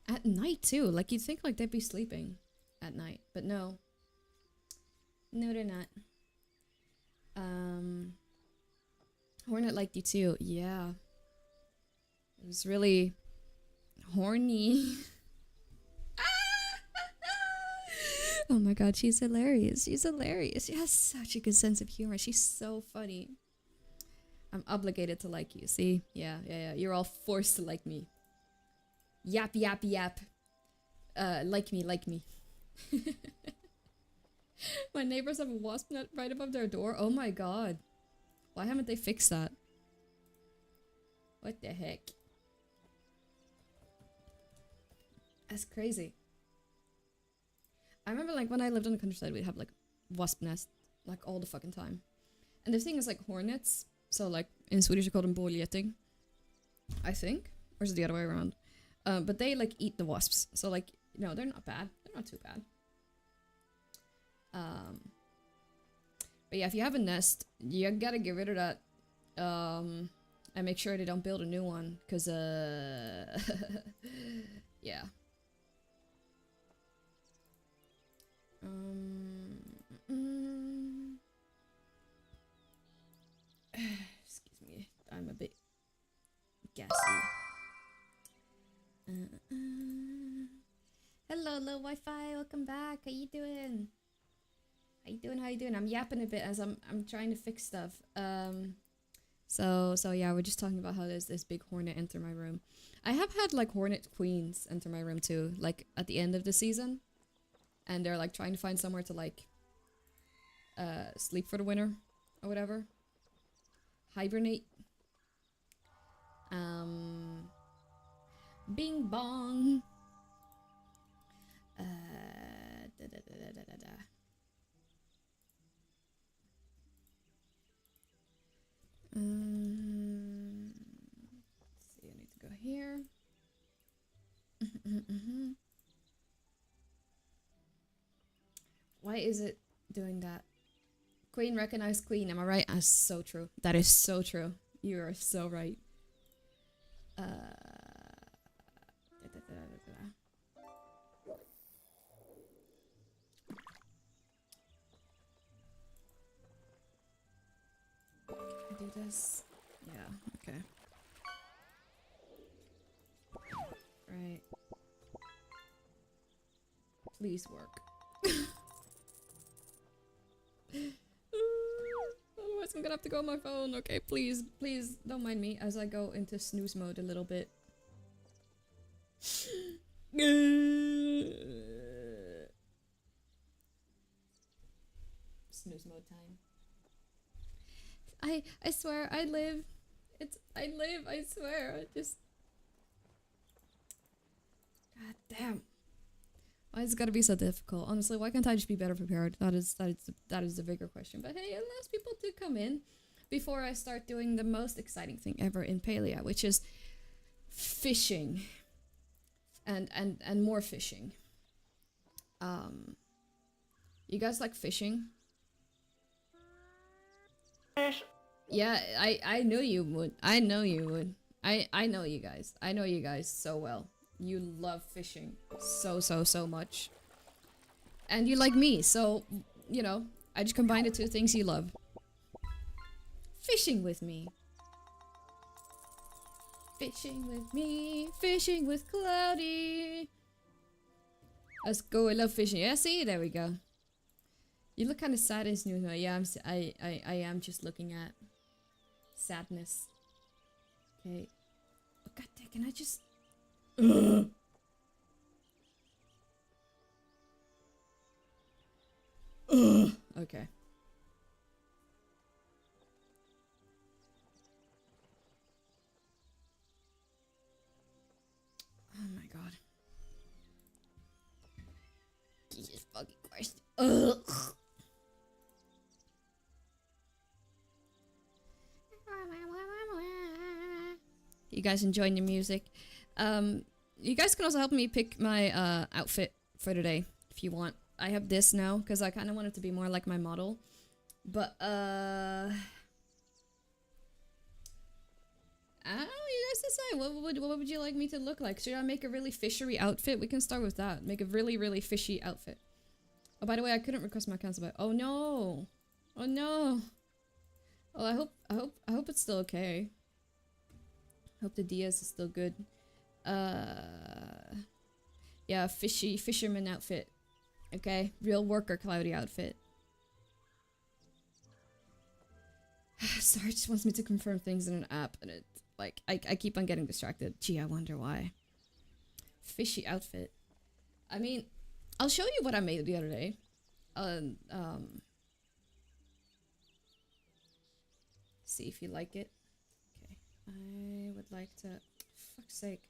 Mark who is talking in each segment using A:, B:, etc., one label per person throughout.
A: At night too. Like you'd think like they'd be sleeping at night, but no. No, they're not. Hornet liked you too. Yeah. It was really horny. Oh my god, she's hilarious. She's hilarious. She has such a good sense of humor. She's so funny. I'm obligated to like you. See? Yeah. You're all forced to like me. Yap, yap, yap. Like me, like me. My neighbors have a wasp net right above their door. Oh my god. Why haven't they fixed that? What the heck? That's crazy. I remember like when I lived in the countryside, we'd have like wasp nests like all the fucking time. And the thing is like hornets. So like in Swedish you call them bålgeting, I think. Or is it the other way around? But they like eat the wasps. So like, no, they're not bad. They're not too bad. But yeah, if you have a nest, you gotta get rid of that. And make sure they don't build a new one. Cause yeah. Excuse me, I'm a bit gassy. Hello, low Wi-Fi. Welcome back. How you doing? How you doing? How you doing? I'm yapping a bit as I'm trying to fix stuff. So yeah, we're just talking about how there's this big hornet enter my room. I have had like hornet queens enter my room too, like at the end of the season, and they're like trying to find somewhere to like sleep for the winter or whatever. Hibernate. Bing bong. Let's see, I need to go here. Why is it doing that? Queen recognized queen, am I right? That's so true. That is so true. You are so right. Do this. Yeah, okay. Right. Please work. Otherwise I'm gonna have to go on my phone. Okay, please don't mind me as I go into snooze mode a little bit. Snooze mode time. I swear, I live. I swear. I just... God damn. Why is it gotta be so difficult? Honestly, why can't I just be better prepared? That is the bigger question. But hey, it allows people to come in before I start doing the most exciting thing ever in Palia, which is fishing. And more fishing. You guys like fishing? Yeah, I know you would. I know you would. I know you guys. I know you guys so well. You love fishing so much. And you like me, so, you know, I just combined the two things you love. Fishing with me. Fishing with me. Fishing with Cloudy. Let's go, I love fishing. Yeah, see? There we go. You look kind of sad in Snooze Mode. Yeah, I am just looking at sadness. Okay. Oh, god dang, can I just... Ugh. Ugh. Okay. Oh my god. Jesus fucking Christ. Ugh. You guys enjoying the music? You guys can also help me pick my outfit for today if you want. I have this now because I kind of want it to be more like my model. But I don't know, you guys decide. What would you like me to look like? Should I make a really fishery outfit? We can start with that. Make a really, really fishy outfit. Oh, by the way, I couldn't request my cancel by. Oh no! Oh no! Oh, I hope it's still okay. I hope the DS is still good. Yeah, fisherman outfit. Okay, real worker cloudy outfit. Sorry, it just wants me to confirm things in an app, and it like I keep on getting distracted. Gee, I wonder why. Fishy outfit. I mean, I'll show you what I made the other day. See if you like it. Okay, I would like to. Fuck's sake.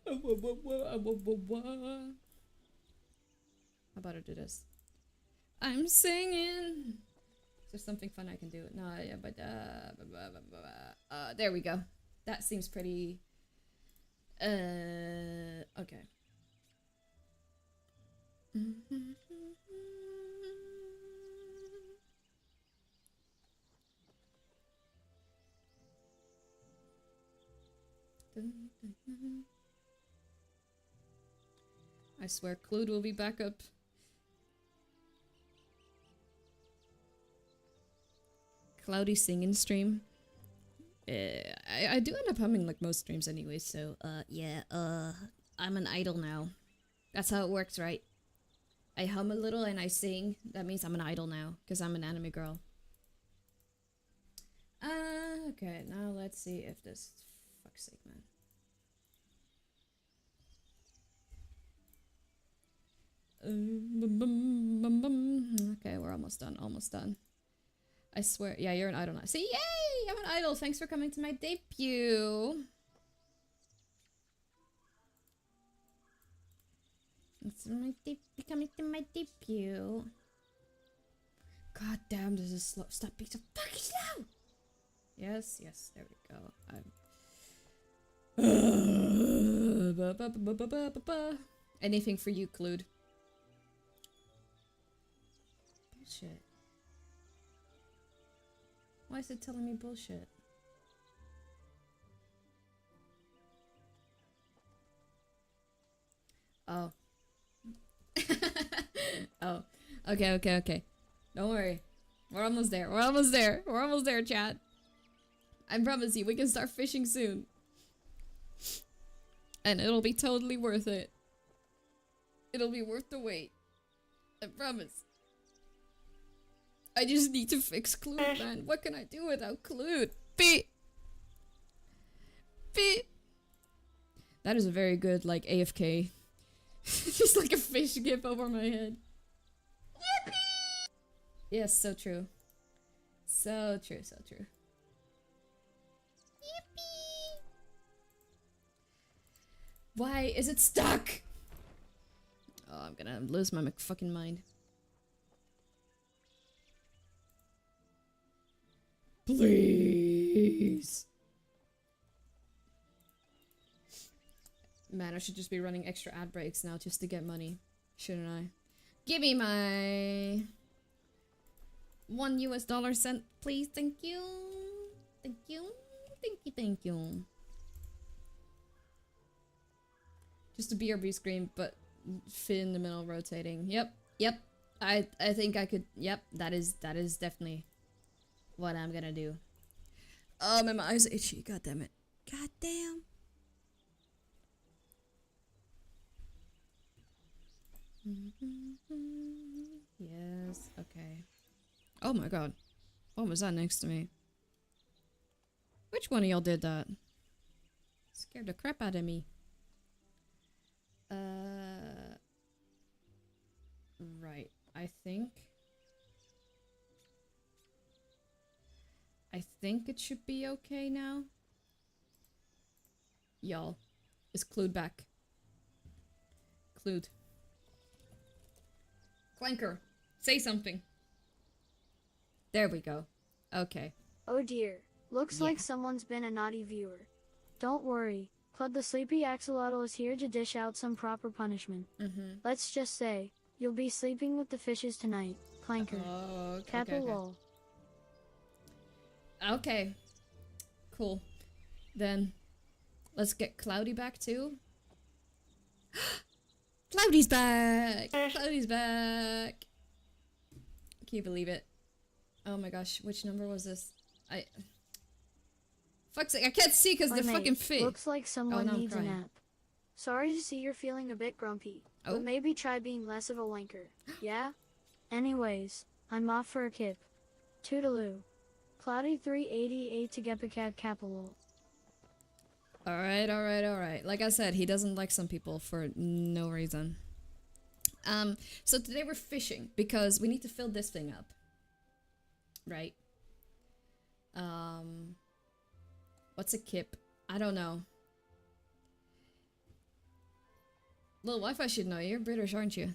A: How about I do this? I'm singing. Is there something fun I can do? No, yeah, but there we go. That seems pretty. Okay. I swear, Clued will be back up. Cloudy singing stream. I do end up humming like most streams anyway, so yeah, I'm an idol now. That's how it works, right? I hum a little and I sing. That means I'm an idol now, because I'm an anime girl. Okay, now let's see if this... Fuck's sake, man. Okay, we're almost done. I swear, yeah, you're an idol now. See, yay! I'm an idol. Thanks for coming to my debut. Thanks for coming to my debut. God damn, this is slow. Stop being so fucking slow. Yes, there we go. Anything for you, Clued. Bullshit. Why is it telling me bullshit? Oh. Oh. Okay. Don't worry. We're almost there, chat. I promise you, we can start fishing soon. And it'll be totally worth it. It'll be worth the wait. I promise. I just need to fix Clued, man. What can I do without Clued? Beep. That is a very good, like, AFK. Just like a fish gif over my head. Yippee! Yes, so true. So true. Yippee! Why is it stuck? Oh, I'm gonna lose my fucking mind. Please. Man, I should just be running extra ad breaks now just to get money. Shouldn't I? Give me my $1 cent, please. Thank you. Just a BRB screen, but fit in the middle rotating. Yep. I think I could. Yep, that is definitely what I'm gonna do. Oh, my eyes are itchy. God damn it. God damn. Yes, okay. Oh my god. What was that next to me? Which one of y'all did that? Scared the crap out of me. Right. I think it should be okay now. Y'all. Is Clued back? Clued. Clanker, say something. There we go. Okay.
B: Oh dear. Looks like someone's been a naughty viewer. Don't worry. Clud the sleepy axolotl is here to dish out some proper punishment. Let's just say, you'll be sleeping with the fishes tonight. Clanker.
A: Oh, okay,
B: Capital lol.
A: Okay. Cool. Then let's get Cloudy back too. Cloudy's back! Cloudy's back! Can you believe it? Oh my gosh, which number was this? Fuck's sake, I can't see because the fucking fit.
B: Looks like someone needs a nap. Sorry to see you're feeling a bit grumpy, but maybe try being less of a wanker, yeah? Anyways, I'm off for a kip. Toodaloo. Cloudy 388 to Gepicat Capilol.
A: Alright. Like I said, he doesn't like some people for no reason. So today we're fishing because we need to fill this thing up. Right? What's a kip? I don't know. Little Wi-Fi should know. You're British, aren't you?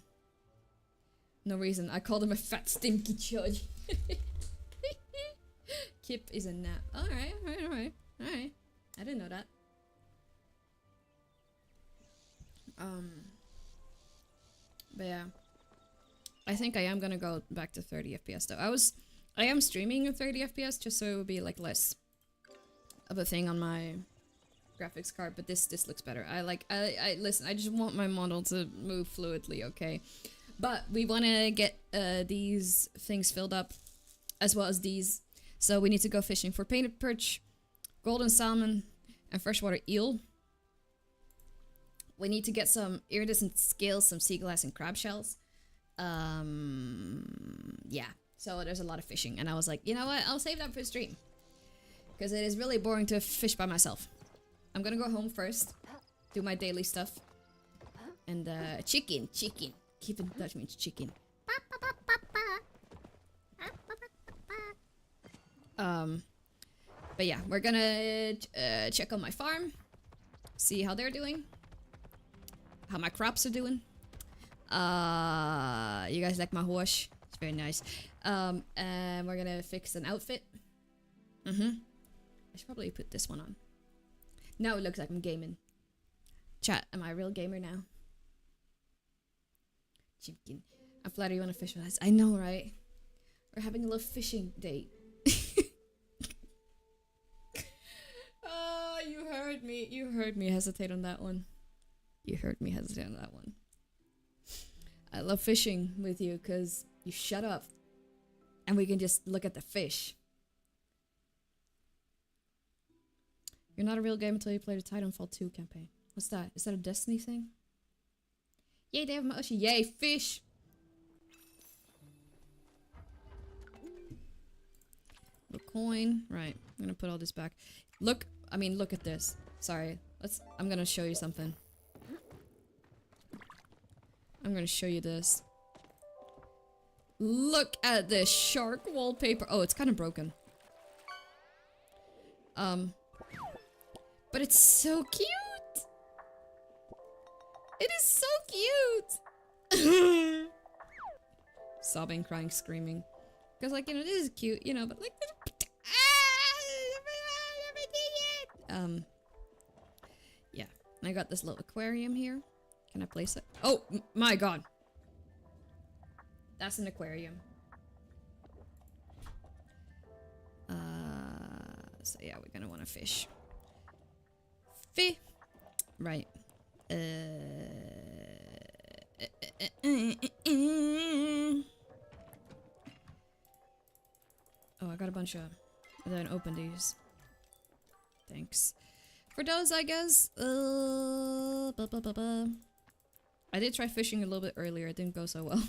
A: No reason. I called him a fat stinky judge. Kip is a nap. Alright. I didn't know that. But yeah. I think I am gonna go back to 30 FPS though. I am streaming at 30 FPS just so it would be like less of a thing on my graphics card, but this looks better. I listen, I just want my model to move fluidly, okay? But we want to get these things filled up as well as these. So we need to go fishing for painted perch, golden salmon, and freshwater eel. We need to get some iridescent scales, some sea glass, and crab shells. Yeah. So there's a lot of fishing, and I was like, you know what? I'll save that for stream. Because it is really boring to fish by myself. I'm gonna go home first, do my daily stuff. And chicken. Keep in touch means chicken. But yeah, we're gonna check on my farm, see how they're doing, how my crops are doing. You guys like my horse? It's very nice. And we're gonna fix an outfit. I should probably put this one on. Now it looks like I'm gaming. Chat, am I a real gamer now? Chicken. I'm flattered you want to fish with us. I know, right? We're having a little fishing date. Oh, you heard me. You heard me hesitate on that one. You heard me hesitate on that one. I love fishing with you because you shut up and we can just look at the fish. You're not a real game until you play the Titanfall 2 campaign. What's that? Is that a Destiny thing? Yay, they have my Oshi. Yay, fish! A coin. Right. I'm gonna put all this back. Look at this. Sorry. I'm gonna show you something. I'm gonna show you this. Look at this shark wallpaper. Oh, it's kind of broken. But it's so cute! It is so cute! Sobbing, crying, screaming. Because, like, you know, this is cute, you know, but, like... Yeah. And I got this little aquarium here. Can I place it? Oh, my god! That's an aquarium. So yeah, we're gonna want to fish. Right. Oh, I got a bunch of... I didn't open these. Thanks. For those, I guess. I did try fishing a little bit earlier. It didn't go so well.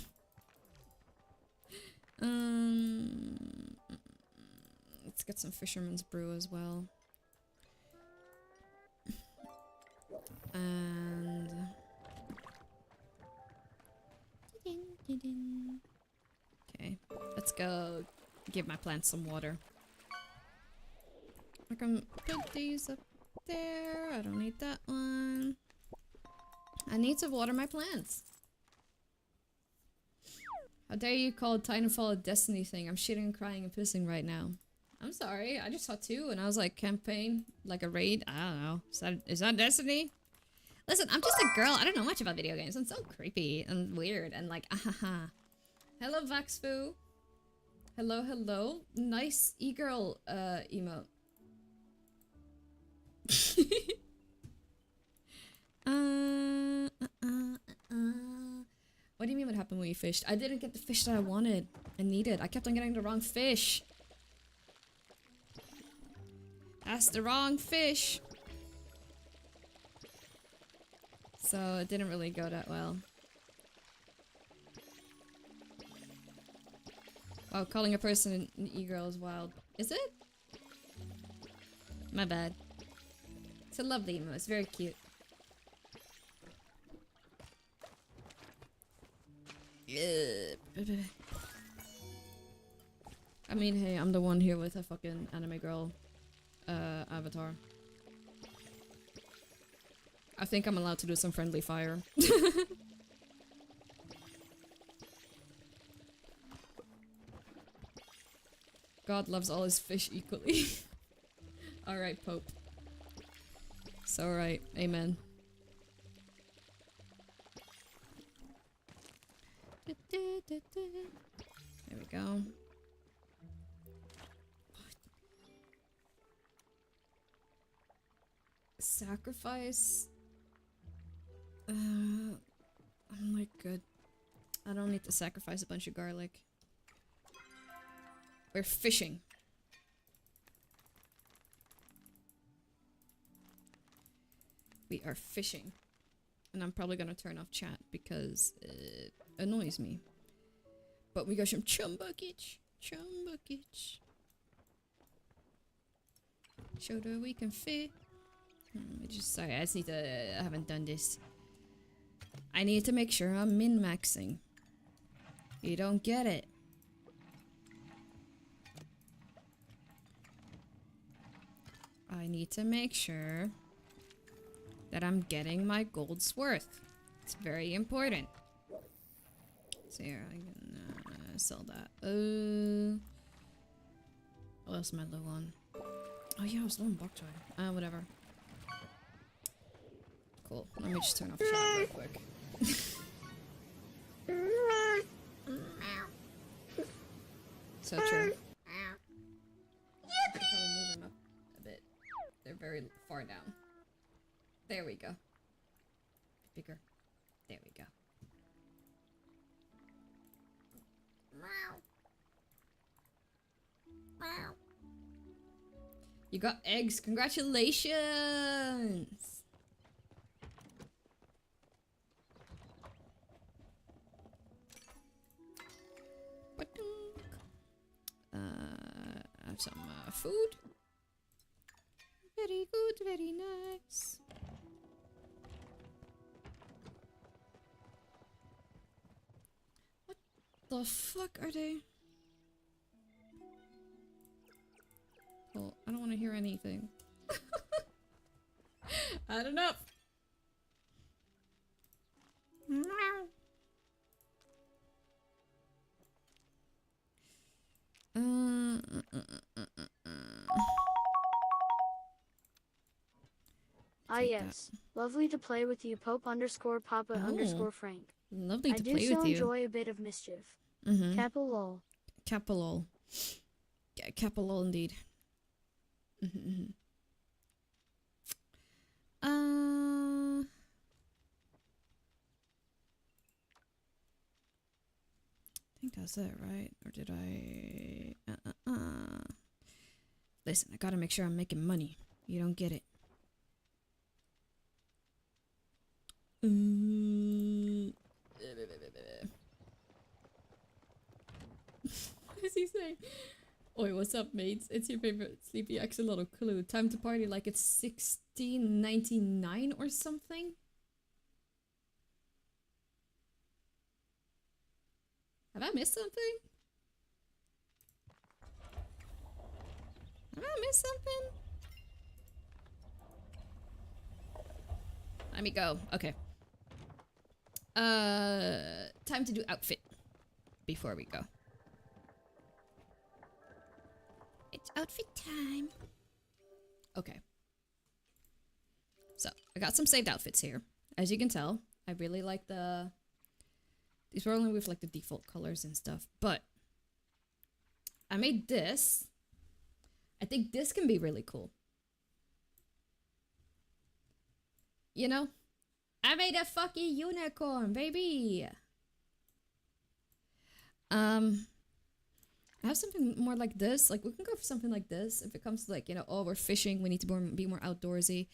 A: Let's get some fisherman's brew as well. And... Okay, let's go give my plants some water. I can put these up there. I don't need that one. I need to water my plants. How dare you call Titanfall a Destiny thing? I'm shitting and crying and pissing right now. I'm sorry, I just saw 2 and I was like, campaign, like a raid? I don't know. Is that Destiny? Listen, I'm just a girl. I don't know much about video games. I'm so creepy and weird and like, ahaha. Hello, Vaxfu. Hello, hello. Nice e-girl emote. What do you mean what happened when you fished? I didn't get the fish that I wanted and needed. I kept on getting the wrong fish. That's the wrong fish. So it didn't really go that well. Wow, calling a person an e-girl is wild. Is it? My bad. It's a lovely emo. It's very cute. I mean, hey, I'm the one here with a fucking anime girl avatar. I think I'm allowed to do some friendly fire. God loves all his fish equally. Alright, Pope. It's alright. Amen. There we go. Sacrifice? I'm like good. I don't need to sacrifice a bunch of garlic. We're fishing. We are fishing. And I'm probably gonna turn off chat because it annoys me. But we got some chum buckets. Chum buckets. Show that we can fit. Sorry, I just need to. I haven't done this. I need to make sure I'm min-maxing. You don't get it. I need to make sure that I'm getting my gold's worth. It's very important. So here, I can sell that. What else am I low on? Oh yeah, I was low on bokchoy. Whatever. Cool. Let me just turn off the chat real quick. So true. I could probably move them up a bit. They're very far down. There we go. Bigger. There we go. You got eggs. Congratulations! I have some food. Very good, very nice. What the fuck are they? Well, I don't want to hear anything. I don't know.
B: Ah yes, lovely to play with you, Pope _Papa _ Frank.
A: Lovely to play
B: I
A: with
B: do
A: you.
B: so enjoy a bit of mischief. Capital lol.
A: Capital. Yeah, capital indeed. I think that's it, right? Or did I... Listen, I gotta make sure I'm making money. You don't get it. What is he saying? Oi, what's up, mates? It's your favorite sleepy axolotl Clue. Time to party like it's 1699 or something? Have I missed something? Have I missed something? Let me go. Okay. Time to do outfit before we go. It's outfit time. Okay. So, I got some saved outfits here. As you can tell, I really like the... These were only with like the default colors and stuff, but I made this. I think this can be really cool. You know? I made a fucking unicorn, baby! I have something more like this. Like, we can go for something like this. If it comes to, like, you know, oh, we're fishing, we need to be more outdoorsy.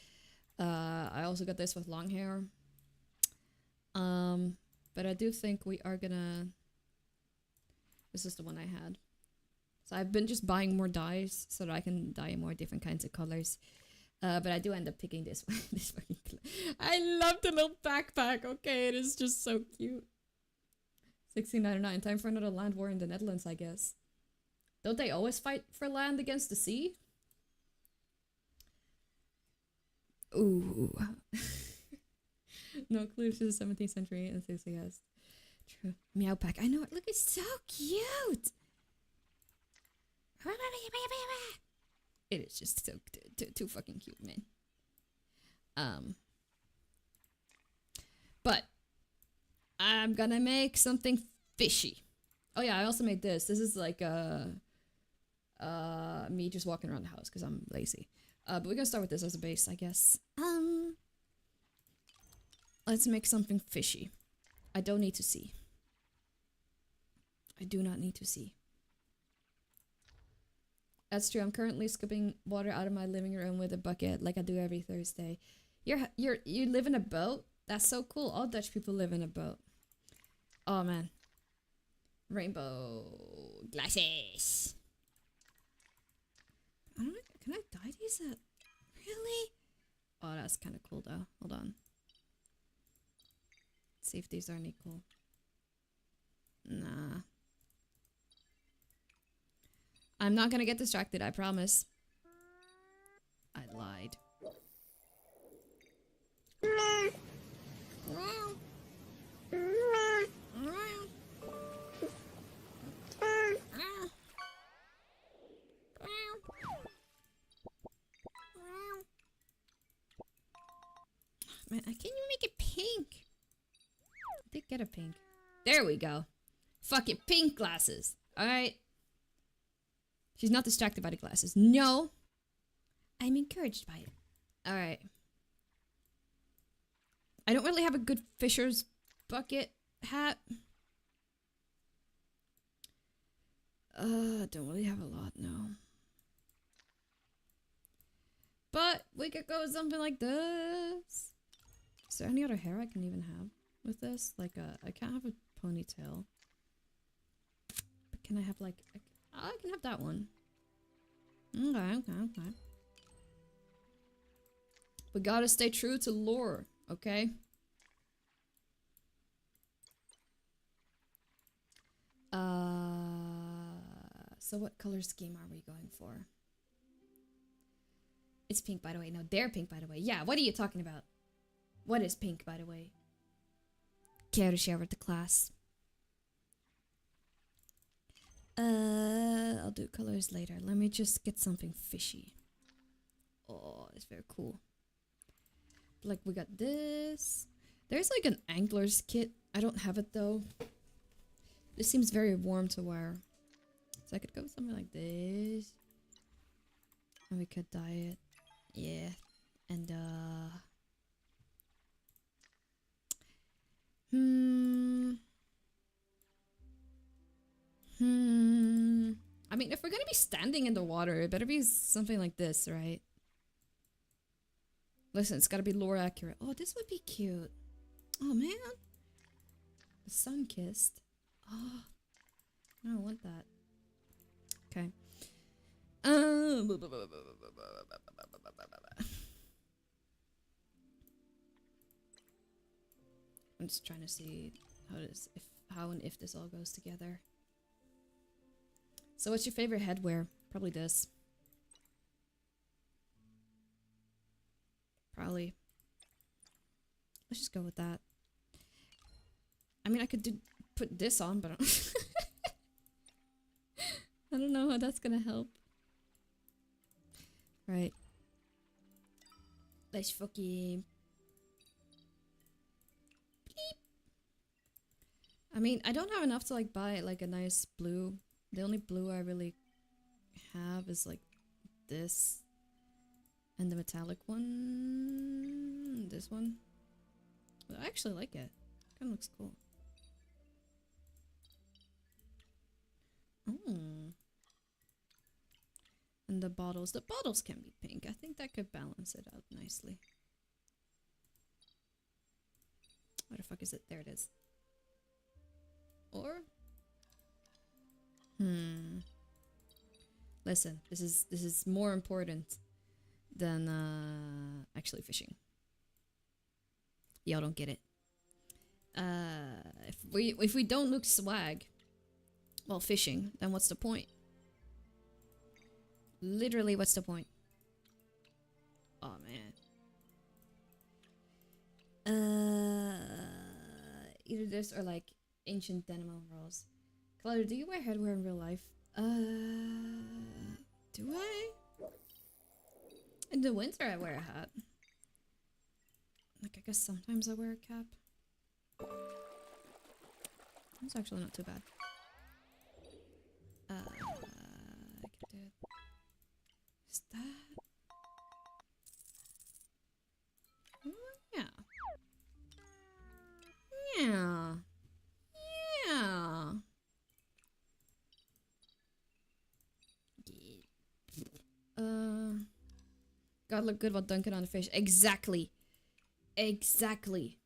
A: I also got this with long hair. But I do think we are gonna... This is the one I had. So I've been just buying more dyes so that I can dye more different kinds of colors. But I do end up picking this one. This fucking I love the little backpack. Okay, it is just so cute. 1699. Time for another land war in the Netherlands, I guess. Don't they always fight for land against the sea? Ooh. No clue to the 17th century enthusiast. True. Meow pack. I know it. Look, it's so cute. It is just so too fucking cute, man. But I'm gonna make something fishy. Oh yeah, I also made this. This is like me just walking around the house because I'm lazy. But we're gonna start with this as a base, I guess. Let's make something fishy. I don't need to see. I do not need to see. That's true. I'm currently scooping water out of my living room with a bucket like I do every Thursday. You live in a boat? That's so cool. All Dutch people live in a boat. Oh man. Rainbow glasses. I don't know. Can I dye these up? Really? Oh, that's kind of cool though. Hold on. Let's see if these are any cool. Nah. I'm not gonna get distracted, I promise. I lied. Man, I can't even make it pink. I did get a pink. There we go. Fuck it, pink glasses. Alright. She's not distracted by the glasses. No. I'm encouraged by it. Alright. I don't really have a good fisher's bucket hat. Don't really have a lot, no. But we could go with something like this. Is there any other hair I can even have with this? Like, I can't have a ponytail. But can I have, like... I can have that one. Okay. We gotta stay true to lore, okay? So what color scheme are we going for? It's pink, by the way. No, they're pink, by the way. Yeah, what are you talking about? What is pink, by the way? Care to share with the class? I'll do colors later. Let me just get something fishy. Oh, it's very cool. Like, we got this. There's like an angler's kit. I don't have it though. This seems very warm to wear. So I could go with something like this. And we could dye it. Yeah. And I mean, if we're gonna be standing in the water, it better be something like this, right? Listen, it's gotta be lore accurate. Oh, this would be cute. Oh, man. The sun-kissed. Oh, I don't want that. Okay. I'm just trying to see how and if this all goes together. So what's your favorite headwear? Probably this. Probably. Let's just go with that. I mean, I could put this on, but I don't know how that's gonna help. Right. Let's fucking... Bleep. I mean, I don't have enough to like buy like a nice blue. The only blue I really have is like this and the metallic one. This one. I actually like it. Kind of looks cool. Oh. And the bottles. The bottles can be pink. I think that could balance it out nicely. Where the fuck is it? There it is. Or? Listen, this is more important than actually fishing. Y'all don't get it. If we don't look swag while fishing, then what's the point? Literally, what's the point? Oh man. Either this or like ancient denim overalls. Cloudy, do you wear headwear in real life? Do I? In the winter I wear a hat. Like I guess sometimes I wear a cap. It's actually not too bad. I can do it. Is that? Yeah. Yeah. Yeah. Gotta look good while dunking on the fish. Exactly. Exactly.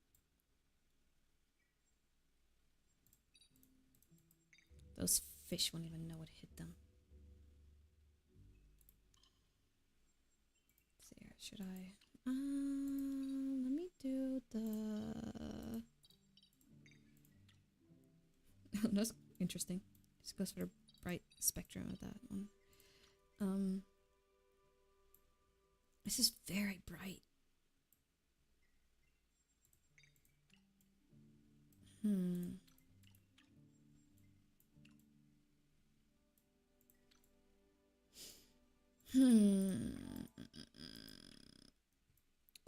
A: Those fish won't even know what hit them. Let's see here. Should I? Let me do the. That's interesting. Just goes for the bright spectrum of that one. This is very bright.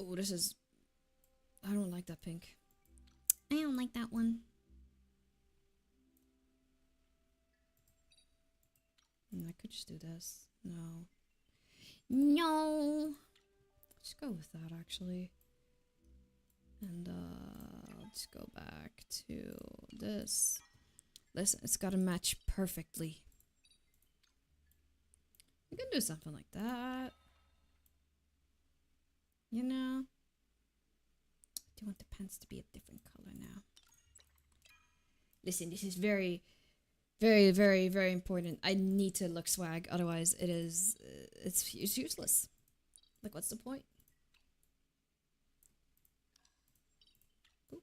A: Oh, this is... I don't like that pink. I don't like that one. I could just do this. No. No! Let's go with that, actually. And, let's go back to this. Listen, it's gotta match perfectly. We can do something like that. You know? I do want the pants to be a different color now. Listen, this is very, very, very, very important. I need to look swag, otherwise it is, it's useless. Like, what's the point? Boop.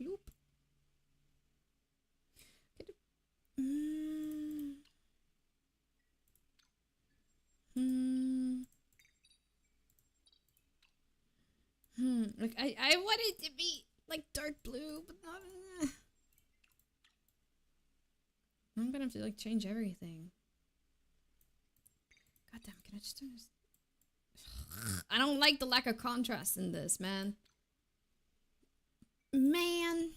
A: Bloop. Like I want it to be like dark blue, but not. I'm gonna have to like change everything. God damn! Can I just do this? I don't like the lack of contrast in this, man. Man.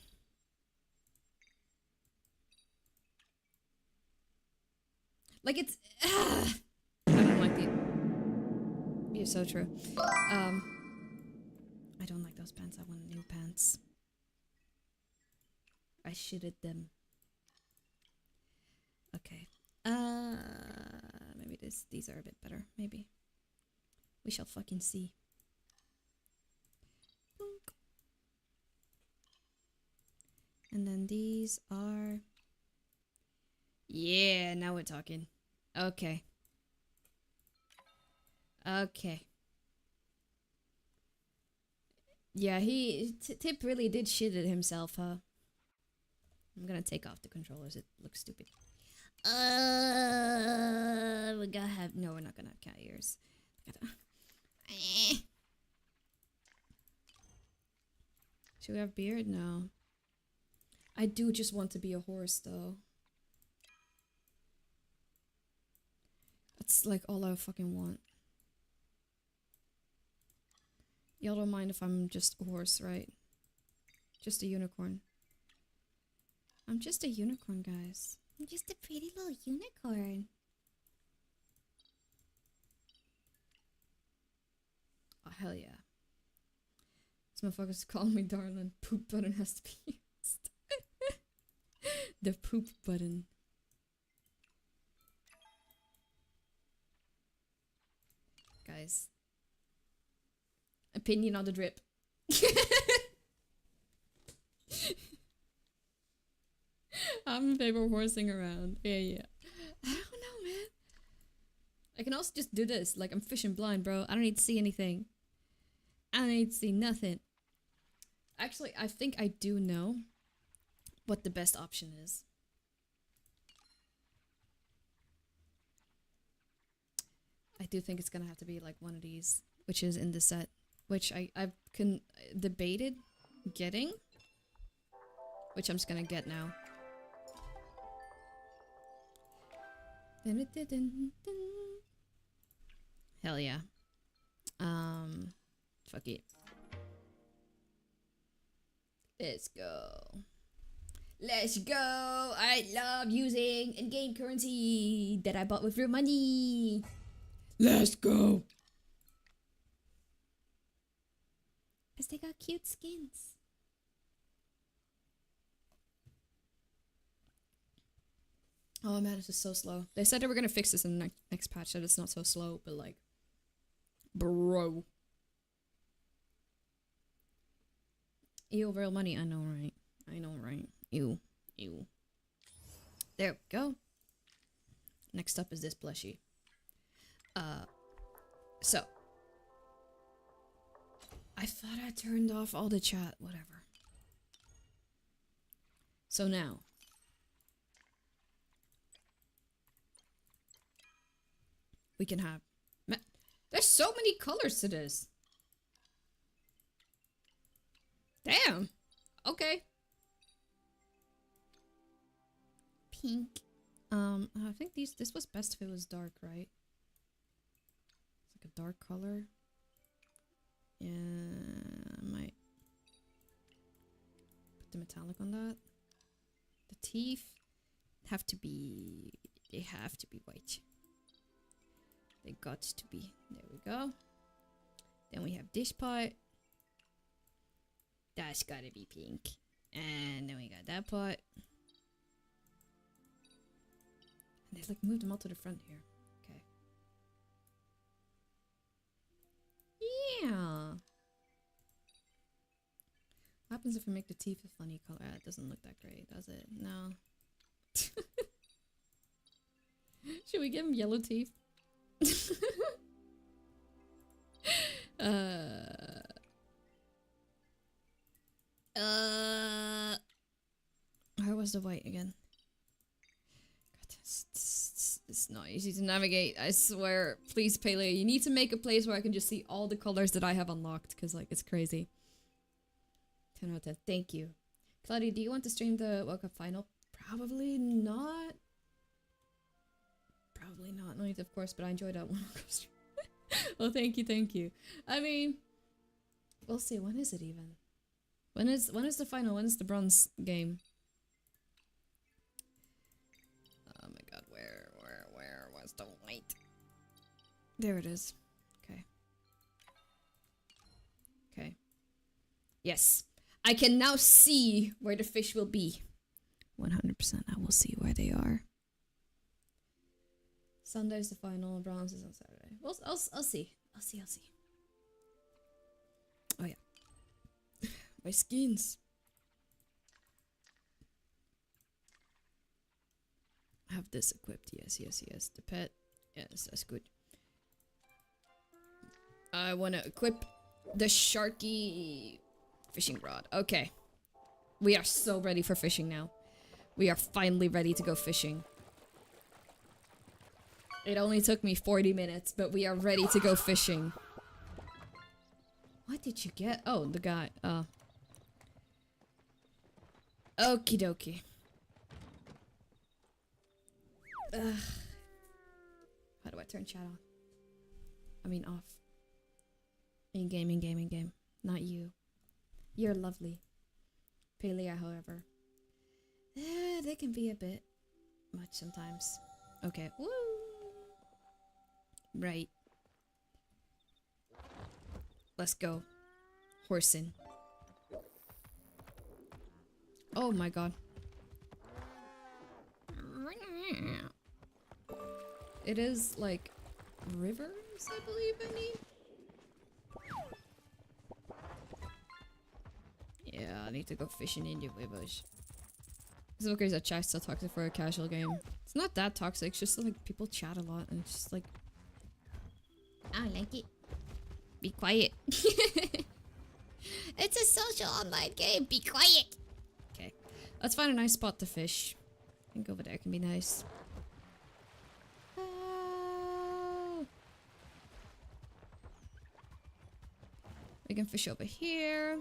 A: Like it's. I don't like the. You're so true. I don't like those pants. I want new pants. I shitted them. Okay. Maybe these are a bit better. Maybe. We shall fucking see. Boink. And then these are. Yeah, now we're talking. Okay. Okay. Yeah, Tip really did shit at himself, huh? I'm gonna take off the controllers. It looks stupid. We gotta have... No, we're not gonna have cat ears. Should we have beard? No. I do just want to be a horse, though. That's like all I fucking want. Y'all don't mind if I'm just a horse, right? Just a unicorn. I'm just a unicorn, guys. I'm just a pretty little unicorn. Oh, hell yeah. This motherfucker's calling me darling. Poop button has to be used. The poop button. Guys. Opinion on the drip. I'm in favor of horsing around. Yeah. I don't know, man. I can also just do this. Like, I'm fishing blind, bro. I don't need to see anything. I don't need to see nothing. Actually, I think I do know what the best option is. I do think it's gonna have to be like one of these, which is in the set, which I've debated getting, which I'm just gonna get now. Hell yeah. Fuck it. Let's go. Let's go. I love using in-game currency that I bought with real money. Let's go. Because they got cute skins. Oh man, this is so slow. They said they were gonna fix this in the next patch, that it's not so slow, but like, bro. Ew, real money. I know, right? I know, right? Ew. Ew. There we go. Next up is this plushie. So. I thought I turned off all the chat. Whatever. So now. We can have... There's so many colors to this. Damn. Okay. Pink. I think this was best if it was dark, right? It's like a dark color. Yeah, I might put the metallic on that. The teeth have to be... They have to be white. They got to be. There we go. Then we have this part. That's gotta be pink. And then we got that part. And they like moved them all to the front here. Okay. Yeah. What happens if we make the teeth a funny color? It doesn't look that great, does it? No. Should we give him yellow teeth? Where was the white again? God, it's not easy to navigate, I swear. Please, Palia, you need to make a place where I can just see all the colors that I have unlocked, because, like, it's crazy. 10 out of 10. Thank you. Cloudy, do you want to stream the World Cup final? Probably not. Probably not, no, of course, but I enjoyed that one. Well, thank you. I mean, we'll see. When is it even? When is the final? When is the bronze game? Oh my god, where was the white? There it is. Okay. Okay. Yes. I can now see where the fish will be. 100% I will see where they are. Sunday's the final, bronze is on Saturday. Well, I'll see. I'll see. Oh yeah. My skins. I have this equipped. Yes. The pet. Yes, that's good. I want to equip the Sharky fishing rod. Okay. We are so ready for fishing now. We are finally ready to go fishing. It only took me 40 minutes, but we are ready to go fishing. What did you get? Oh, the guy. Okie dokie. How do I turn chat on? I mean off. In game. Not you. You're lovely. Palia, however. They can be a bit much sometimes. Okay. Woo! Right. Let's go. Horsing. Oh my god. It is like rivers, I believe I need. Yeah, I need to go fishing in the rivers. This book is a chat so toxic for a casual game. It's not that toxic, it's just like people chat a lot and it's just like I don't like it. Be quiet. It's a social online game, be quiet! Okay. Let's find a nice spot to fish. I think over there can be nice. We can fish over here.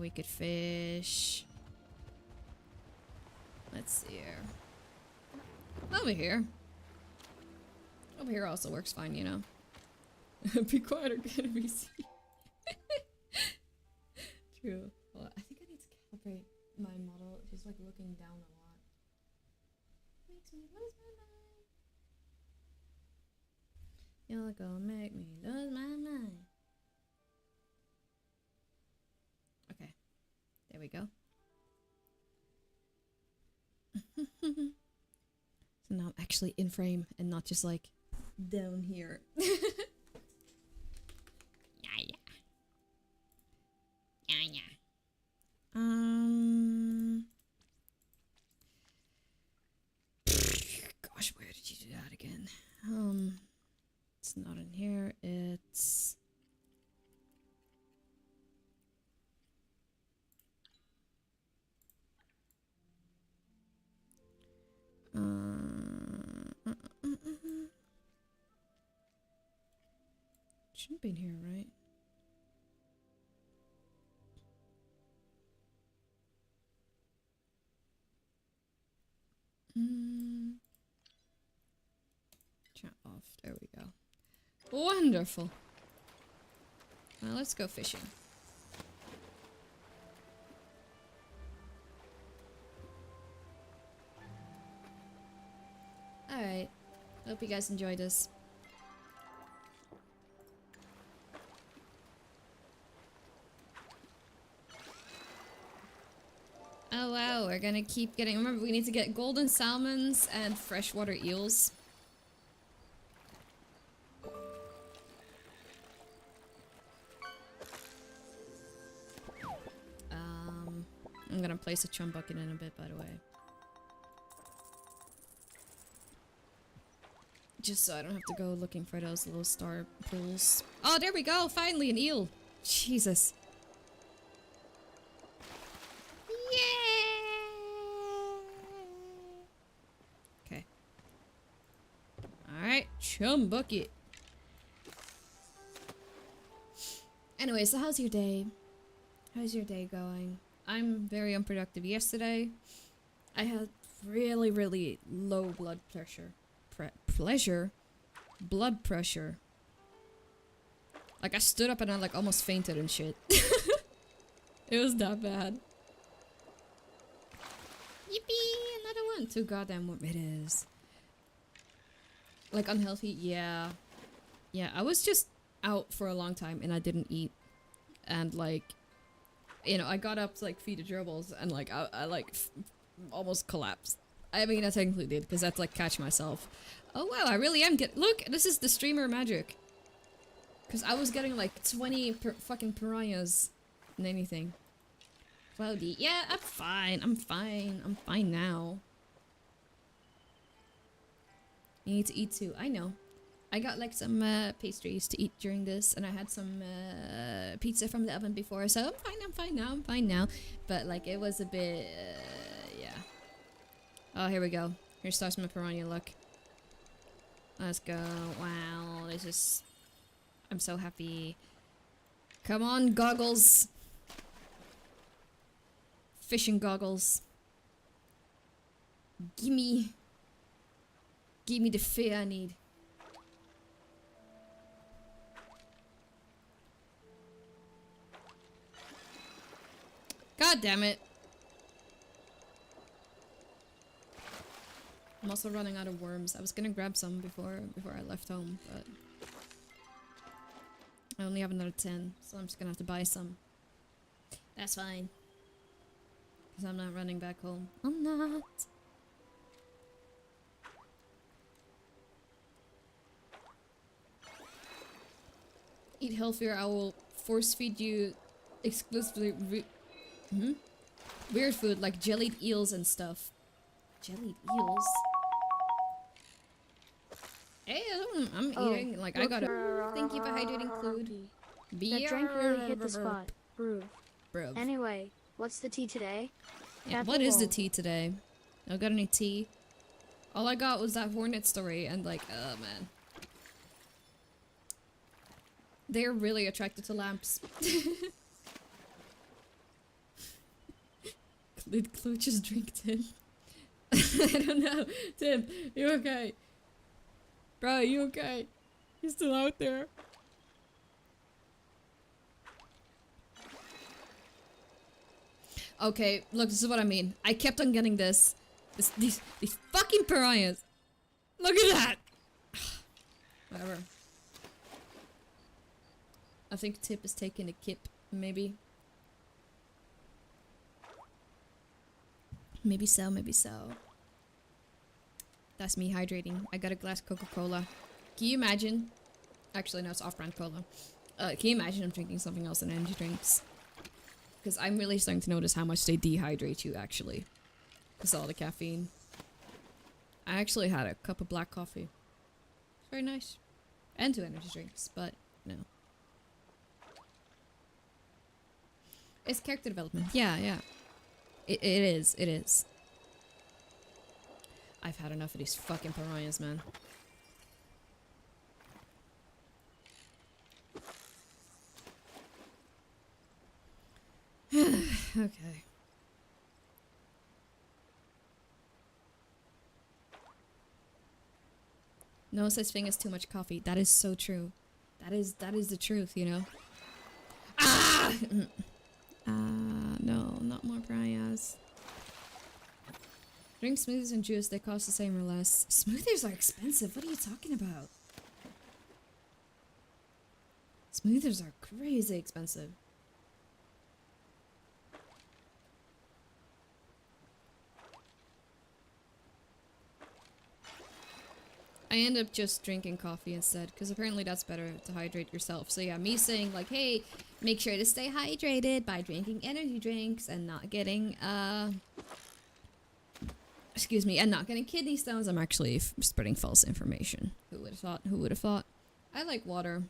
A: We could fish. Let's see here. Over here. Over here also works fine, you know. Be quiet or gonna be seen. True. Well, I think I need to calibrate my model. She's like looking down a lot. Makes me lose my mind. You're gonna make me lose my mind. Okay. There we go. So now I'm actually in frame and not just like down here. Gosh, where did you do that again? It's not in here. It's shouldn't be in here, right? Chat off. There we go. Wonderful. Now let's go fishing. Alright. Hope you guys enjoyed this. Oh wow, we're gonna keep getting... Remember, we need to get golden salmons and freshwater eels. I'm gonna place a chum bucket in a bit, by the way. Just so I don't have to go looking for those little star pools. Oh, there we go! Finally, an eel! Jesus. Okay. Alright, chum bucket. Anyway, so how's your day? How's your day going? I'm very unproductive. Yesterday, I had really, really low blood pressure. Blood pressure. Like, I stood up and I, like, almost fainted and shit. It was that bad. Yippee! Another one! Too goddamn what it is. Like, unhealthy? Yeah. Yeah, I was just out for a long time and I didn't eat. And, like... You know, I got up to like feed the gerbils and like I like almost collapsed. I mean, I technically did because that's like catch myself. Oh wow, I really am look, this is the streamer magic. Because I was getting like 20 fucking piranhas and anything. Cloudy, yeah, I'm fine. I'm fine now. You need to eat too. I know. I got like some pastries to eat during this, and I had some pizza from the oven before, so I'm fine now. But like it was a bit, yeah. Oh, here we go. Here starts my piranha luck. Let's go. Wow, this is... I'm so happy. Come on, goggles. Fishing goggles. Gimme the fear I need. God damn it. I'm also running out of worms. I was gonna grab some before I left home, but I only have another 10, so I'm just gonna have to buy some. That's fine. Because I'm not running back home. I'm not. Eat healthier, I will force feed you exclusively weird food like jellied eels and stuff. Jellied eels? Hey, I'm eating, like, I got a... Thank you for hydrating, Clued.
B: That drink really hit the spot. Bro.
A: Bro.
B: Anyway, what's the tea today?
A: Yeah, what is the tea today? I got any tea? All I got was that Hornet story and like, oh man. They're really attracted to lamps. Did Clue just drink Tim? I don't know. Tim, you okay? Bro, you okay? He's still out there. Okay, look, this is what I mean. I kept on getting this. These fucking pariahs. Look at that! Whatever. I think Tip is taking a kip, maybe. Maybe so, maybe so. That's me hydrating. I got a glass Coca-Cola. Can you imagine? Actually, no, it's off-brand cola. Can you imagine I'm drinking something else than energy drinks? Because I'm really starting to notice how much they dehydrate you, actually. Because all the caffeine. I actually had a cup of black coffee. It's very nice. And 2 energy drinks, but no. It's character development. Yeah, yeah. It is. It is. I've had enough of these fucking pariahs, man. Okay. No such thing as too much coffee. That is so true. That is the truth, you know. Ah! No, not more pariahs. Drink smoothies and juice, they cost the same or less. Smoothies are expensive, what are you talking about? Smoothies are crazy expensive. I end up just drinking coffee instead, because apparently that's better to hydrate yourself. So yeah, me saying like, hey, make sure to stay hydrated by drinking energy drinks and not getting, excuse me, and not getting kidney stones. I'm actually spreading false information. Who would have thought? Who would have thought? I like water.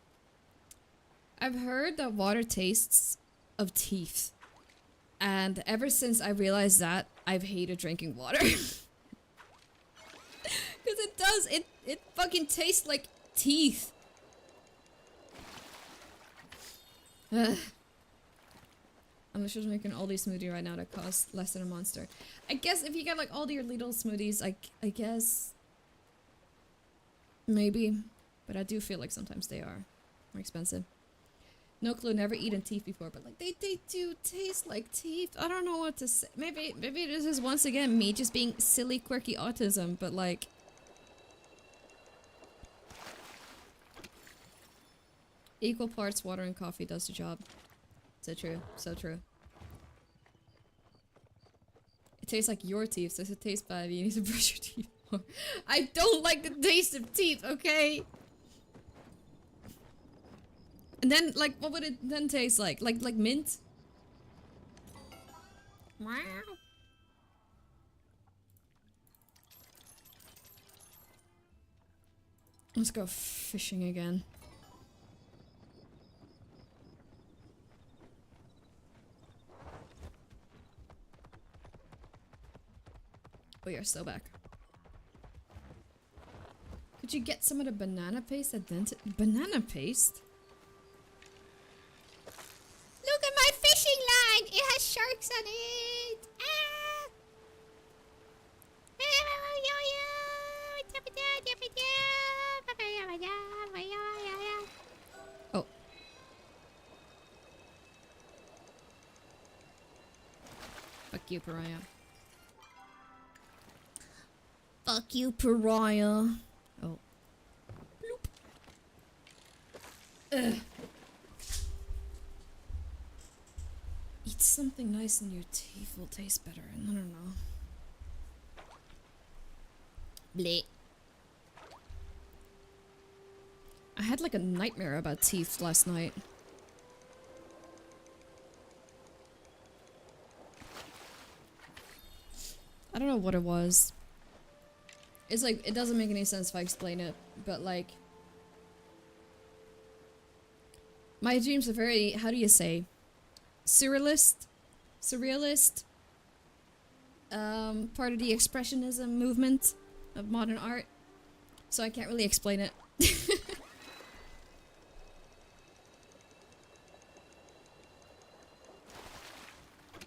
A: I've heard that water tastes of teeth. And ever since I realized that, I've hated drinking water. Because it does, it fucking tastes like teeth. Ugh. I'm just making all these smoothie right now that cost less than a monster. I guess if you get like all your little smoothies, I guess maybe, but I do feel like sometimes they are more expensive. No clue, never eaten teeth before, but like they do taste like teeth. I don't know what to say. Maybe this is once again me just being silly, quirky autism, but like equal parts water and coffee does the job. So true, so true. It tastes like your teeth, so if it tastes bad, you need to brush your teeth more. I don't like the taste of teeth, okay? And then, like, what would it then taste like? Like mint? Wow. Let's go fishing again. We are so back. Could you get some of the banana paste at banana paste? Look at my fishing line! It has sharks on it! Ah! Oh. Fuck you, pariah. Fuck you, pariah. Oh. Bloop. Ugh. Eat something nice and your teeth will taste better. I don't know. Bleh. I had like a nightmare about teeth last night. I don't know what it was. It's like, it doesn't make any sense if I explain it, but like... My dreams are very, how do you say? Surrealist? Surrealist? Part of the expressionism movement of modern art. So I can't really explain it.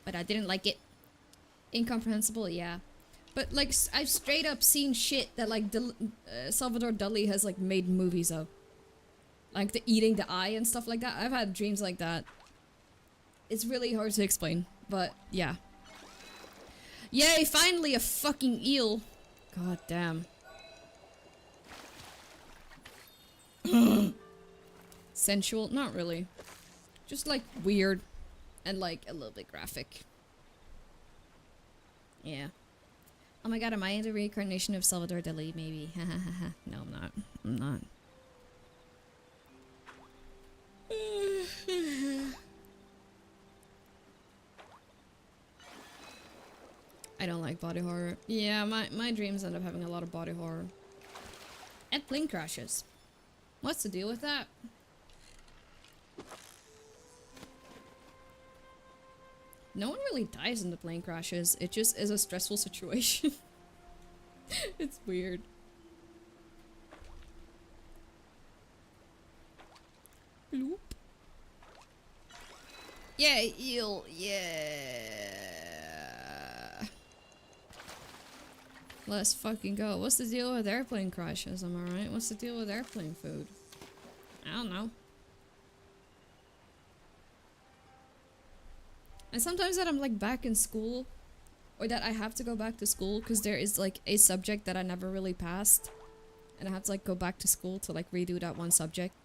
A: But I didn't like it. Incomprehensible, yeah. But like, I've straight up seen shit that like Salvador Dali has like made movies of. Like the eating the eye and stuff like that. I've had dreams like that. It's really hard to explain, but yeah. Yay, finally a fucking eel. God damn. Sensual? Not really. Just like weird and like a little bit graphic. Yeah. Oh my god, am I the reincarnation of Salvador Dali? Maybe. No, I'm not. I'm not. I don't like body horror. Yeah, my dreams end up having a lot of body horror. And plane crashes. What's the deal with that? No one really dies in the plane crashes. It just is a stressful situation. It's weird. Bloop. Yeah, eel. Yeah. Let's fucking go. What's the deal with airplane crashes? Am I right? What's the deal with airplane food? I don't know. And sometimes that I'm like back in school, or that I have to go back to school because there is like a subject that I never really passed, and I have to like go back to school to like redo that one subject,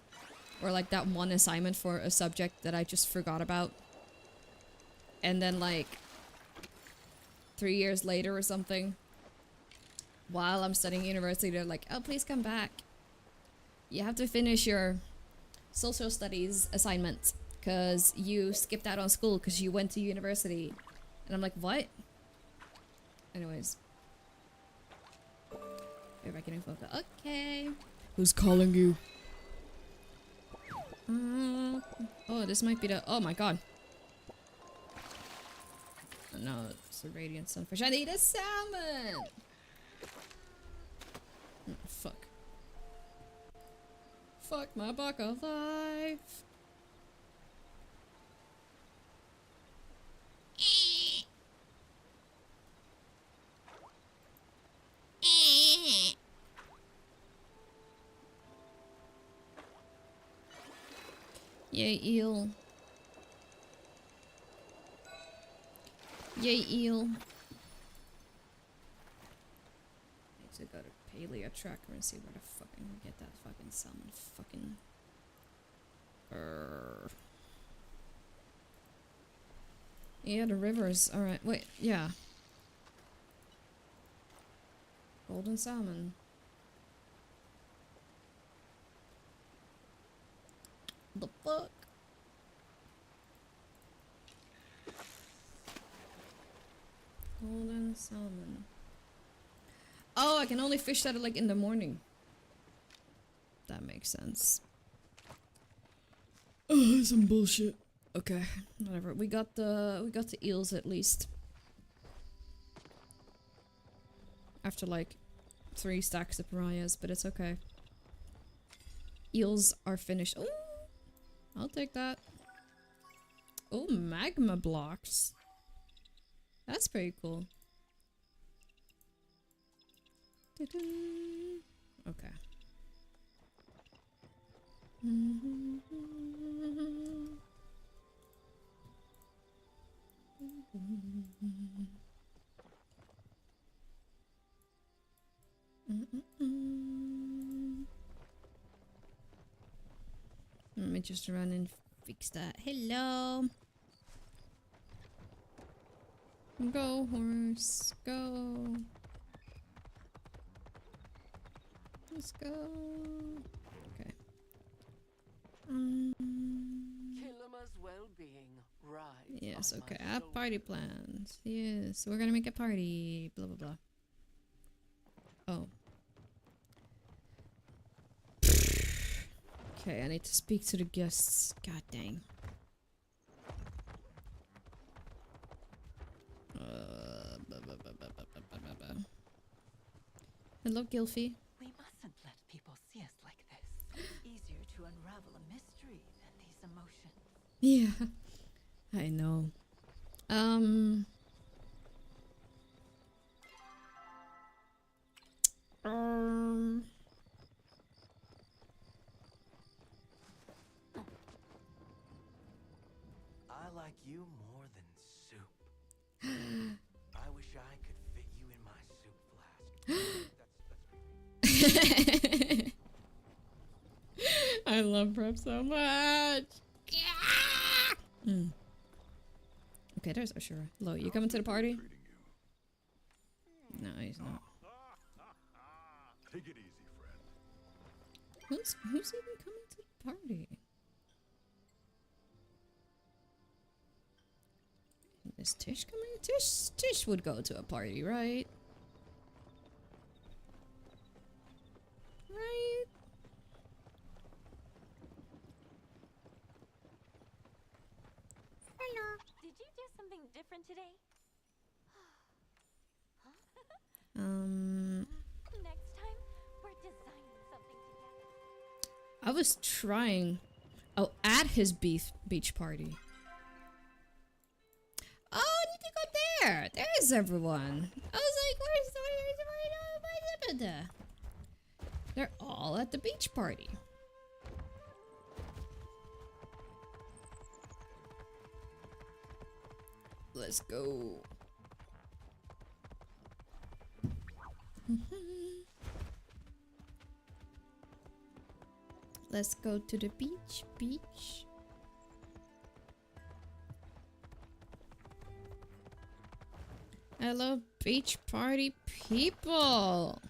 A: or like that one assignment for a subject that I just forgot about. And then like 3 years later or something, while I'm studying university, they're like, oh, please come back. You have to finish your social studies assignment because you skipped out on school because you went to university. And I'm like, what? Anyways. If I can info. Okay. Who's calling you? Oh, this might be the... Oh my god. Oh, no, it's a radiant sunfish. I need a salmon! Oh, fuck. Fuck my bucket life. Yay, eel. Yay, eel. Need to go to Palia tracker and see where the fuck I can get that fucking salmon. Fucking. Yeah, the rivers. Alright, wait, yeah. Golden salmon. The fuck? Golden salmon. Oh, I can only fish that like in the morning. That makes sense. Oh, some bullshit. Okay, whatever. We got the eels at least. After like 3 stacks of pariahs, but it's okay. Eels are finished. Oh, I'll take that. Oh, magma blocks. That's pretty cool. Okay. Let me just run and fix that. Hello. Go, horse. Go. Let's go. Okay.
C: Killima's well-being rides
A: Yes,
C: on
A: okay.
C: my
A: I have party plans. Yes, we're gonna make a party. Blah, blah, blah. Oh. Okay, I need to speak to the guests. God dang. Hello, Gilfy.
D: We mustn't let people see us like this. It's easier to unravel a mystery than these emotions.
A: Yeah, I know.
C: I like you more than soup. I wish I could fit you in my soup flask.
A: I love Prep so much. Okay, there's Ashura. Lo, you coming to the party? No, he's not.
E: Take it easy, friend.
A: Who's even coming to the party? Is Tish coming? Tish would go to a party, right? Right?
F: Hello. Did you do something different today? Next time, we're designing something together.
A: I was trying. Oh, at his beach party. Oh, I need to go there. There's everyone. I was like, where's they're all at the beach party. Let's go. Let's go to the beach. Hello, beach party people.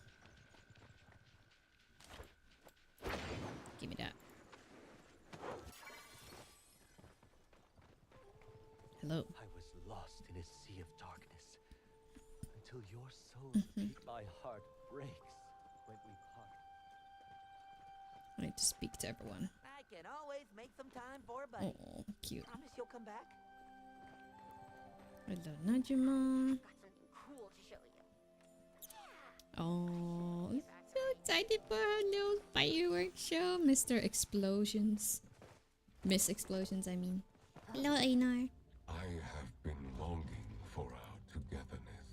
A: Give me that. Hello.
C: I was lost in a sea of darkness until your soul beat my heart breaks when we part.
A: I need to speak to everyone.
G: I can always make some time for a buddy.
A: Oh, cute.
G: Promise you'll come back?
A: Hello, Najima.
F: Got something cool to show you.
A: Oh, I'm so excited for our little fireworks show. Mr. Explosions. Miss Explosions, I mean. Hello, Einar.
E: I have been longing for our togetherness.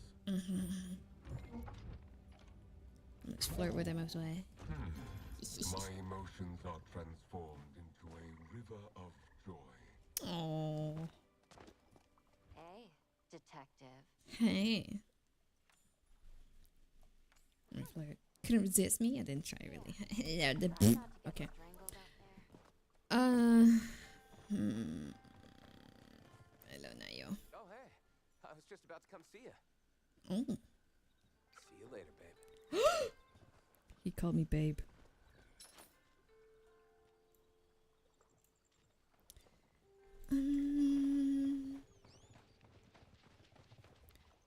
A: Let's flirt with him as well.
E: My emotions are transformed into a river of joy.
A: Oh,
F: Hey, detective.
A: hey. I flirt. Couldn't resist me. I didn't try really. Yeah, the
F: Not to get
A: okay.
F: strangled out there.
A: Hello, Nayo.
C: Oh, hey. I was just about to come see you.
A: Oh,
C: See you later, babe.
A: he called me babe.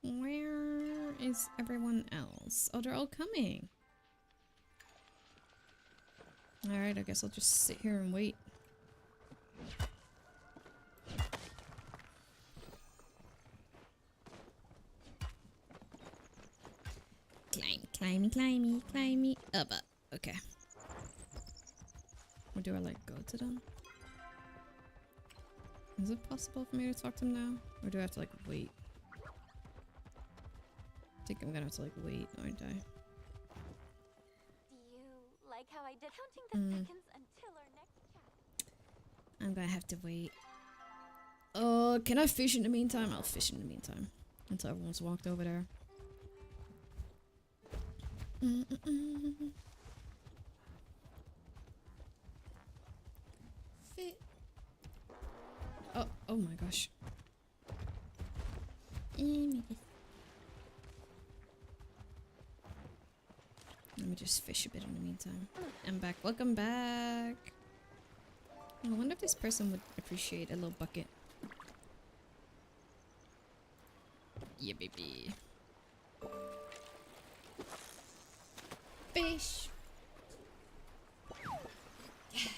A: Where is everyone else? Oh, they're all coming. Alright, I guess I'll just sit here and wait. Climb me up. Okay. Or do I like go to them? Is it possible for me to talk to them now? Or do I have to like wait? I think I'm gonna have to like wait, aren't I?
F: Do you like how I did counting the seconds until our next chat?
A: I'm gonna have to wait. Oh, can I fish in the meantime? I'll fish in the meantime. Until everyone's walked over there. gosh. Let me just fish a bit in the meantime. I'm back. Welcome back. I wonder if this person would appreciate a little bucket. Yeah, baby. Fish. Yeah.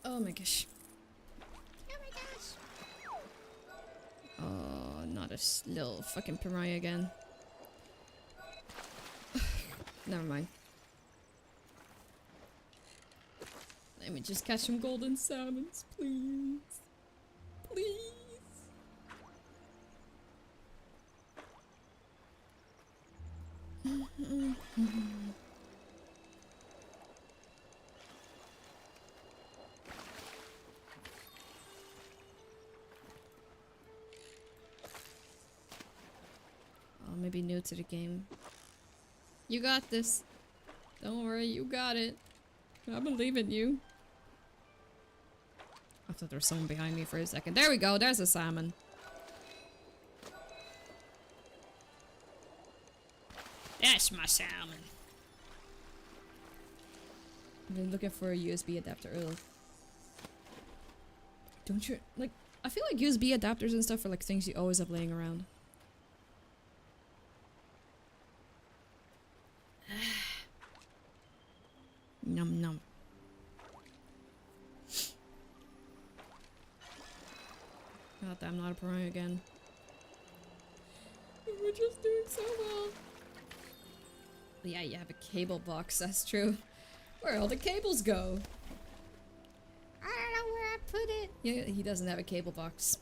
A: Oh my gosh. Oh my gosh. Oh, not a little fucking pariah again. Never mind. Let me just catch some golden salmons, please. Please. Oh, maybe new to the game. You got this. Don't worry, you got it. I believe in you. I thought there was someone behind me for a second. There we go, there's a salmon. That's my salmon. I've been looking for a USB adapter. Ugh. Don't you like? I feel like USB adapters and stuff are like things you always have laying around. Num num. Not that I'm not a pariah again. We're just doing so well. Yeah, you have a cable box, that's true. Where all the cables go? I don't know where I put it. Yeah, he doesn't have a cable box.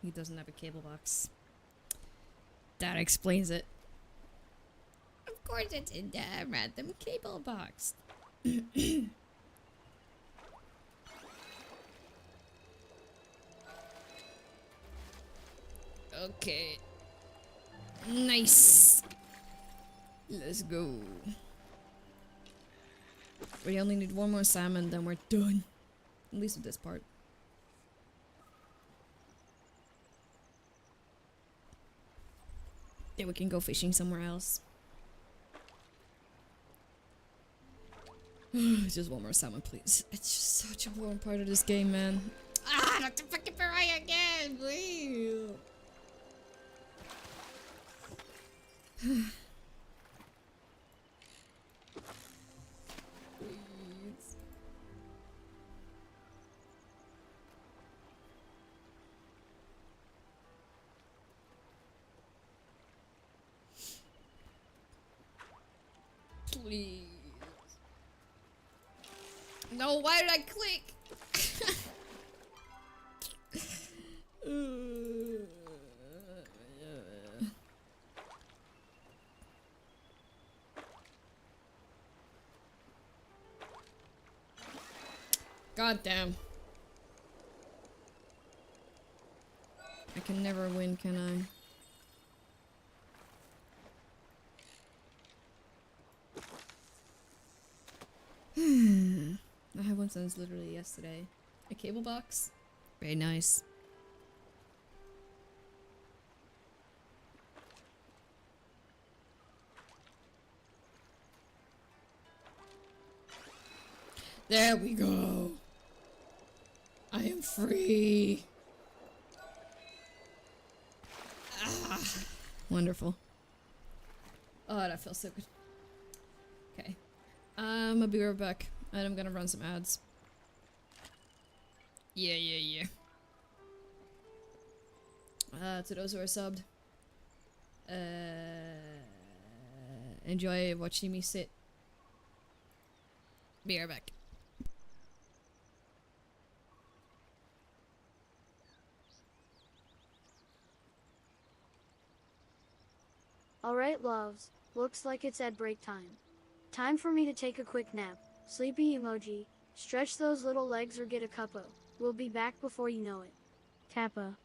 A: He doesn't have a cable box. That explains it. Of course it's in the random cable box. Okay. Nice. Let's go. We only need one more salmon, then we're done. At least with this part. Then we can go fishing somewhere else. Just one more salmon, please. It's just such a boring part of this game, man. Ah, not the fucking pariah again, please. Please. Please. No, why did I click? God damn. I can never win, can I? I had one since literally yesterday. A cable box? Very nice. There we go. I am free. Ah, wonderful. Oh, that feels so good. Okay. I'll be right back. And I'm gonna run some ads. Yeah. To those who are subbed. Enjoy watching me sit. Be right back.
B: Alright, loves. Looks like it's ad break time. Time for me to take a quick nap. Sleepy emoji. Stretch those little legs or get a cuppo. We'll be back before you know it. Kappa.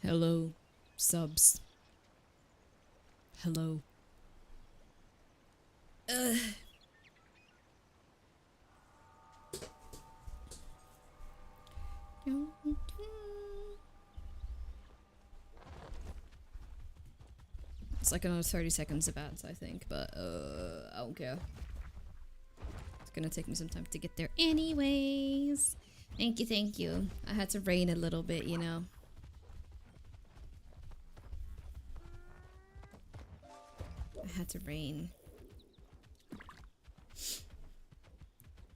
A: Hello, subs. Hello. It's like another 30 seconds of ads, I think, but I don't care. It's gonna take me some time to get there anyways. Thank you, thank you. I had to rain a little bit, you know. I had to rain.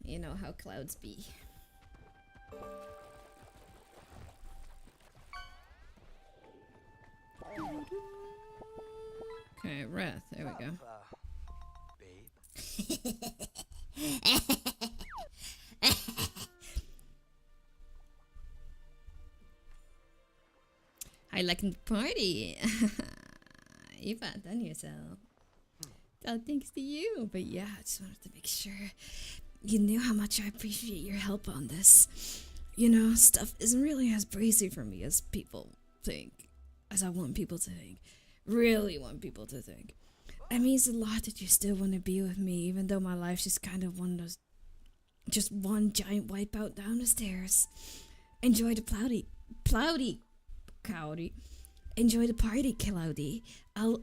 A: You know how clouds be. Okay, Wrath, there we go.
C: Babe.
A: I like the party. You've outdone yourself. Oh, thanks to you. But yeah, I just wanted to make sure you knew how much I appreciate your help on this. You know, stuff isn't really as crazy for me as people think. As I want people to think. Really want people to think. It means a lot that you still want to be with me, even though my life's just kind of one of those... Just one giant wipeout down the stairs. Enjoy the cloudy. Enjoy the party, Cloudy. I'll,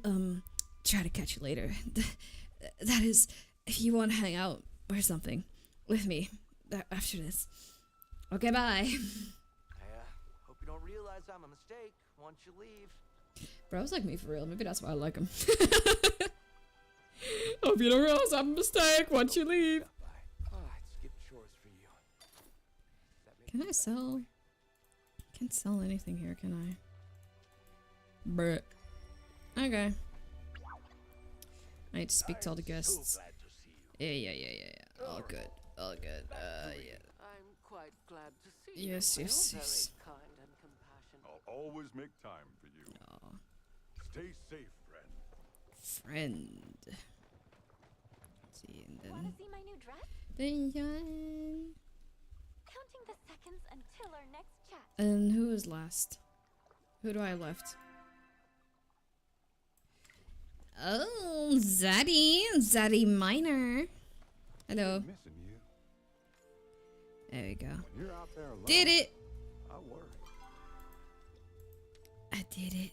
A: try to catch you later. That is, if you want to hang out or something with me after this. Okay, bye.
C: Hope you don't realize I'm a mistake once you leave.
A: Bro's like me for real. Maybe that's why I like him. Hope you don't realize I'm a mistake once you leave.
C: Oh, I'd skip chores for you.
A: Can I sell? Can't sell anything here, can I? Bruh. Okay. I need to speak to all the guests. Yeah. All good. Yeah.
H: I'm quite glad to see you.
A: Yes.
H: Very kind and compassionate.
E: I'll always make time for you.
A: Aw.
E: Stay safe, friend.
A: Friend. Let's see, and
F: Want
A: then...
F: to see my new dress?
A: Dun.
F: Counting the seconds until our next chat.
A: And who is last? Who do I have left? Oh, Zaddy Minor. Hello.
E: Missing you.
A: There we go.
E: When you're out there alone,
A: Did it.
E: I worry.
A: I did it.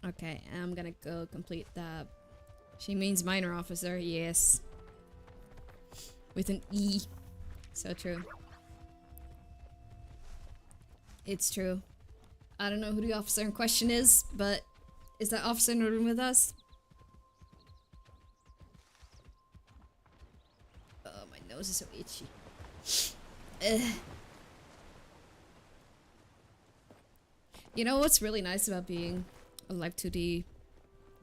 A: Okay, I'm gonna go complete that. She means minor officer, yes. With an E. So true. It's true. I don't know who the officer in question is, but is that officer in the room with us? Oh, my nose is so itchy. You know what's really nice about being a live 2D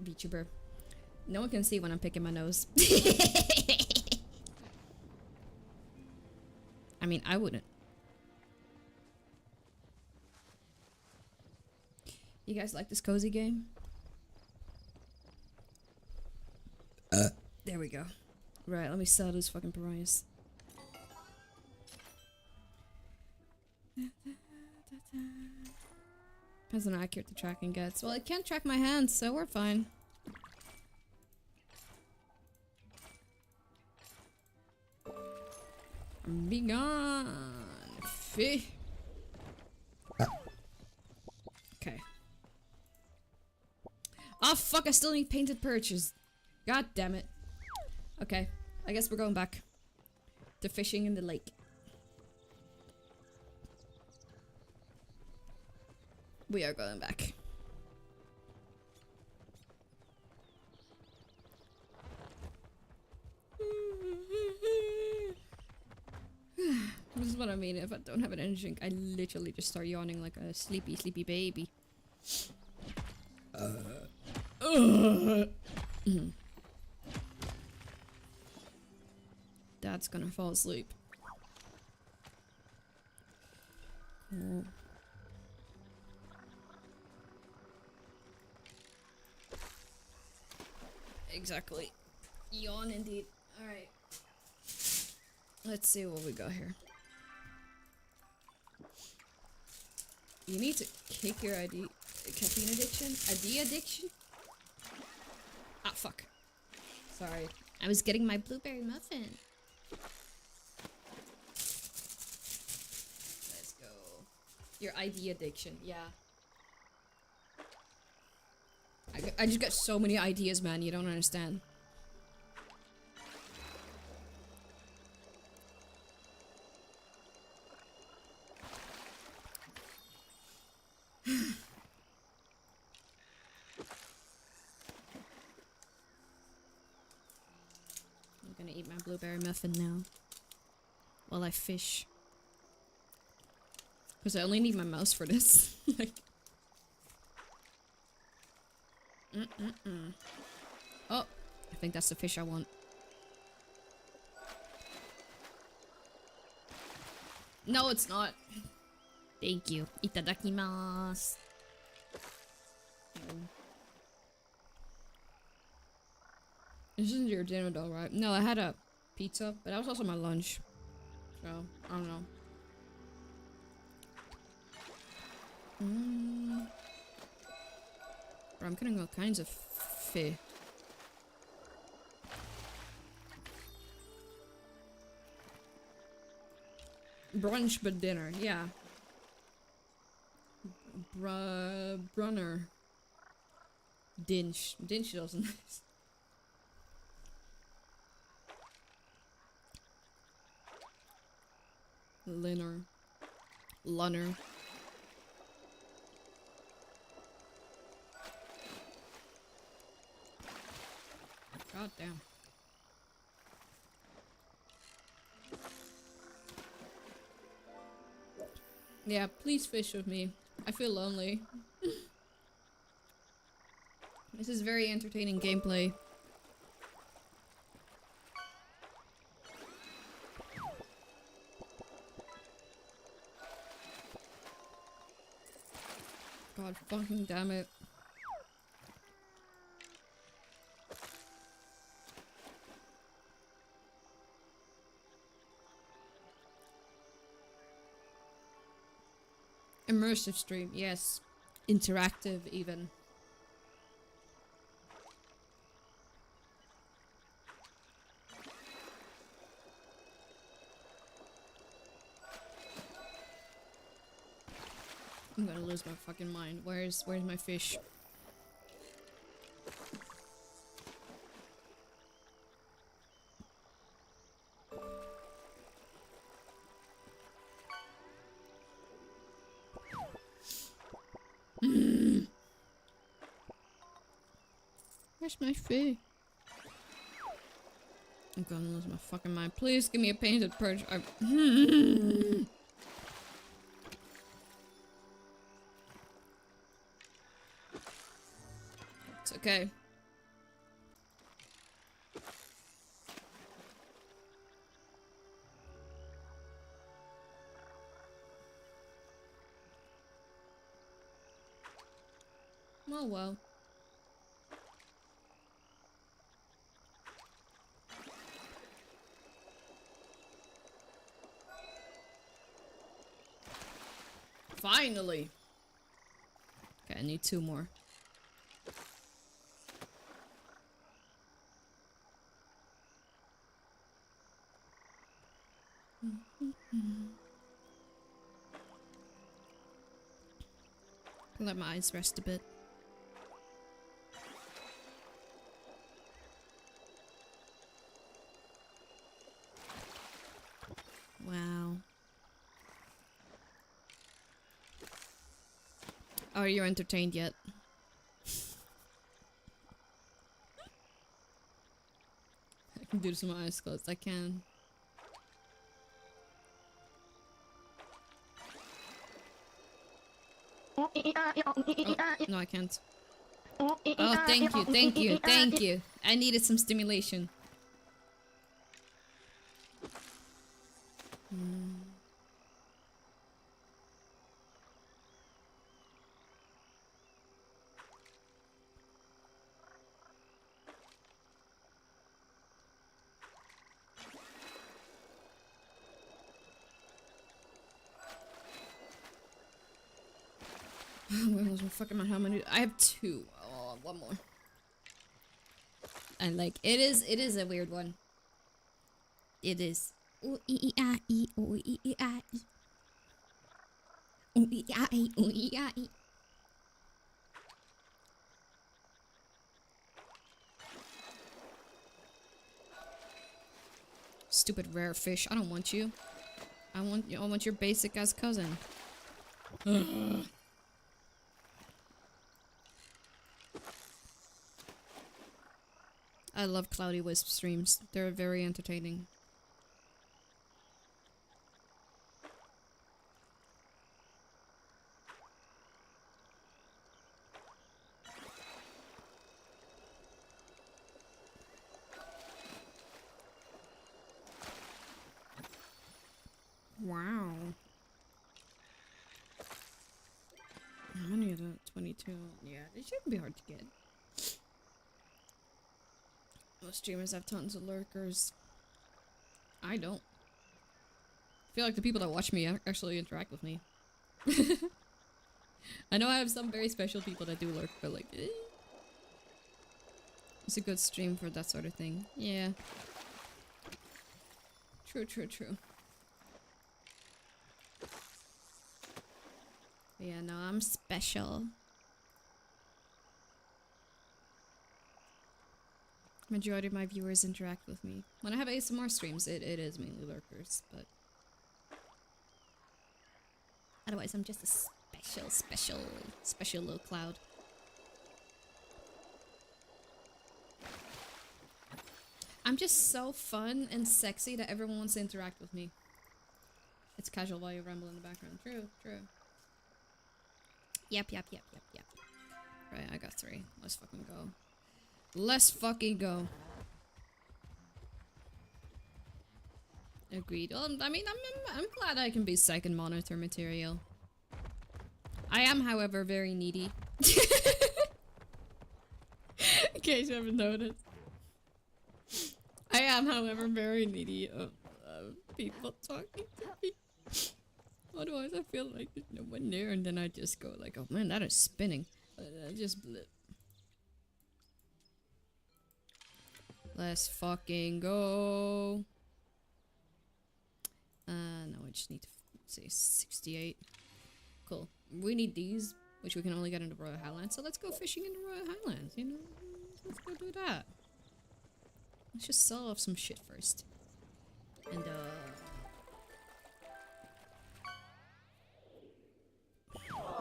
A: VTuber? No one can see when I'm picking my nose. I mean, I wouldn't. You guys like this cozy game? There we go. Right, let me sell those fucking pariahs. Depends on how accurate the tracking gets. Well, it can't track my hands, so we're fine. Be gone. Fee. Okay. Oh fuck, I still need painted perches. God damn it. Okay, I guess we're going back to fishing in the lake. We are going back. This is what I mean. If I don't have an energy drink, I literally just start yawning like a sleepy baby. Dad's gonna fall asleep. Cool. Exactly. Yawn indeed. Alright. Let's see what we got here. You need to kick your caffeine addiction? ID addiction? Ah, fuck. Sorry. I was getting my blueberry muffin. Let's go. Your ID addiction, yeah. I just got so many ideas, man. You don't understand. I'm gonna eat my blueberry muffin now. While I fish. Because I only need my mouse for this. Like. Oh, I think that's the fish I want. No, it's not. Thank you. Itadakimasu. This isn't your dinner though, right? No, I had a pizza, but that was also my lunch. So, I don't know. Bro, I'm getting all kinds of fish. Brunch but dinner, yeah. Brunner. Dinch. Dinch is also nice. Linner. Lunner. God damn. Yeah, please fish with me. I feel lonely. This is very entertaining gameplay. God fucking damn it. Immersive stream, yes. Interactive, even. I'm gonna lose my fucking mind. Where's my fish? Where's my fish? I'm gonna lose my fucking mind. Please give me a painted perch. It's okay. Oh well. Finally! Okay, I need 2 more. Let my eyes rest a bit. Wow. Are you entertained yet? I can do this with my eyes closed. I can. Oh, no, I can't. Oh, thank you, thank you, thank you. I needed some stimulation. I'm gonna lose my fucking mind. How many? I have 2. Oh, one more. And like, it is a weird one. It is. Ooh, ee, ah, ee, ooh, ee, ah, ee. Ooh, ee, ah, ee, ooh, ee, ah, ee. Stupid rare fish. I don't want you. I want your basic ass cousin. I love cloudywhisp streams. They're very entertaining. Wow. How many of the 22? Yeah, it shouldn't be hard to get. Most streamers have tons of lurkers. I don't. I feel like the people that watch me actually interact with me. I know I have some very special people that do lurk, but like, it's a good stream for that sort of thing. Yeah. True, true, true. But yeah, no, I'm special. Majority of my viewers interact with me. When I have ASMR streams, it is mainly lurkers, but otherwise I'm just a special little cloud. I'm just so fun and sexy that everyone wants to interact with me. It's casual while you ramble in the background. True, true. Yep. Right, I got 3. Let's fucking go. Let's fucking go. Agreed. Well, I mean, I'm glad I can be second monitor material. I am, however, very needy. In case you haven't noticed. I am, however, very needy of people talking to me. Otherwise, I feel like there's no one there, and then I just go like, oh man, that is spinning. I just blip. Let's fucking go. No, I just need to say 68. Cool. We need these, which we can only get in the Royal Highlands, so let's go fishing in the Royal Highlands, you know? Let's go do that. Let's just sell off some shit first. And,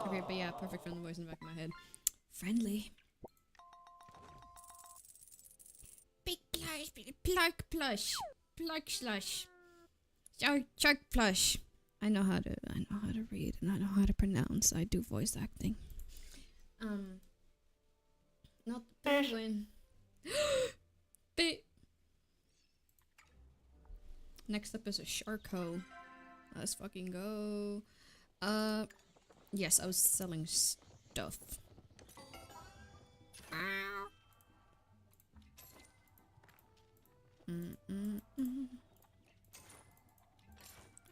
A: okay, but yeah, perfect friendly voice in the back of my head. Friendly. Big plush, plug plush, plug slush, shark plush. I know how to read and I know how to pronounce. I do voice acting. Not the penguin. Next up is a sharko. Let's fucking go. Yes, I was selling stuff.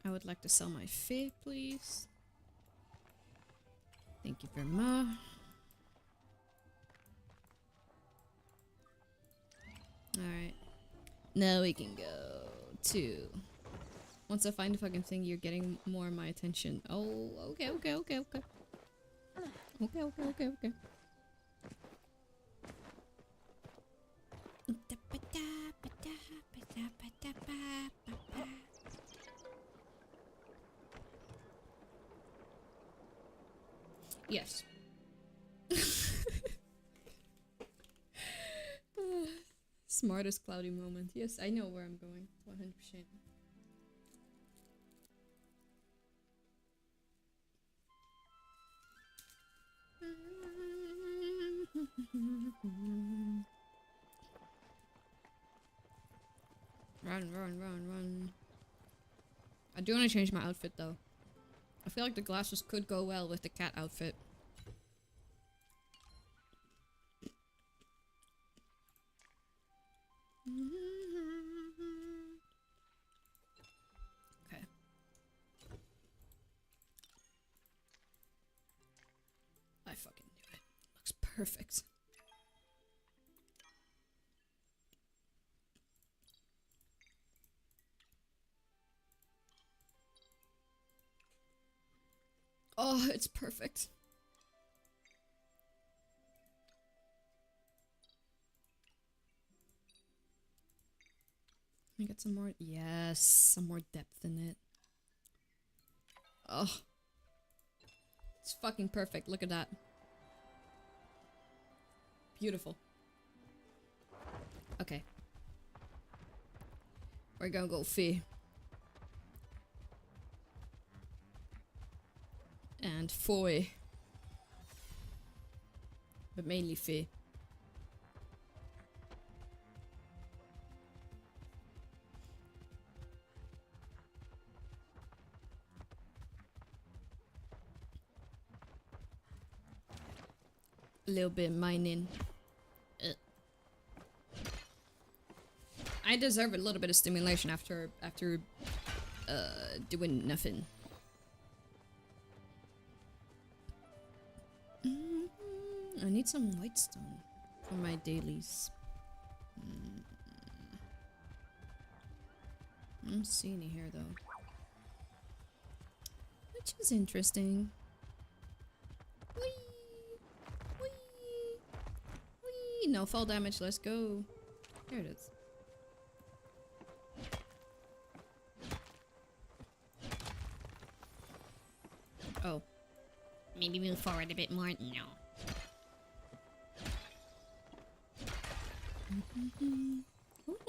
A: I would like to sell my fig, please. Thank you very much. Alright. Now we can go to... Once I find the fucking thing, you're getting more of my attention. Oh, okay. Okay. Yes. Smartest cloudy moment. Yes, I know where I'm going. 100%. Run. I do want to change my outfit though. I feel like the glasses could go well with the cat outfit. Okay. Perfect. Oh, it's perfect. I get some more. Yes, some more depth in it. Oh, it's fucking perfect. Look at that. Beautiful. Okay. We're gonna go Fee. And Foy. But mainly Fee. A little bit mining. I deserve a little bit of stimulation after doing nothing. I need some white stone for my dailies. I don't see any here though, which is interesting. Whee! Whee! Whee! No fall damage. Let's go. There it is. Oh. Maybe move forward a bit more? No.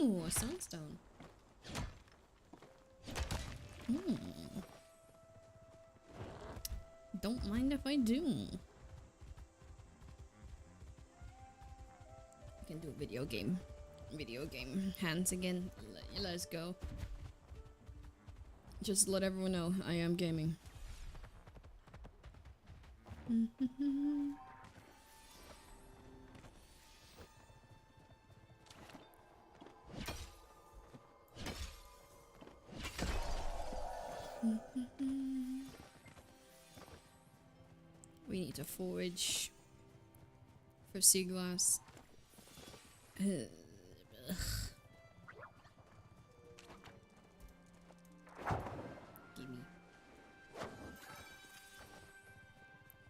A: Ooh, a sunstone. Don't mind if I do. I can do a video game. Video game hands again. Let's go. Just let everyone know I am gaming. We need to forage for sea glass. Gimme.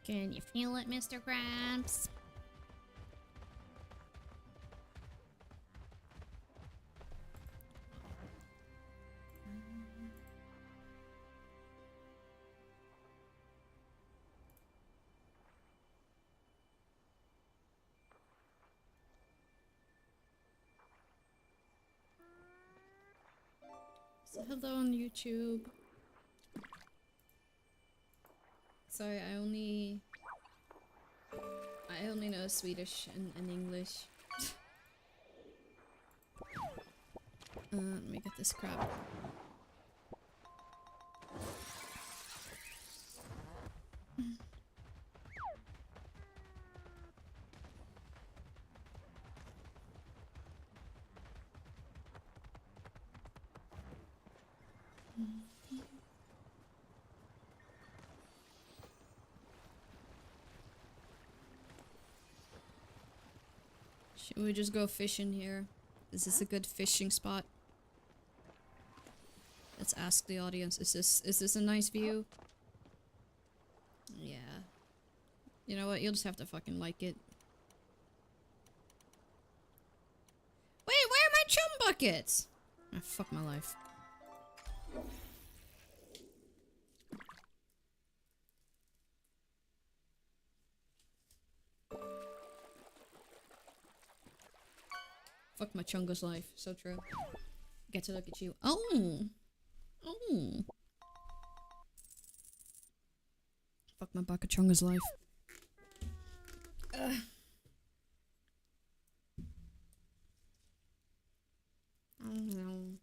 A: Can you feel it, Mr. Krabs? So hello on YouTube. Sorry, I only know Swedish and English. Let me get this crab. Should we just go fishing here? Is this a good fishing spot? Let's ask the audience. Is this a nice view? Yeah. You know what? You'll just have to fucking like it. Wait, where are my chum buckets? Ah, fuck my life. Fuck my chungus life. So true. Get to look at you. Oh! Oh! Fuck my baka chungus life. Oh no.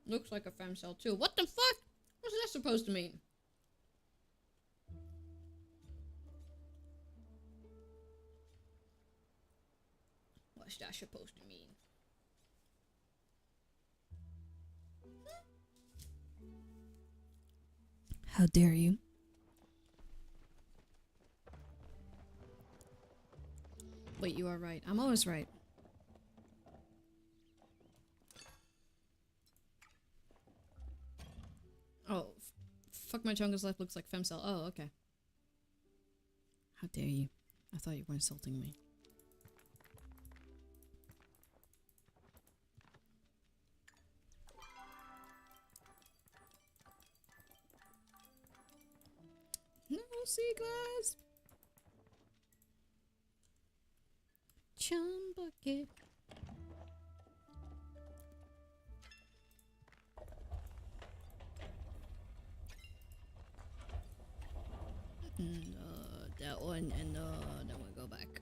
A: Looks like a fem cell too. What the fuck? What's that supposed to mean? What's that supposed to mean? How dare you? Wait, you are right. I'm always right. Oh, fuck my chungus life looks like femcell. Oh, okay. How dare you? I thought you were insulting me. No sea glass. Chum bucket. And that one, and then we'll go back.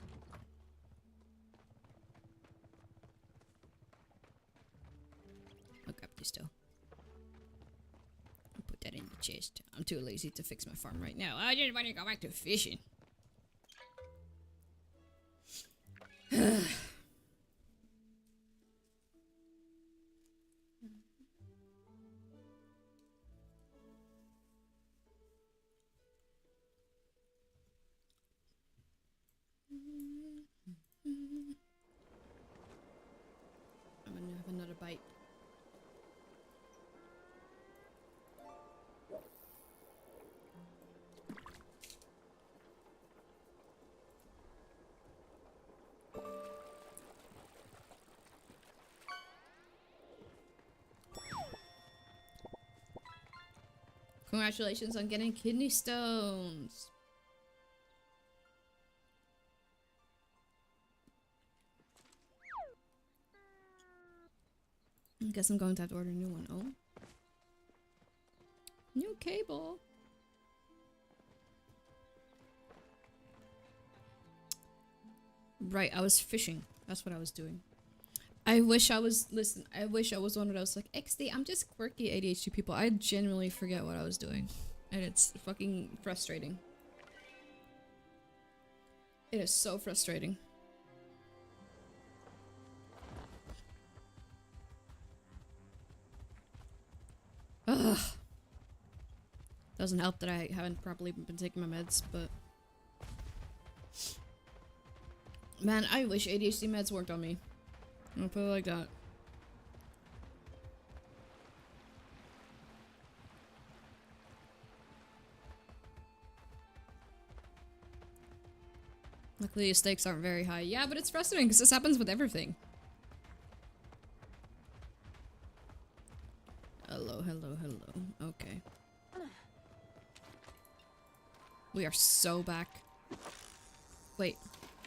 A: I'll grab this though. I'll put that in the chest. I'm too lazy to fix my farm right now. I just want to go back to fishing. I'm gonna have another bite. Congratulations on getting kidney stones. I guess I'm going to have to order a new one. Oh. New cable. Right, I was fishing. That's what I was doing. I wish I was, listen, I wish I was one of those like, XD, I'm just quirky ADHD people. I genuinely forget what I was doing. And it's fucking frustrating. It is so frustrating. Ugh. Doesn't help that I haven't properly been taking my meds, but... Man, I wish ADHD meds worked on me. I'll put it like that. Luckily, the stakes aren't very high. Yeah, but it's frustrating because this happens with everything. Hello, hello, hello. Okay. We are so back. Wait,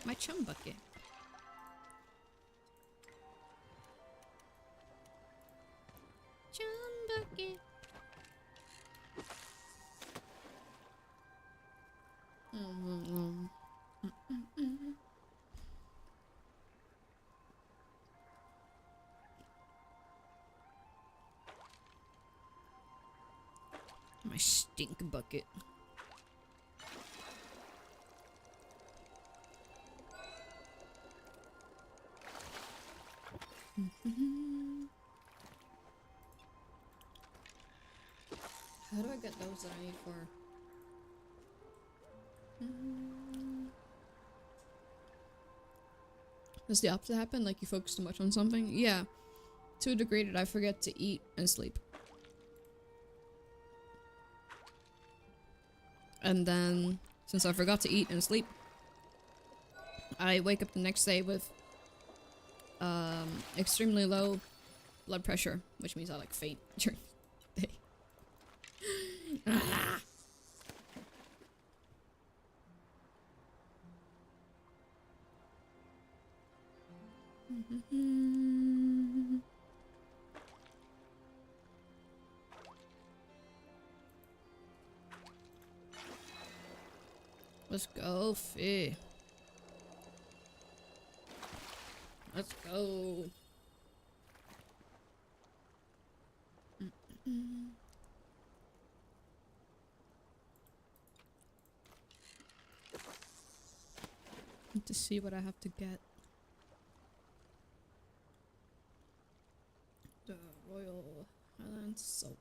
A: my chum bucket. Chum bucket. My stink bucket. How do I get those that I need for? Does the opposite happen? Like you focus too much on something? Yeah. To a degree that I forget to eat and sleep. And then, since I forgot to eat and sleep, I wake up the next day with extremely low blood pressure, which means I like faint during the day. Ah. Let's go, Fee. Let's go. Need to see what I have to get. The Royal Highland Silver.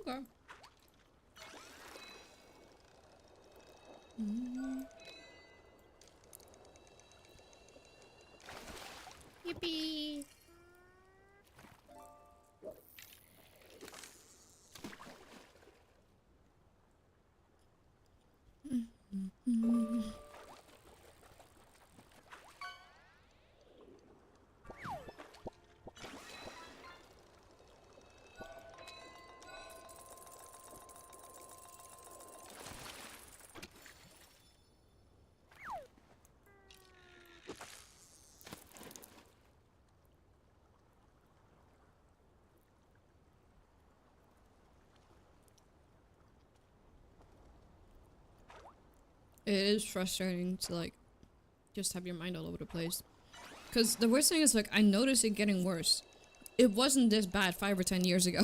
A: Okay. Mm. Yippee! It is frustrating to like just have your mind all over the place. Cause the worst thing is like I notice it getting worse. It wasn't this bad 5 or 10 years ago.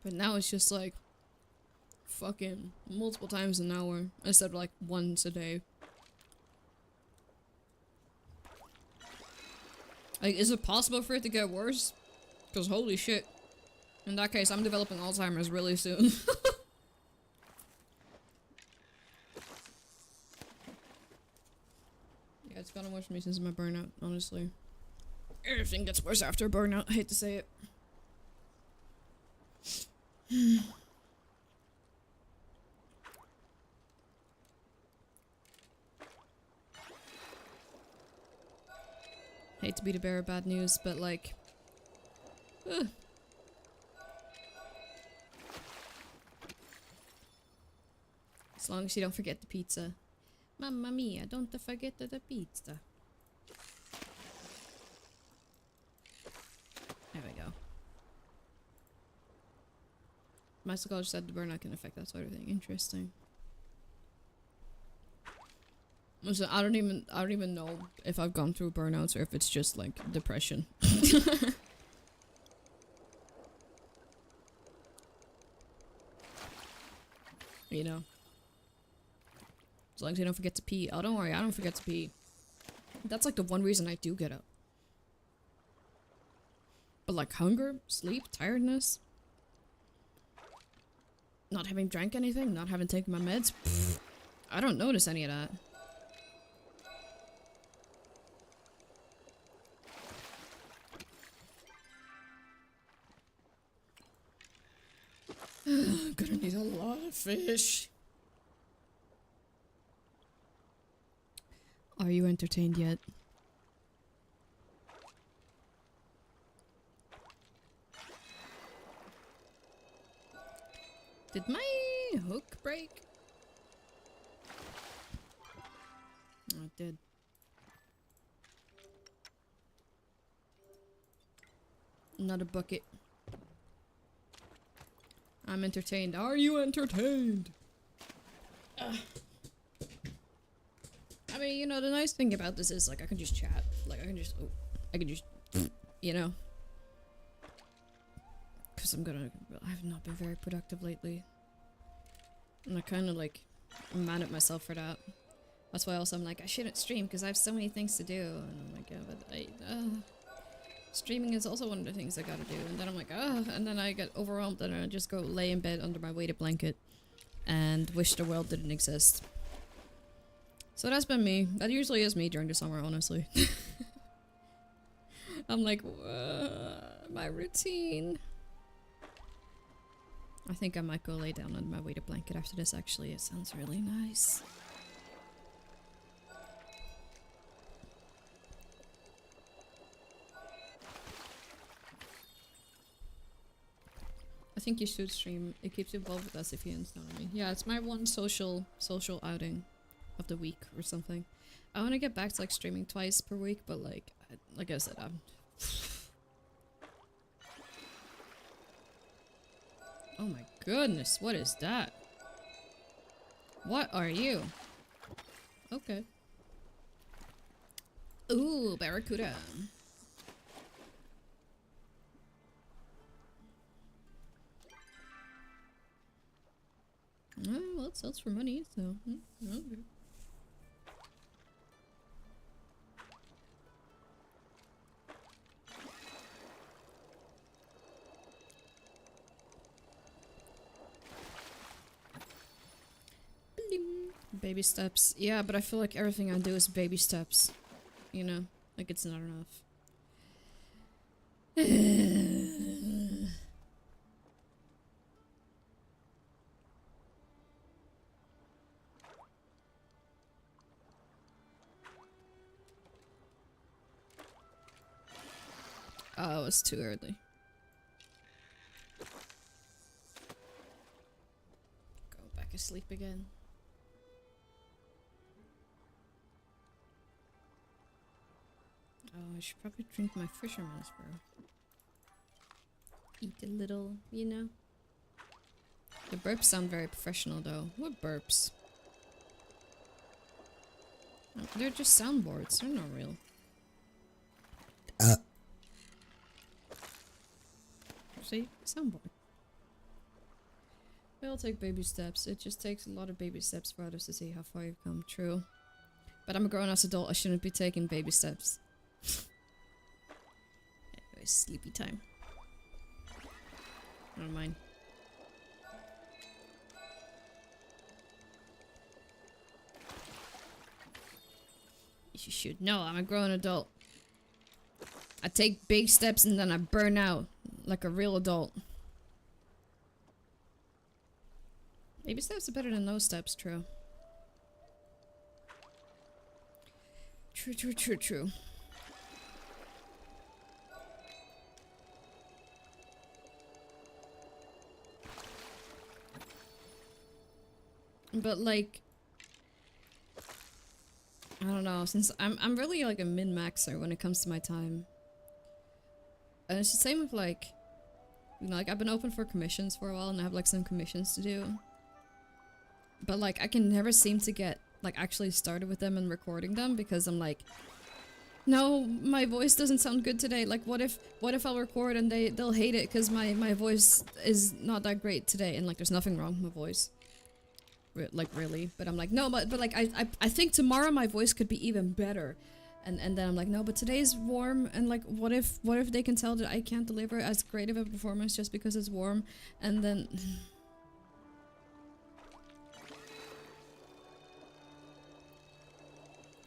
A: But now it's just like fucking multiple times an hour instead of like once a day. Like, is it possible for it to get worse? Because holy shit. In that case, I'm developing Alzheimer's really soon. Yeah, it's gotten worse for me since my burnout, honestly. Everything gets worse after burnout, I hate to say it. Hate to be the bearer of bad news, but like... As long as you don't forget the pizza. Mamma mia, don't forget the pizza. There we go. My psychologist said the burnout can affect that sort of thing. Interesting. So I don't even know if I've gone through burnouts or if it's just like depression. You know. As long as you don't forget to pee. Oh, don't worry, I don't forget to pee. That's like the one reason I do get up. But like hunger, sleep, tiredness, not having drank anything, not having taken my meds, pfft, I don't notice any of that. Gonna need a lot of fish. Are you entertained yet? Did my hook break? Oh, it did. Another bucket. I'm entertained. Are you entertained? I mean, you know, the nice thing about this is, like, I can just chat. Like, I can just, you know. Because I've not been very productive lately. And I kind of, like, I'm mad at myself for that. That's why also I'm like, I shouldn't stream because I have so many things to do. And I'm like, yeah, but streaming is also one of the things I gotta do. And then I'm like, and then I get overwhelmed and I just go lay in bed under my weighted blanket and wish the world didn't exist. So that's been me. That usually is me during the summer, honestly. I'm like, my routine. I think I might go lay down under my weighted blanket after this, actually. It sounds really nice. I think you should stream. It keeps you involved with us if you understand what I mean. Yeah, it's my one social outing of the week or something. I want to get back to like streaming twice per week, but like I said, I'm... Oh my goodness, what is that? What are you? Okay. Ooh, barracuda. Well, it sells for money, so... okay. Baby steps. Yeah, but I feel like everything I do is baby steps. You know? Like it's not enough. Oh, it's too early. Go back asleep again. Oh, I should probably drink my fisherman's brew. Eat a little, you know? The burps sound very professional though. What burps? Oh, they're just soundboards, they're not real. See? Soundboard. We all take baby steps. It just takes a lot of baby steps for others to see how far you've come. True. But I'm a grown-ass adult, I shouldn't be taking baby steps. Anyway, sleepy time. Never mind. You should know, I'm a grown adult. I take big steps and then I burn out like a real adult. Baby steps are better than no steps, true. True, true, true, true. But like, I don't know, since I'm really like a min-maxer when it comes to my time. And it's the same with like, you know, like I've been open for commissions for a while and I have like some commissions to do. But like I can never seem to get like actually started with them and recording them because I'm like, no, my voice doesn't sound good today. Like what if I'll record and they'll hate it because my voice is not that great today, and like there's nothing wrong with my voice. Like really, but I'm like, no, but like I think tomorrow my voice could be even better. And then I'm like, no, but today's warm, and like, what if they can tell that I can't deliver as great of a performance just because it's warm, and then...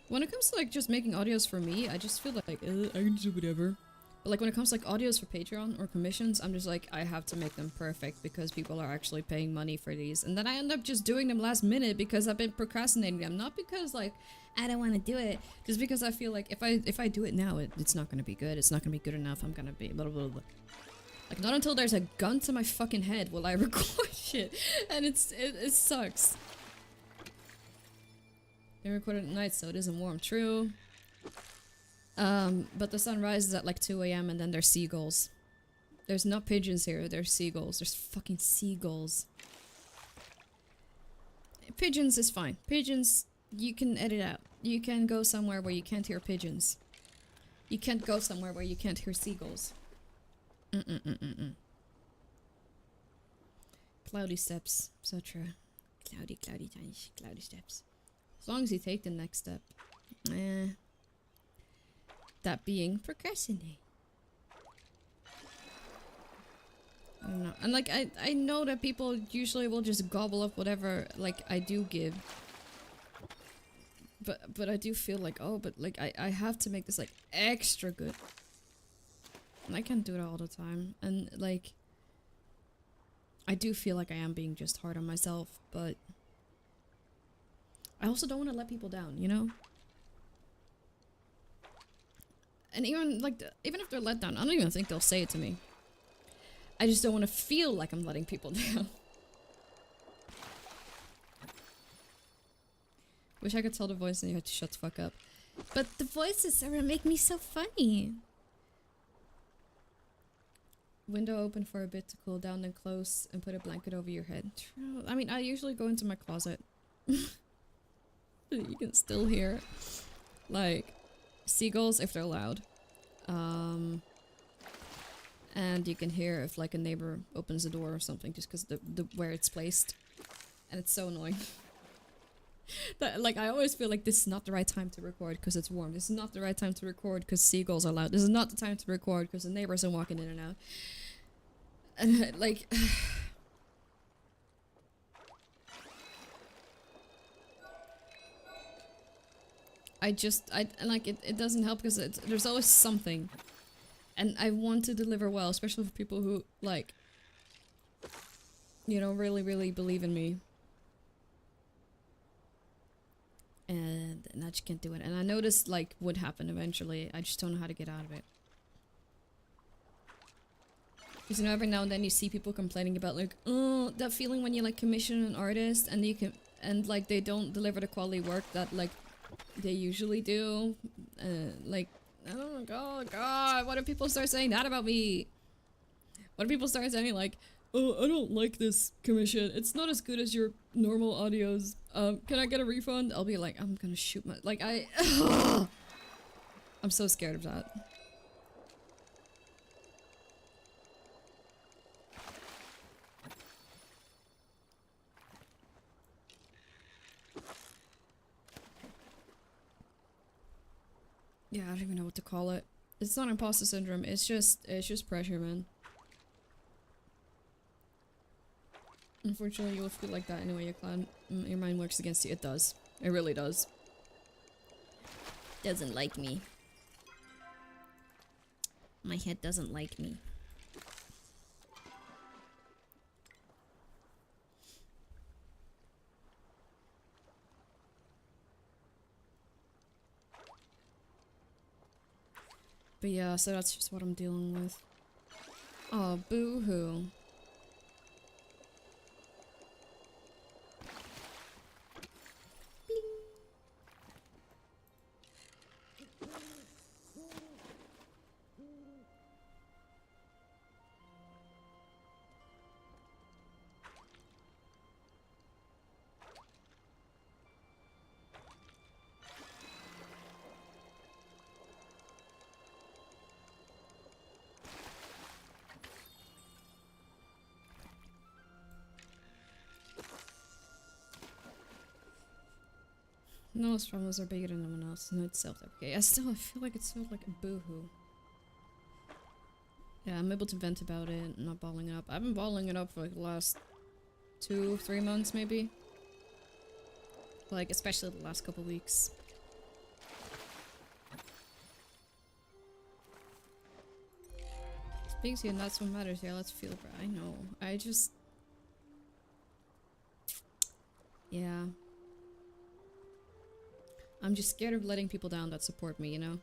A: When it comes to like just making audios for me, I just feel like, I can do whatever. But like when it comes to like audios for Patreon or commissions, I'm just like, I have to make them perfect because people are actually paying money for these. And then I end up just doing them last minute because I've been procrastinating them. Not because like, I don't want to do it. Just because I feel like if I do it now, it's not going to be good. It's not going to be good enough. I'm going to be blah, blah, blah. Like not until there's a gun to my fucking head will I record shit. And it sucks. They record it at night so it isn't warm. True. But the sun rises at like 2 AM and then there's seagulls. There's not pigeons here, there's seagulls. There's fucking seagulls. Pigeons is fine. Pigeons, you can edit out. You can go somewhere where you can't hear pigeons. You can't go somewhere where you can't hear seagulls. Cloudy steps. So true. Cloudy, cloudy, tiny, cloudy steps. As long as you take the next step. That being procrastinate. I don't know. And like I know that people usually will just gobble up whatever like I do give. But I do feel like, oh, but like I have to make this like extra good. And I can't do it all the time. And like I do feel like I am being just hard on myself, but I also don't want to let people down, you know? And even like even if they're let down, I don't even think they'll say it to me. I just don't want to feel like I'm letting people down. Wish I could tell the voice and you had to shut the fuck up. But the voices are what make me so funny. Window open for a bit to cool down, then close and put a blanket over your head. True. I mean, I usually go into my closet. You can still hear like seagulls if they're loud. And you can hear if like a neighbor opens the door or something just because the where it's placed. And it's so annoying. That, like, I always feel like this is not the right time to record because it's warm. This is not the right time to record because seagulls are loud. This is not the time to record because the neighbors are walking in and out. And like... I like it. It doesn't help because there's always something, and I want to deliver well, especially for people who like, you know, really believe in me. And I just can't do it. And I know this like would happen eventually. I just don't know how to get out of it. Because, you know, every now and then you see people complaining about like, oh, that feeling when you like commission an artist and you can, and like they don't deliver the quality work that like they usually do. Like, oh god, what if people start saying that about me? What if people start saying like, oh, I don't like this commission. It's not as good as your normal audios. Can I get a refund? I'll be like, I'm gonna shoot my, like I'm so scared of that. Yeah, I don't even know what to call it. It's not imposter syndrome, it's just pressure, man. Unfortunately, you'll feel like that anyway, your clan. Your mind works against you. It does. It really does. Doesn't like me. My head doesn't like me. But yeah, so that's just what I'm dealing with. Oh, boo-hoo. No one's problems are bigger than anyone else. No, it's self-deprecating. I feel like it's sort of like a boohoo. Yeah, I'm able to vent about it and not balling it up. I've been balling it up for like the last 2-3 months maybe. Like, especially the last couple weeks. Speaks to you and that's what matters. Yeah, let's feel it. I know. I just... Yeah. I'm just scared of letting people down that support me, you know?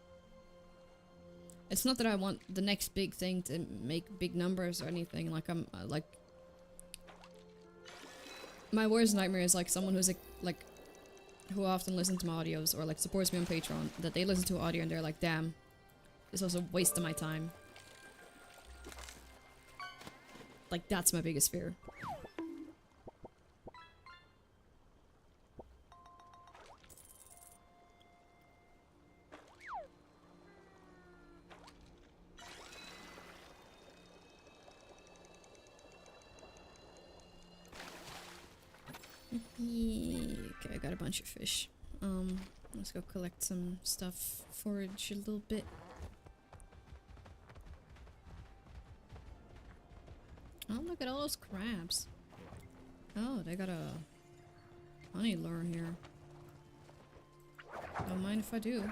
A: It's not that I want the next big thing to make big numbers or anything, like I'm, like... My worst nightmare is like someone who's like who often listens to my audios or like supports me on Patreon, that they listen to audio and they're like, damn, this was a waste of my time. Like, that's my biggest fear. Okay, I got a bunch of fish. Let's go collect some stuff, forage a little bit. Oh, look at all those crabs. Oh, they got a honey lure here. Don't mind if I do.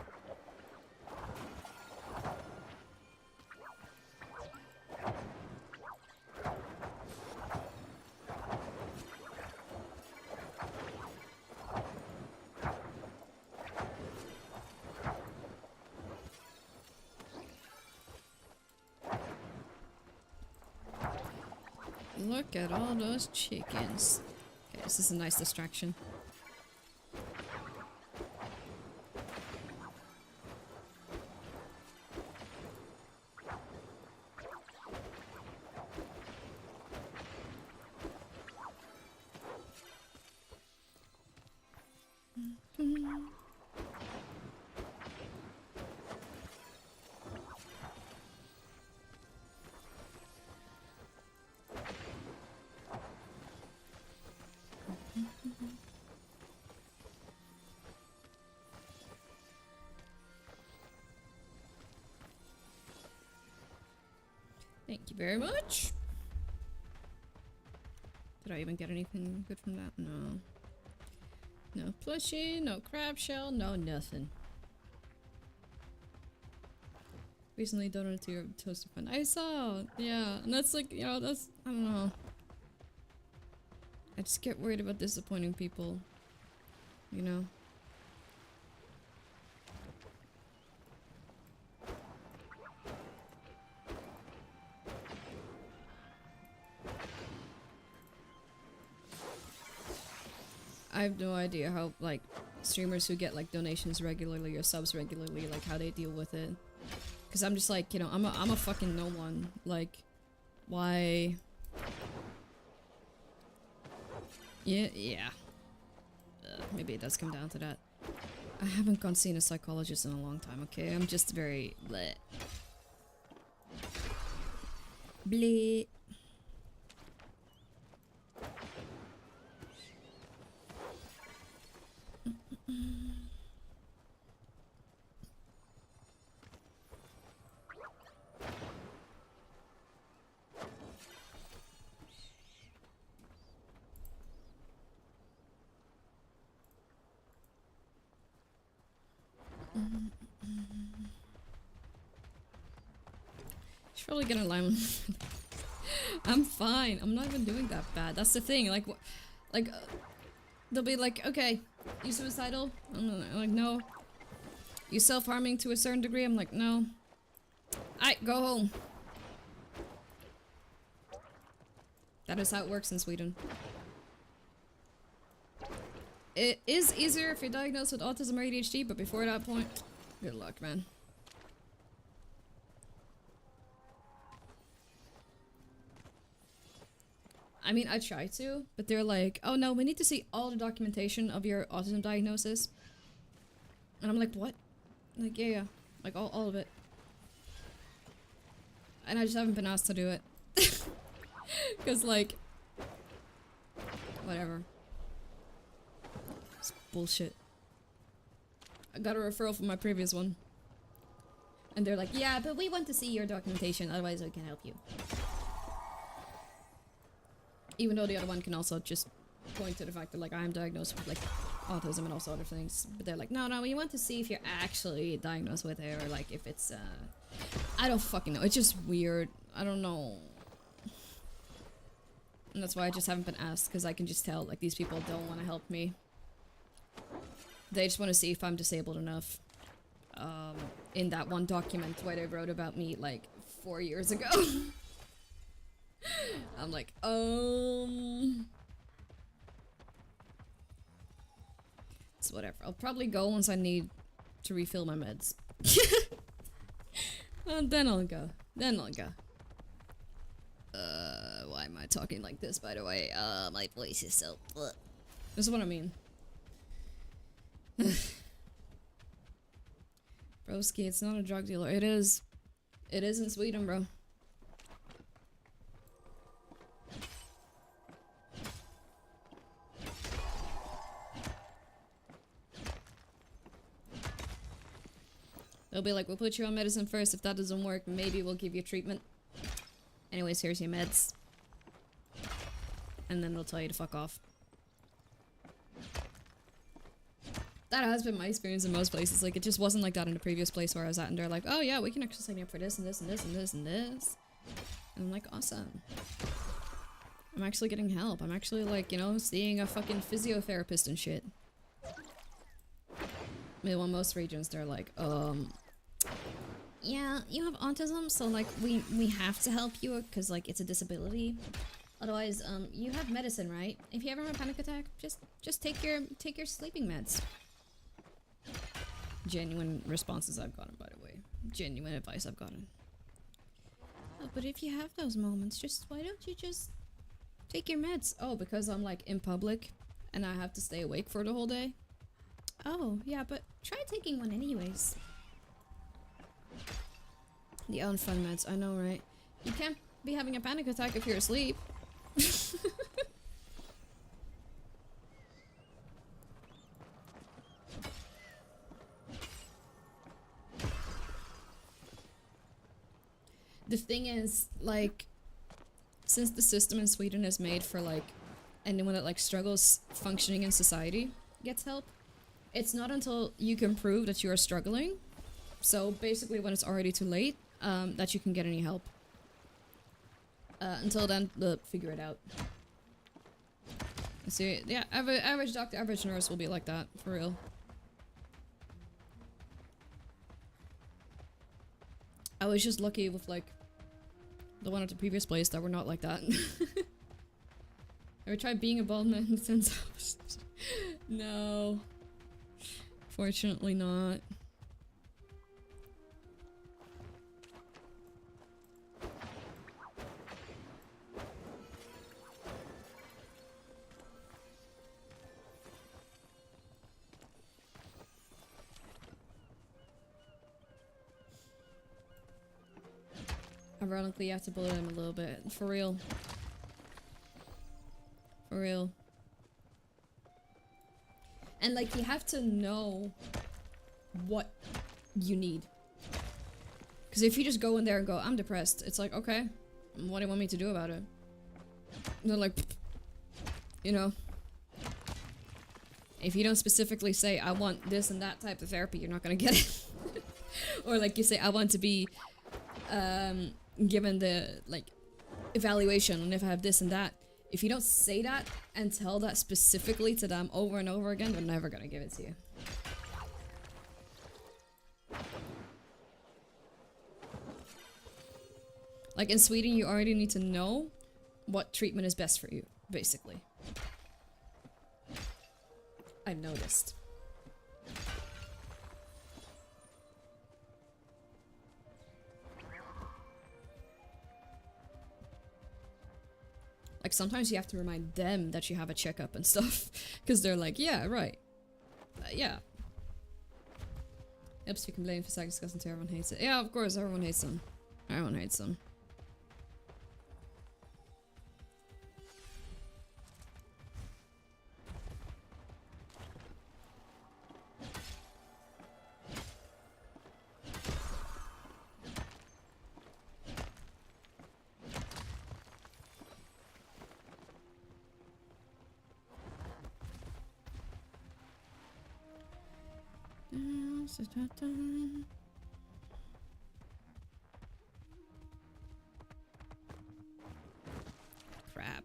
A: Look at all those chickens. Okay, this is a nice distraction. Thank you very much. Did I even get anything good from that? No. No plushie, no crab shell, no nothing. Recently donated to your toaster fund. I saw, yeah, and that's like, you know, that's, I don't know. I just get worried about disappointing people, you know? I have no idea how, like, streamers who get, like, donations regularly or subs regularly, like, how they deal with it. Because I'm just like, you know, I'm a fucking no one. Like, why? Yeah. Maybe it does come down to that. I haven't gone seen a psychologist in a long time, okay? I'm just very bleh. Bleh. She's probably gonna lie. I'm fine. I'm not even doing that bad. That's the thing. Like, they'll be like, okay, you suicidal? I'm like, no. You self-harming to a certain degree? I'm like, no. Alright, go home. That is how it works in Sweden. It is easier if you're diagnosed with autism or ADHD, but before that point, good luck, man. I mean, I try to, but they're like, oh no, we need to see all the documentation of your autism diagnosis. And I'm like, what? Like, yeah. Like, all of it. And I just haven't been asked to do it. Because, like, whatever. It's bullshit. I got a referral from my previous one. And they're like, yeah, but we want to see your documentation, otherwise we can help you. Even though the other one can also just point to the fact that, like, I am diagnosed with, like, autism and also other things. But they're like, no, we want to see if you're actually diagnosed with it, or, like, if it's, I don't fucking know. It's just weird. I don't know. And that's why I just haven't been asked, because I can just tell, like, these people don't want to help me. They just want to see if I'm disabled enough. In that one document where they wrote about me, like, 4 years ago. I'm like, it's whatever. I'll probably go once I need to refill my meds. And then I'll go. Why am I talking like this, by the way? My voice is so... This is what I mean. Broski, it's not a drug dealer. It is. It is in Sweden, bro. They'll be like, we'll put you on medicine first. If that doesn't work, maybe we'll give you treatment. Anyways, here's your meds. And then they'll tell you to fuck off. That has been my experience in most places. Like, it just wasn't like that in the previous place where I was at, and they're like, oh yeah, we can actually sign you up for this and this and this and this and this. And I'm like, awesome. I'm actually getting help. I'm actually, like, you know, seeing a fucking physiotherapist and shit. Meanwhile, most regions, they're like, yeah, you have autism, so, like, we have to help you, because, like, it's a disability. Otherwise, you have medicine, right? If you ever have a panic attack, just take your sleeping meds. Genuine responses I've gotten, by the way. Genuine advice I've gotten. Oh, but if you have those moments, why don't you just take your meds? Oh, because I'm, like, in public, and I have to stay awake for the whole day? Oh, yeah, but try taking one anyways. The unfun meds, I know, right? You can't be having a panic attack if you're asleep. The thing is, like, since the system in Sweden is made for, like, anyone that, like, struggles functioning in society gets help, it's not until you can prove that you are struggling. So basically when it's already too late, that you can get any help. Until then, figure it out. See, yeah, average doctor, average nurse will be like that, for real. I was just lucky with, like, the one at the previous place that were not like that. Ever tried being a bald man since I was... No. Fortunately not. Ironically, you have to bully them a little bit. For real. For real. And, like, you have to know what you need. Because if you just go in there and go, I'm depressed, it's like, okay, what do you want me to do about it? And they're like, you know. If you don't specifically say, I want this and that type of therapy, you're not gonna get it. Or, like, you say, I want to be, given the, like, evaluation and if I have this and that. If you don't say that and tell that specifically to them over and over again, they're never gonna give it to you. Like in Sweden, you already need to know what treatment is best for you, basically. I've noticed. Like, sometimes you have to remind them that you have a checkup and stuff. Because they're like, yeah, right. Yeah. Oops, we can blame for sex disgusting too, everyone hates it. Yeah, of course, everyone hates them. Everyone hates them. Crap.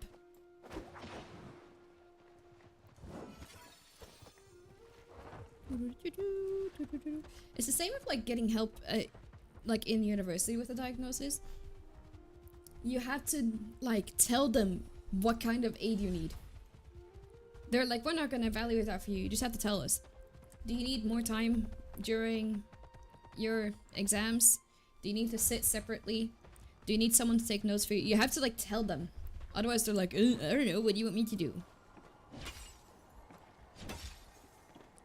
A: It's the same with like getting help like in university with a diagnosis. You have to like tell them what kind of aid you need. They're like, we're not gonna evaluate that for you, you just have to tell us. Do you need more time during your exams? Do you need to sit separately? Do you need someone to take notes for you? You have to like tell them. Otherwise they're like, I don't know, what do you want me to do?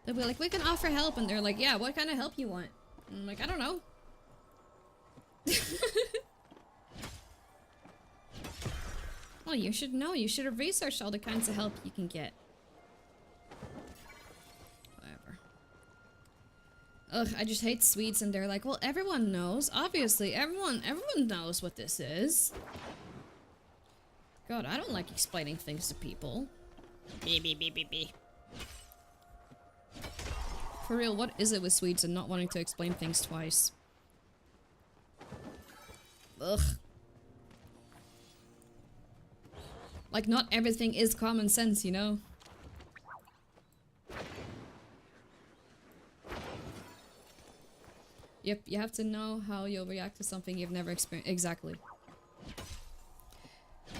A: They'll be like, we can offer help, and they're like, yeah, what kind of help you want? And I'm like, I don't know. Well, you should know. You should have researched all the kinds of help you can get. Whatever. Ugh, I just hate Swedes, and they're like, well, everyone knows. Obviously, everyone knows what this is. God, I don't like explaining things to people. Be. For real, what is it with Swedes and not wanting to explain things twice? Ugh. Like, not everything is common sense, you know? Yep, you have to know how you'll react to something you've never experienced. Exactly.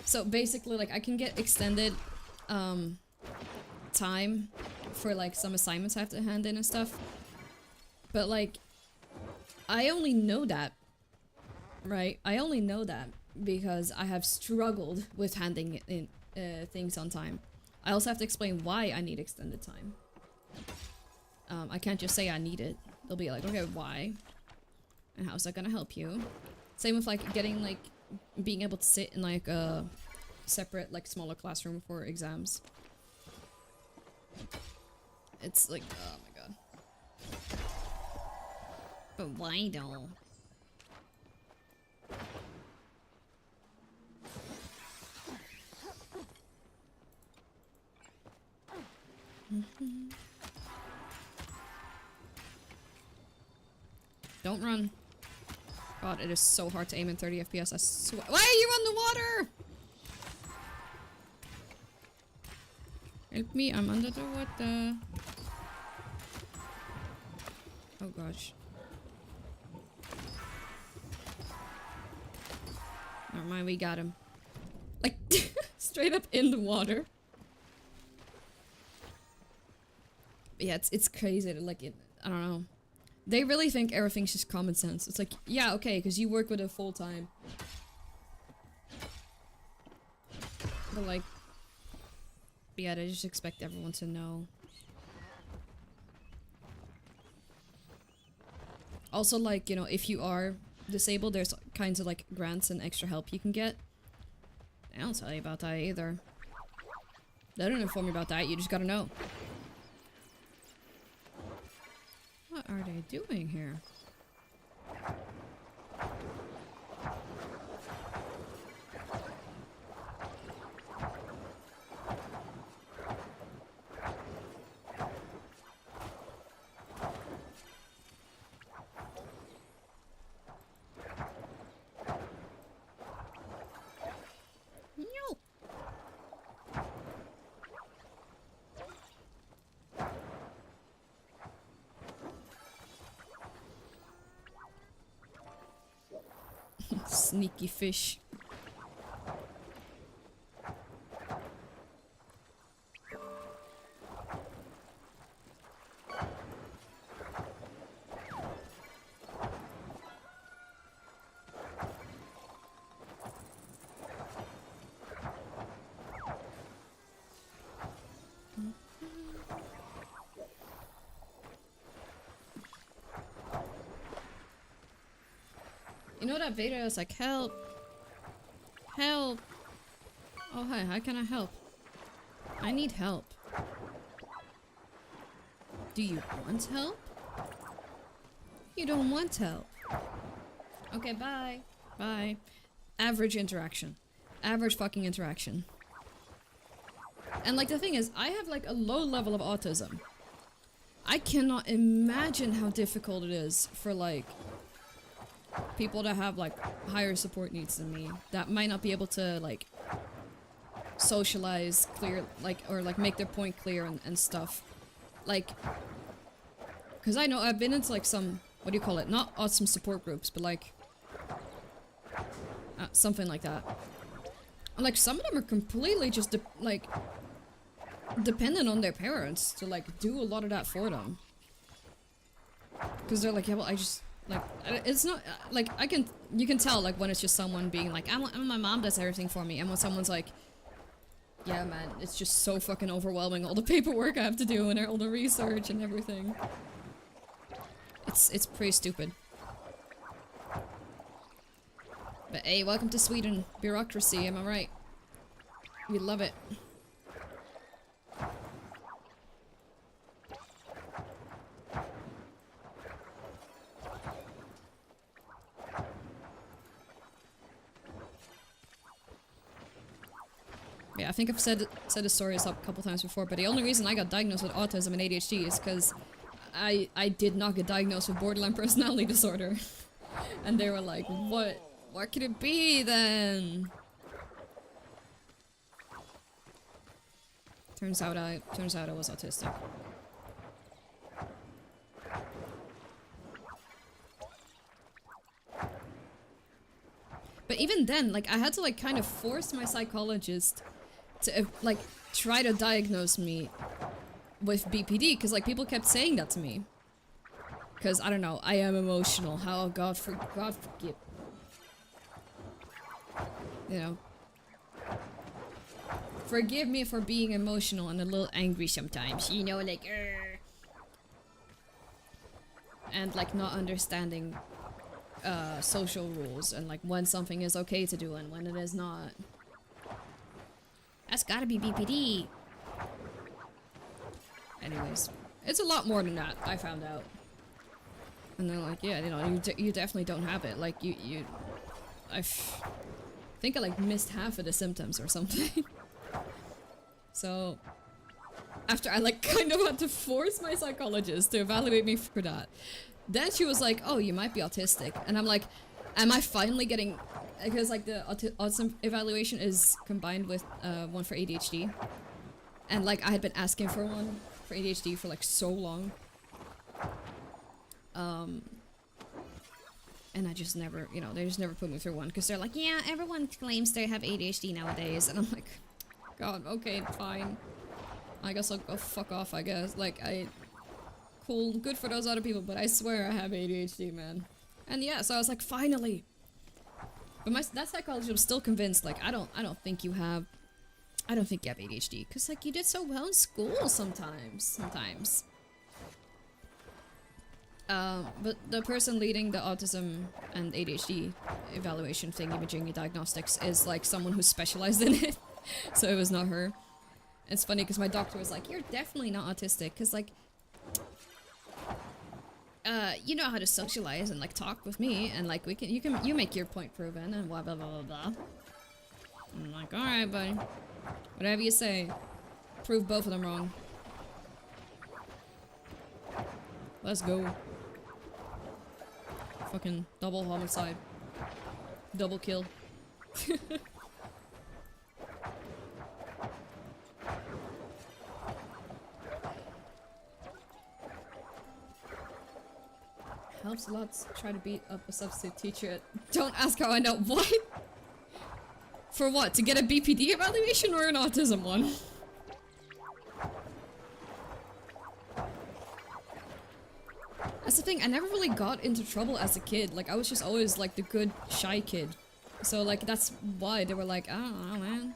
A: So basically, like, I can get extended time for like some assignments I have to hand in and stuff. But like, I only know that, right? I only know that because I have struggled with handing in things on time. I also have to explain why I need extended time. I can't just say I need it. They'll be like, okay, why? And how's that gonna help you? Same with like getting like, being able to sit in like a separate like smaller classroom for exams. It's like, oh my god. But why though? Don't run. God, it is so hard to aim in 30 FPS, I swear. Why are you on the water? Help me, I'm under the water. Oh gosh. Never mind, we got him. Like, straight up in the water. Yeah, it's crazy. Like, I don't know. They really think everything's just common sense. It's like, yeah, okay, because you work with it full time. But like, yeah, they just expect everyone to know. Also, like, you know, if you are disabled, there's kinds of like grants and extra help you can get. They don't tell you about that either. They don't inform you about that, you just gotta know. What are they doing here? Sneaky fish. You know that Veda is like, help! Help! Oh hi, how can I help? I need help. Do you want help? You don't want help. Okay, bye. Bye. Average interaction. Average fucking interaction. And like the thing is, I have like a low level of autism. I cannot imagine how difficult it is for like people that have like higher support needs than me that might not be able to like socialize clear, like, or like make their point clear and stuff, like, because I know I've been into like some, what do you call it, not awesome support groups, but like something like that, and like some of them are completely just like dependent on their parents to like do a lot of that for them, because they're like, yeah, well, I just like, it's not, like, you can tell, like, when it's just someone being like, my mom does everything for me, and when someone's like, yeah, man, it's just so fucking overwhelming, all the paperwork I have to do, and all the research and everything. It's pretty stupid. But hey, welcome to Sweden. Bureaucracy, am I right? We love it. Yeah, I think I've said this story a couple times before, but the only reason I got diagnosed with autism and ADHD is because I did not get diagnosed with borderline personality disorder. And they were like, what could it be then? Turns out I was autistic. But even then, like, I had to like kind of force my psychologist to like try to diagnose me with BPD, because like people kept saying that to me. Because I don't know, I am emotional. How God forgive. You know, forgive me for being emotional and a little angry sometimes. You know, like, and like not understanding social rules and like when something is okay to do and when it is not. That's gotta be BPD. Anyways, it's a lot more than that, I found out. And they're like, yeah, you know, you definitely don't have it. Like, I think I like missed half of the symptoms or something. So, after I like kind of had to force my psychologist to evaluate me for that, then she was like, oh, you might be autistic. And I'm like, Am I finally getting... Because like the autism evaluation is combined with one for ADHD. And like I had been asking for one for ADHD for like so long. And I just never, you know, they just never put me through one. Because they're like, yeah, everyone claims they have ADHD nowadays. And I'm like, God, okay, fine. I guess I'll go fuck off, I guess. Like, cool, good for those other people, but I swear I have ADHD, man. And yeah, so I was like, finally! But that psychologist was still convinced, like, I don't think you have ADHD. Because, like, you did so well in school sometimes. But the person leading the autism and ADHD evaluation thing, imaging diagnostics, is, like, someone who specialized in it. So it was not her. It's funny because my doctor was like, you're definitely not autistic, because like, you know how to socialize and like talk with me, and like you make your point proven, and blah blah blah blah blah. I'm like, alright buddy, whatever you say, prove both of them wrong. Let's go. Fucking double homicide. Double kill. Helps a lot to try to beat up a substitute teacher. Don't ask how I know. What? For what? To get a BPD evaluation or an autism one? That's the thing, I never really got into trouble as a kid. Like, I was just always like the good, shy kid. So like, that's why they were like, I don't know, man.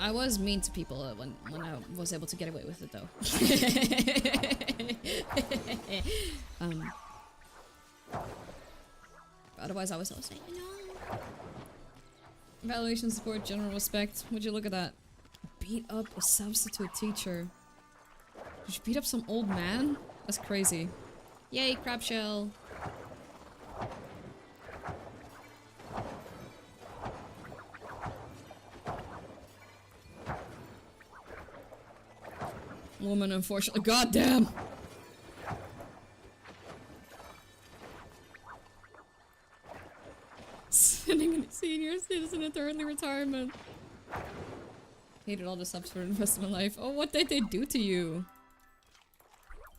A: I was mean to people when I was able to get away with it, though. Otherwise, I was always saying, no. Evaluation support, general respect. Would you look at that? Beat up a substitute teacher. Did you beat up some old man? That's crazy. Yay, crab shell. Woman, unfortunately. Goddamn! Sending a senior citizen into early retirement. Hated all the subs for the rest of my life. Oh, what did they do to you?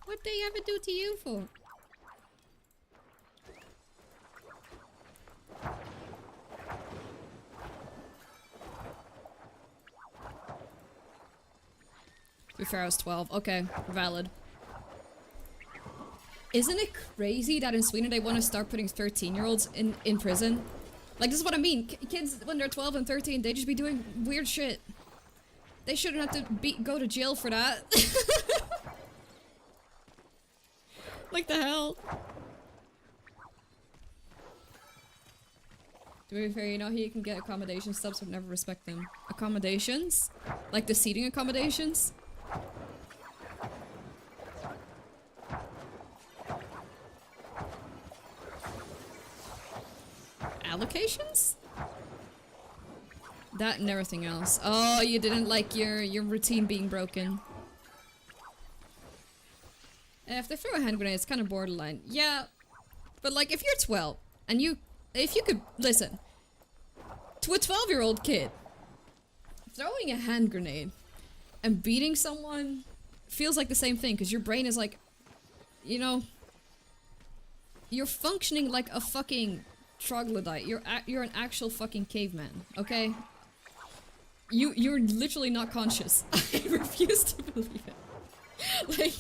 A: What did they ever do to you for? To be fair, I was 12. Okay, valid. Isn't it crazy that in Sweden they want to start putting 13-year-olds in prison? Like, this is what I mean. Kids, when they're 12 and 13, they just be doing weird shit. They shouldn't have to go to jail for that. Like the hell? To be fair, you know, he can get accommodation subs but never respect them. Accommodations? Like the seating accommodations? Allocations? That and everything else. Oh, you didn't like your routine being broken. If they throw a hand grenade, it's kind of borderline. Yeah, but like if you're 12 and if you could listen to a 12-year-old kid, throwing a hand grenade and beating someone feels like the same thing because your brain is like, you know, you're functioning like a fucking troglodyte. You're an actual fucking caveman, okay? You're literally not conscious. I refuse to believe it. Like,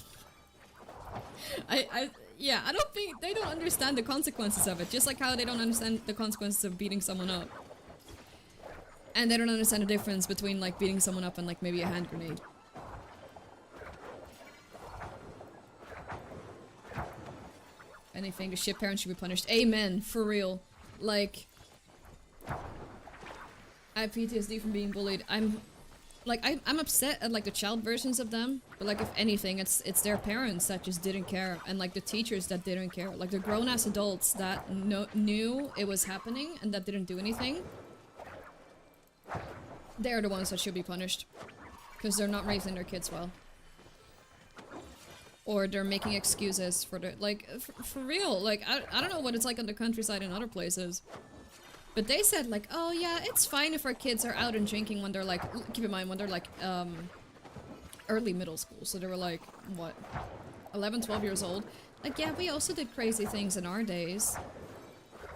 A: yeah, I don't think they don't understand the consequences of it. Just like how they don't understand the consequences of beating someone up. And they don't understand the difference between like beating someone up and like maybe a hand grenade. Anything, the shit parents should be punished. Amen, for real. Like, I have PTSD from being bullied. I'm upset at like the child versions of them, but like if anything, it's their parents that just didn't care, and like the teachers that didn't care, like the grown-ass adults that knew it was happening and that didn't do anything. They're the ones that should be punished, because they're not raising their kids well. Or they're making excuses for the, like, for real, like, I don't know what it's like on the countryside in other places. But they said, like, oh yeah, it's fine if our kids are out and drinking when they're, like, keep in mind, when they're, like, early middle school. So they were, like, what, 11, 12 years old? Like, yeah, we also did crazy things in our days.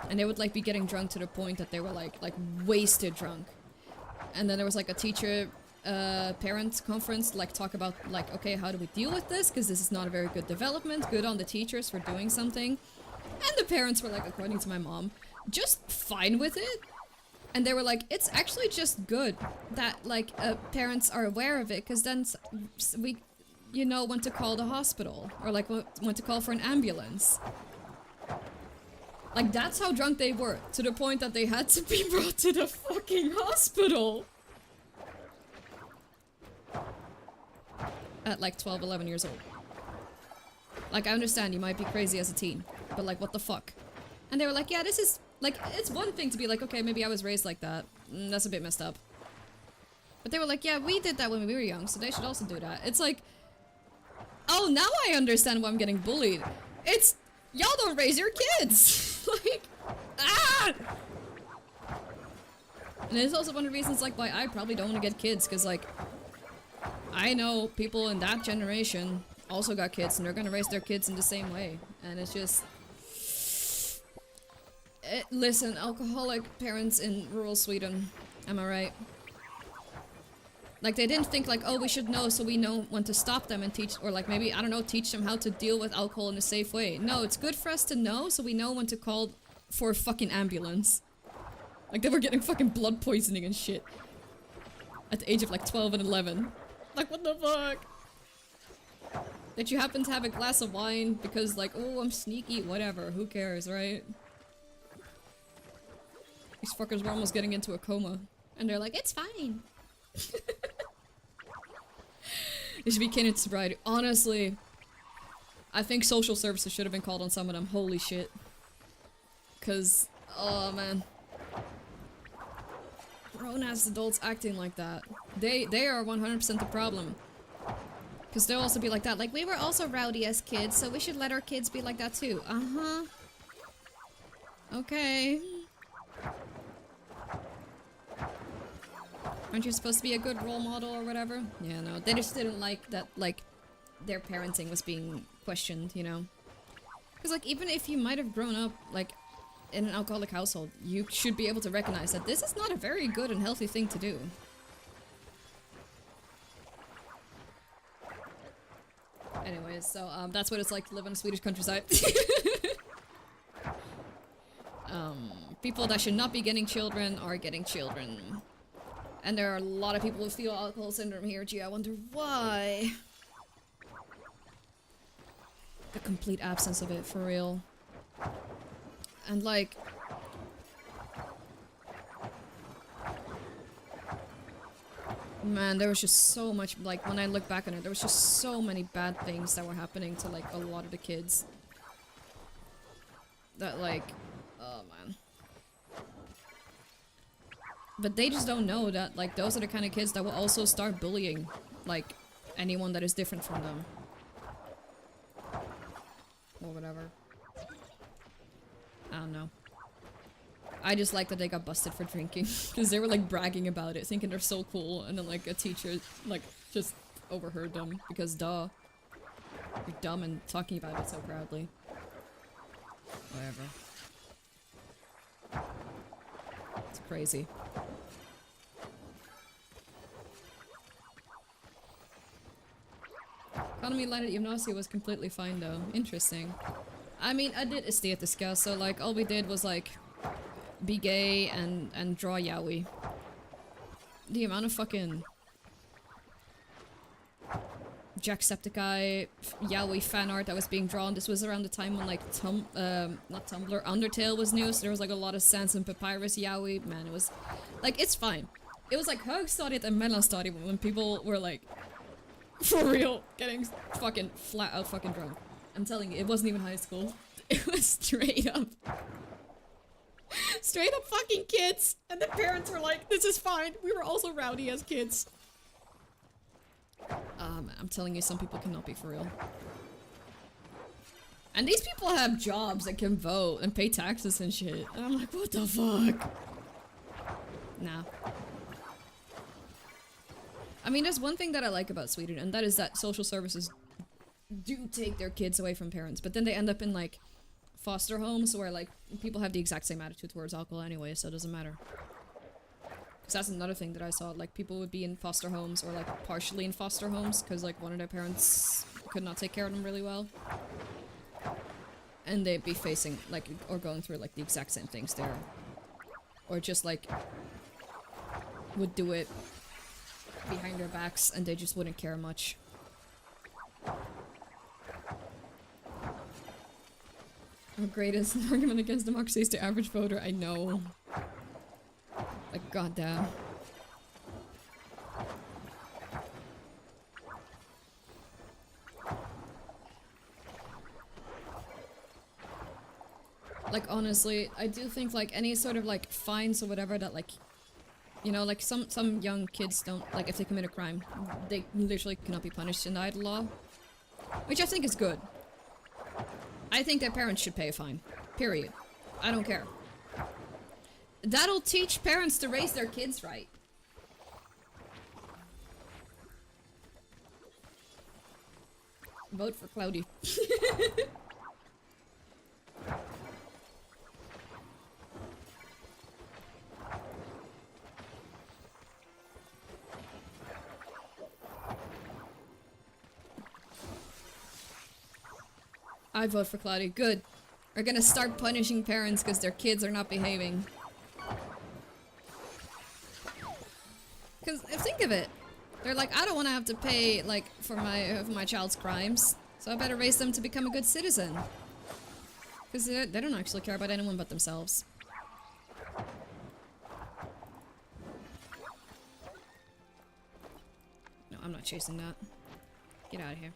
A: And they would, like, be getting drunk to the point that they were, like wasted drunk. And then there was, like, a teacher parent conference, like, talk about, like, okay, how do we deal with this? Because this is not a very good development. Good on the teachers for doing something. And the parents were, like, according to my mom, just fine with it. And they were like, it's actually just good that, like, parents are aware of it, because then we, you know, when to call the hospital. Or, like, when to call for an ambulance. Like, that's how drunk they were, to the point that they had to be brought to the fucking hospital. At like 12, 11 years old. Like, I understand you might be crazy as a teen, but like, what the fuck? And they were like, yeah, this is, like, it's one thing to be like, okay, maybe I was raised like that. That's a bit messed up. But they were like, yeah, we did that when we were young, so they should also do that. It's like, oh, now I understand why I'm getting bullied. It's, y'all don't raise your kids! Like, ah! And it's also one of the reasons, like, why I probably don't want to get kids, because, like, I know people in that generation also got kids, and they're gonna raise their kids in the same way. And it's just... listen, alcoholic parents in rural Sweden, am I right? Like, they didn't think, like, oh, we should know so we know when to stop them and teach, or like, maybe, I don't know, teach them how to deal with alcohol in a safe way. No, it's good for us to know so we know when to call for a fucking ambulance. Like, they were getting fucking blood poisoning and shit. At the age of, like, 12 and 11. Like, what the fuck? That you happen to have a glass of wine because, like, oh, I'm sneaky, whatever, who cares, right? These fuckers were almost getting into a coma. And they're like, it's fine. They should be candid sobriety. Honestly, I think social services should have been called on some of them. Holy shit. Cause, oh man. Grown-ass adults acting like that. They are 100% the problem. Because they'll also be like that. Like, we were also rowdy as kids, so we should let our kids be like that too. Uh-huh. Okay. Aren't you supposed to be a good role model or whatever? Yeah, no. They just didn't like that, like, their parenting was being questioned, you know? Because, like, even if you might have grown up, like, in an alcoholic household, you should be able to recognize that this is not a very good and healthy thing to do. Anyways, so, that's what it's like to live in a Swedish countryside. People that should not be getting children are getting children. And there are a lot of people who feel alcohol syndrome here, gee, I wonder why. The complete absence of it, for real. And like... man, there was just so much, like, when I look back on it, there was just so many bad things that were happening to, like, a lot of the kids. That, like, oh man. But they just don't know that, like, those are the kind of kids that will also start bullying, like, anyone that is different from them. Or whatever. I don't know. I just like that they got busted for drinking. Because they were, like, bragging about it, thinking they're so cool, and then, like, a teacher, like, just overheard them. Because, duh. You're dumb and talking about it so proudly. Whatever. It's crazy. Economy line at Emotes was completely fine though. Interesting. I mean, I did estetiska, so like all we did was like be gay and draw yaoi. The amount of fucking Jacksepticeye yaoi fan art that was being drawn. This was around the time when like not Tumblr, Undertale was new, so there was like a lot of Sans and Papyrus yaoi. Man, it was like, it's fine. It was like högstadiet and mellanstadiet when people were like, for real, getting fucking flat out fucking drunk. I'm telling you, it wasn't even high school. It was straight up fucking kids, and the parents were like, this is fine. We were also rowdy as kids. I'm telling you, some people cannot be for real. And these people have jobs that can vote and pay taxes and shit. And I'm like, what the fuck? Nah. I mean, there's one thing that I like about Sweden, and that is that social services do take their kids away from parents, but then they end up in, like, foster homes where, like, people have the exact same attitude towards alcohol anyway, so it doesn't matter. Because that's another thing that I saw, like, people would be in foster homes, or, like, partially in foster homes, because, like, one of their parents could not take care of them really well. And they'd be facing, like, or going through, like, the exact same things there. Or just, like, would do it behind their backs, and they just wouldn't care much. Our greatest argument against democracy is the average voter. I know. Like, goddamn. Like, honestly, I do think, like, any sort of, like, fines or whatever that, like, you know, like, some young kids don't, like, if they commit a crime, they literally cannot be punished in the idle law. Which I think is good. I think their parents should pay a fine. Period. I don't care. That'll teach parents to raise their kids right. Vote for Cloudy. I vote for Cloudy. Good. We're gonna start punishing parents because their kids are not behaving. Because think of it. They're like, I don't want to have to pay, like, for my child's crimes, so I better raise them to become a good citizen. Because they don't actually care about anyone but themselves. No, I'm not chasing that. Get out of here.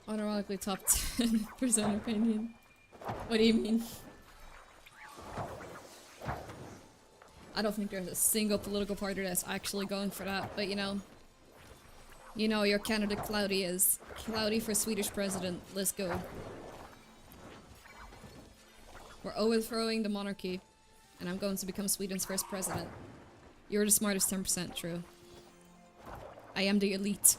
A: Unironically top 10% opinion. What do you mean? I don't think there's a single political party that's actually going for that, but you know your candidate Cloudy is. Cloudy for Swedish president. Let's go. We're overthrowing the monarchy, and I'm going to become Sweden's first president. You're the smartest 10%, true. I am the elite.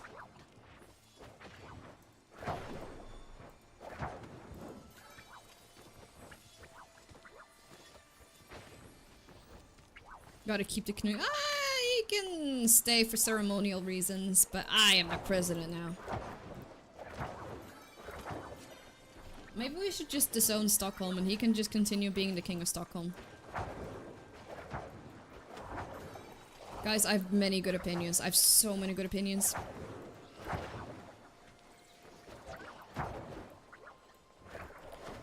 A: Gotta keep the canoe. You can stay for ceremonial reasons, but I am the president now. Maybe we should just disown Stockholm and he can just continue being the king of Stockholm. Guys, I have many good opinions. I have so many good opinions.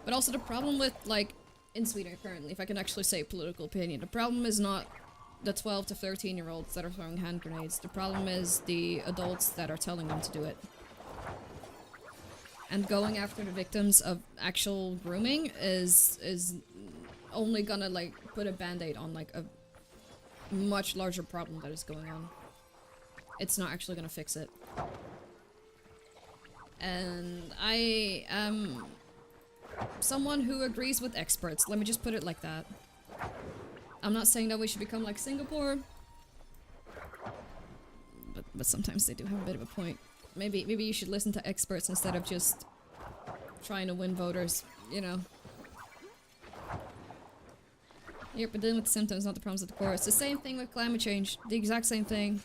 A: But also the problem with, like, in Sweden currently, if I can actually say political opinion, the problem is not the 12 to 13-year-olds that are throwing hand grenades. The problem is the adults that are telling them to do it. And going after the victims of actual grooming is only gonna, like, put a band-aid on, like, a much larger problem that is going on. It's not actually gonna fix it. And I am someone who agrees with experts. Let me just put it like that. I'm not saying that we should become like Singapore, but sometimes they do have a bit of a point. Maybe you should listen to experts instead of just trying to win voters, you know. Yep, but dealing with the symptoms, not the problems at the core. It's the same thing with climate change. The exact same thing.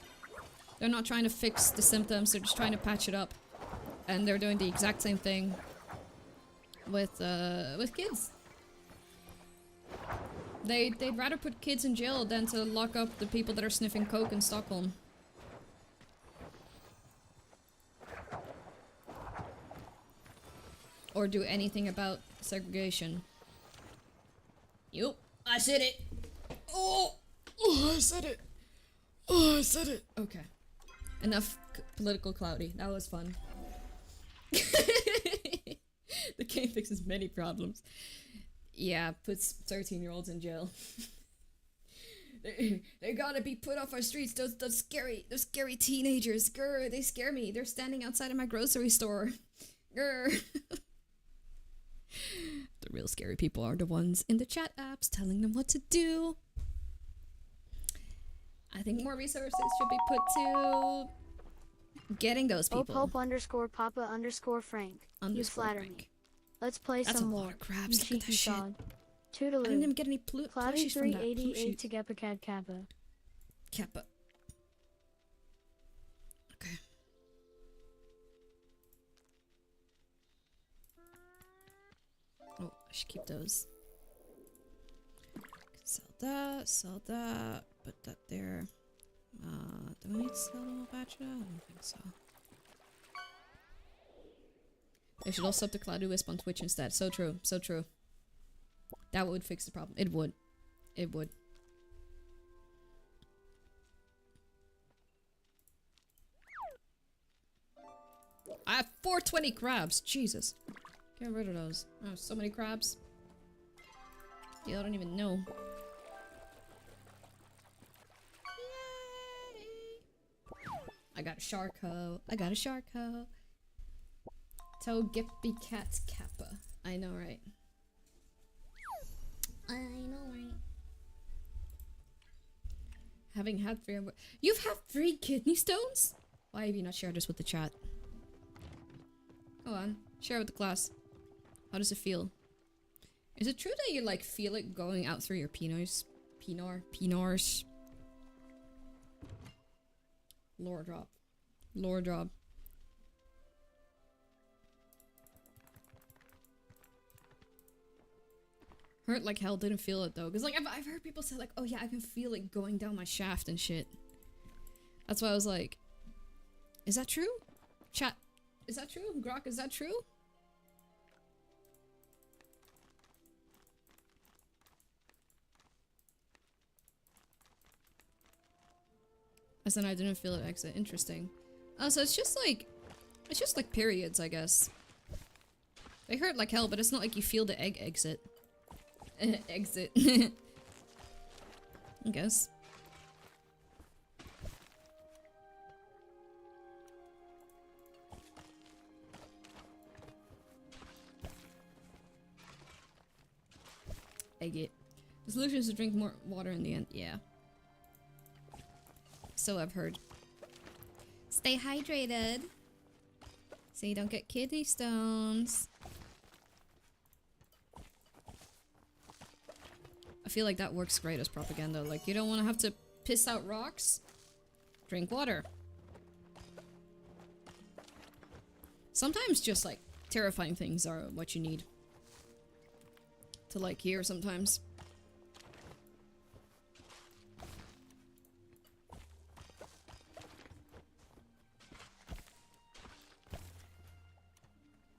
A: They're not trying to fix the symptoms, they're just trying to patch it up. And they're doing the exact same thing with kids. They'd rather put kids in jail than to lock up the people that are sniffing coke in Stockholm. Or do anything about segregation. Yup, I said it! Oh, I said it! Oh, I said it! Okay. Enough political Cloudy. That was fun. The game fixes many problems. Yeah, puts 13-year-olds in jail. They gotta be put off our streets. Those scary teenagers. Grr, they scare me. They're standing outside of my grocery store. Grr. The real scary people are the ones in the chat apps telling them what to do. I think more resources should be put to getting those people.
B: Pope_Papa_Frank. You flatter me. Let's play
A: That's
B: some
A: a
B: more.
A: lot of crabs. Look at that shit.
B: Toodaloo.
A: I didn't even get any plushies from that.
B: Cloudy388 to Geppa Kappa.
A: Kappa. Okay. Oh, I should keep those. Sell that, put that there. Do we need to sell the whole batch? I don't think so. They should also up the cloudywhisp on Twitch instead. So true, so true. That would fix the problem. It would. It would. I have 420 crabs. Jesus. Get rid of those. Oh, so many crabs. Yeah, I don't even know. I got a shark ho. I got a shark ho. Toe Gippy Cat Kappa. I know, right? I know, right? Having had 3... You've had 3 kidney stones? Why have you not shared this with the chat? Go on. Share with the class. How does it feel? Is it true that you, like, feel it going out through your penars? Penars? Lore drop. Lore drop. Hurt like hell, didn't feel it though. Cause like I've heard people say like, oh yeah, I can feel it going down my shaft and shit. That's why I was like, is that true? Chat, is that true? Grok, is that true? As then I didn't feel it exit. Interesting. Oh, so it's just like periods, I guess. They hurt like hell, but it's not like you feel the egg exit. Exit. I guess. Egg it. The solution is to drink more water in the end. Yeah. So I've heard. Stay hydrated. So you don't get kidney stones. I feel like that works great as propaganda. Like, you don't want to have to piss out rocks? Drink water. Sometimes just, like, terrifying things are what you need to, like, hear sometimes.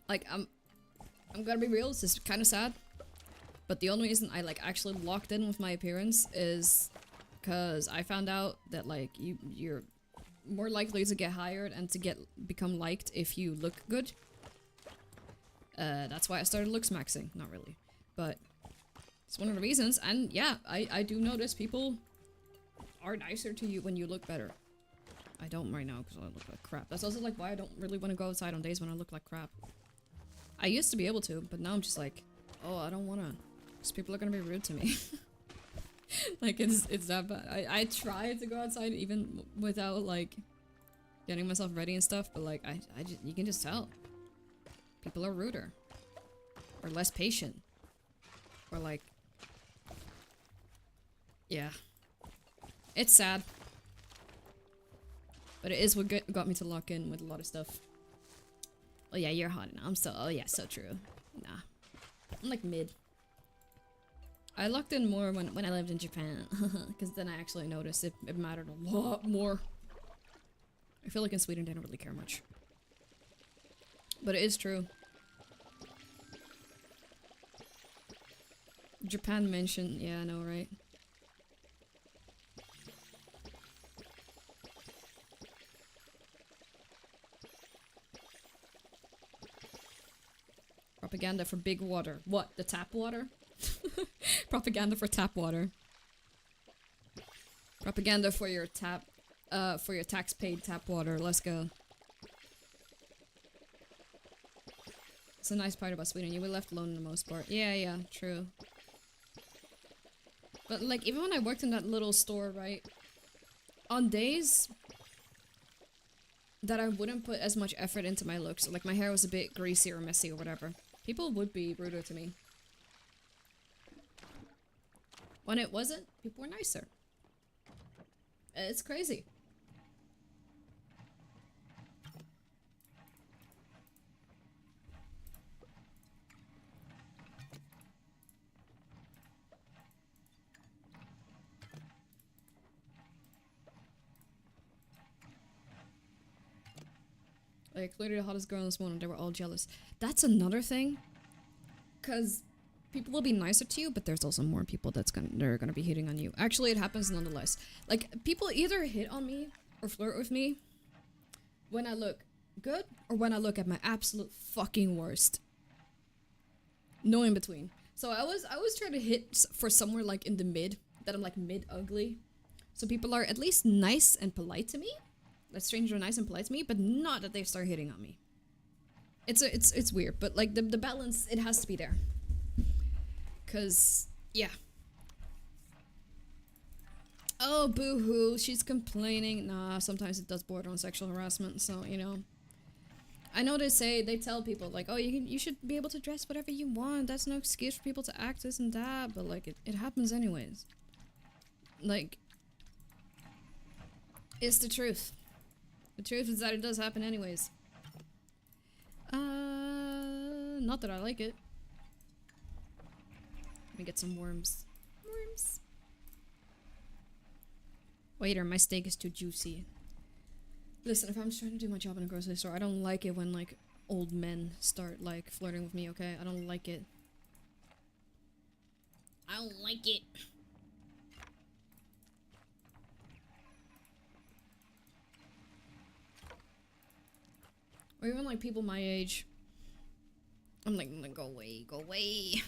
A: Like, I'm gonna be real, this is kind of sad. But the only reason I, like, actually locked in with my appearance is because I found out that, like, you're more likely to get hired and to become liked if you look good. That's why I started looks maxing. Not really. But it's one of the reasons. And yeah, I do notice people are nicer to you when you look better. I don't right now because I look like crap. That's also, like, why I don't really want to go outside on days when I look like crap. I used to be able to, but now I'm just like, oh, I don't want to. Because people are gonna be rude to me. Like, it's that bad. I try to go outside even without, like, getting myself ready and stuff, but, like, you can just tell. People are ruder. Or less patient. Or, like... Yeah. It's sad. But it is what got me to lock in with a lot of stuff. Oh yeah, you're hot now. I'm still... Oh yeah, so true. Nah. I'm, like, mid. I locked in more when I lived in Japan, because then I actually noticed it mattered a lot more. I feel like in Sweden they don't really care much. But it is true. Japan mentioned, yeah, I know, right? Propaganda for big water. What? The tap water? Propaganda for tap water. Propaganda for your tax-paid tap water. Let's go. It's a nice part about Sweden. You were left alone in the most part. Yeah, true. But like, even when I worked in that little store, right? On days that I wouldn't put as much effort into my looks, like my hair was a bit greasy or messy or whatever, people would be ruder to me. When it wasn't, people were nicer. It's crazy. Like, literally the hottest girl in this morning, they were all jealous. That's another thing. Because people will be nicer to you, but there's also more people they're gonna be hitting on you. Actually, it happens nonetheless. Like, people either hit on me or flirt with me when I look good or when I look at my absolute fucking worst. No in between. So I was trying to hit for somewhere like in the mid, that I'm like mid ugly. So people are at least nice and polite to me. That strangers are nice and polite to me, but not that they start hitting on me. It's weird, but like the balance, it has to be there. Cause yeah. Oh, boo-hoo, she's complaining. Nah, sometimes it does border on sexual harassment, so you know. I know they tell people like, oh, you should be able to dress whatever you want. That's no excuse for people to act this and that, but like it happens anyways. Like, it's the truth. The truth is that it does happen anyways. Not that I like it. Let me get some worms. Worms. Waiter, my steak is too juicy. Listen, if I'm just trying to do my job in a grocery store, I don't like it when, like, old men start, like, flirting with me, okay? I don't like it. I don't like it. Or even, like, people my age. I'm like, go away, go away.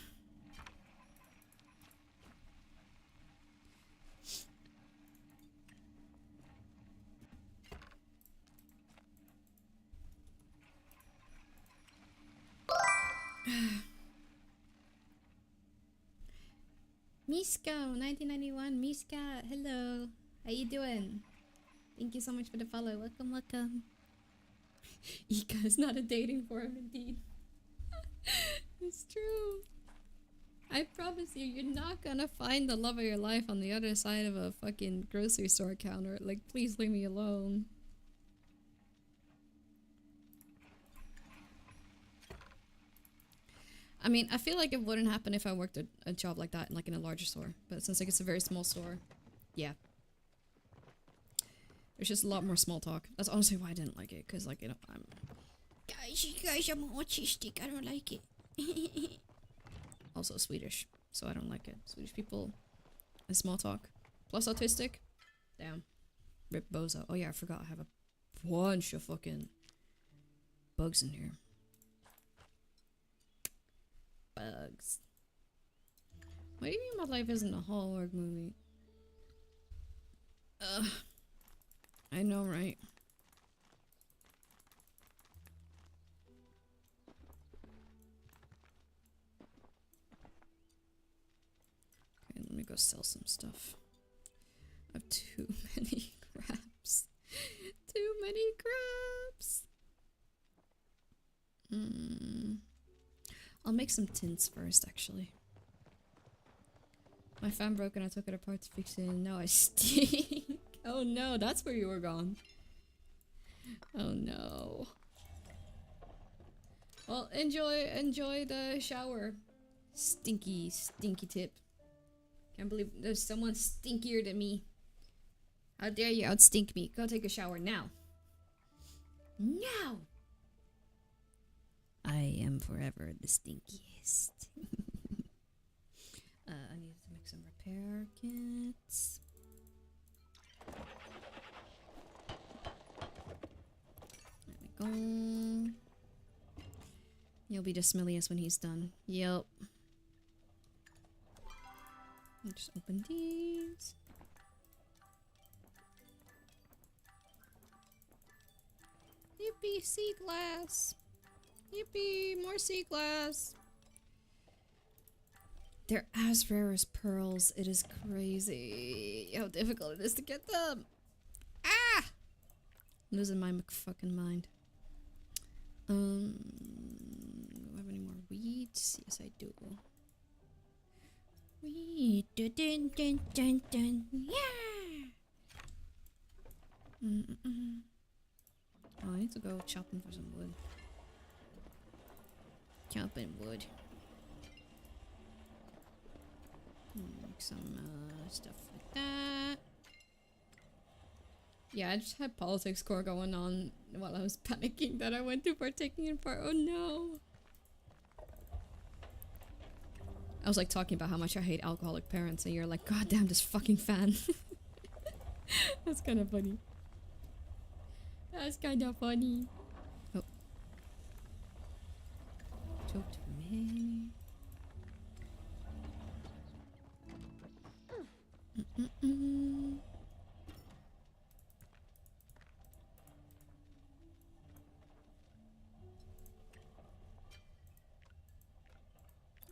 A: Miska, 1991, Miska, hello. How you doing? Thank you so much for the follow. Welcome, welcome. Ika is not a dating forum, indeed. It's true. I promise you, you're not gonna find the love of your life on the other side of a fucking grocery store counter. Like, please leave me alone. I mean, I feel like it wouldn't happen if I worked a job like that, like in a larger store. But since like it's a very small store, yeah. There's just a lot more small talk. That's honestly why I didn't like it, because like, you know, guys, I'm autistic. I don't like it. Also Swedish, so I don't like it. Swedish people and small talk. Plus autistic. Damn. Rip bozo. Oh yeah, I forgot I have a bunch of fucking bugs in here. Bugs. What do you mean my life isn't a Hallmark movie? Ugh. I know, right? Okay, let me go sell some stuff. I have too many crabs. Too many crabs. I'll make some tints first, actually. My fan broke and I took it apart to fix it, and now I stink. Oh no, that's where you were gone. Oh no. Well, enjoy the shower. Stinky tip. Can't believe there's someone stinkier than me. How dare you outstink me? Go take a shower now. Now! I am forever the stinkiest. I need to make some repair kits. There we go. You'll be the smelliest when he's done. Yep. I'll just open these. Yippee, sea glass. Yippee, more sea glass. They're as rare as pearls. It is crazy how difficult it is to get them. Ah! I'm losing my fucking mind. Do I have any more weeds? Yes, I do. Weed. Dun, dun, dun, dun, dun. Yeah! Oh, I need to go chopping for some wood. Chopping wood. Make some stuff like that. Yeah, I just had politics core going on while I was panicking that I went to partaking in part. Oh no! I was like talking about how much I hate alcoholic parents, and you're like, God damn, this fucking fan. That's kind of funny. That's kind of funny. Oh. Talk to me.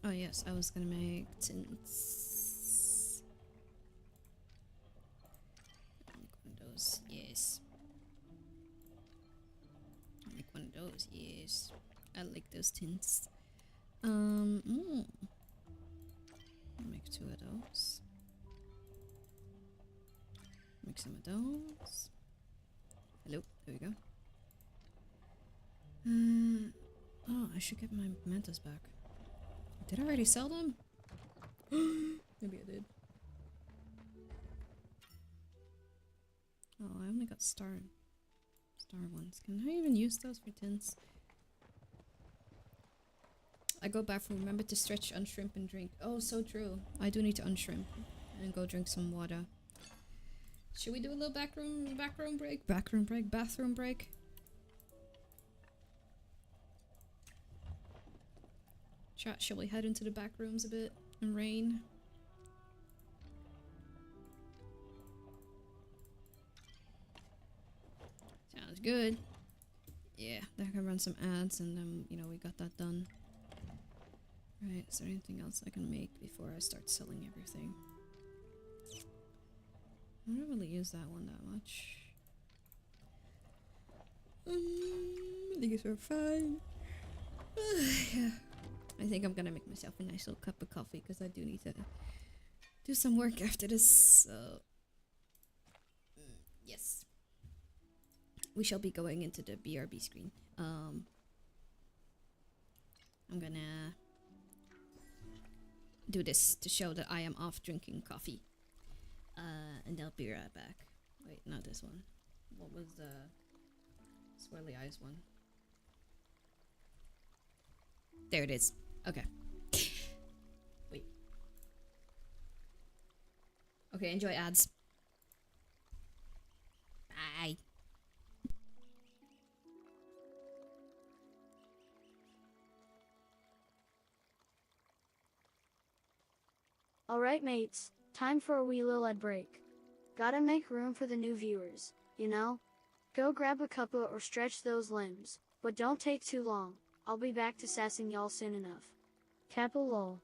A: Oh yes, I was gonna make tints. Make one of those, yes. Make one of those, yes. I like those tints. Make 2 of those. Make some of those. Hello, there we go. Oh, I should get my mementos back. Did I already sell them? Maybe I did. Oh, I only got star ones. Can I even use those for tints? I go back from remember to stretch, unshrimp, and drink. Oh, so true. I do need to unshrimp and go drink some water. Should we do a little bathroom break? Chat, shall we head into the back rooms a bit and rain? Sounds good. Yeah, then I can run some ads and then, you know, we got that done. Right, is there anything else I can make before I start selling everything? I don't really use that one that much. I think it's fine. Yeah. I think I'm gonna make myself a nice little cup of coffee because I do need to do some work after this. So, yes. We shall be going into the BRB screen. I'm gonna do this to show that I am off drinking coffee. And I'll be right back. Wait, not this one. What was the swirly eyes one? There it is. Okay. Wait. Okay, enjoy ads. Bye.
B: Alright mates, time for a wee little ad break. Gotta make room for the new viewers, you know? Go grab a cuppa or stretch those limbs, but don't take too long. I'll be back to sassing y'all soon enough. Kappa lol.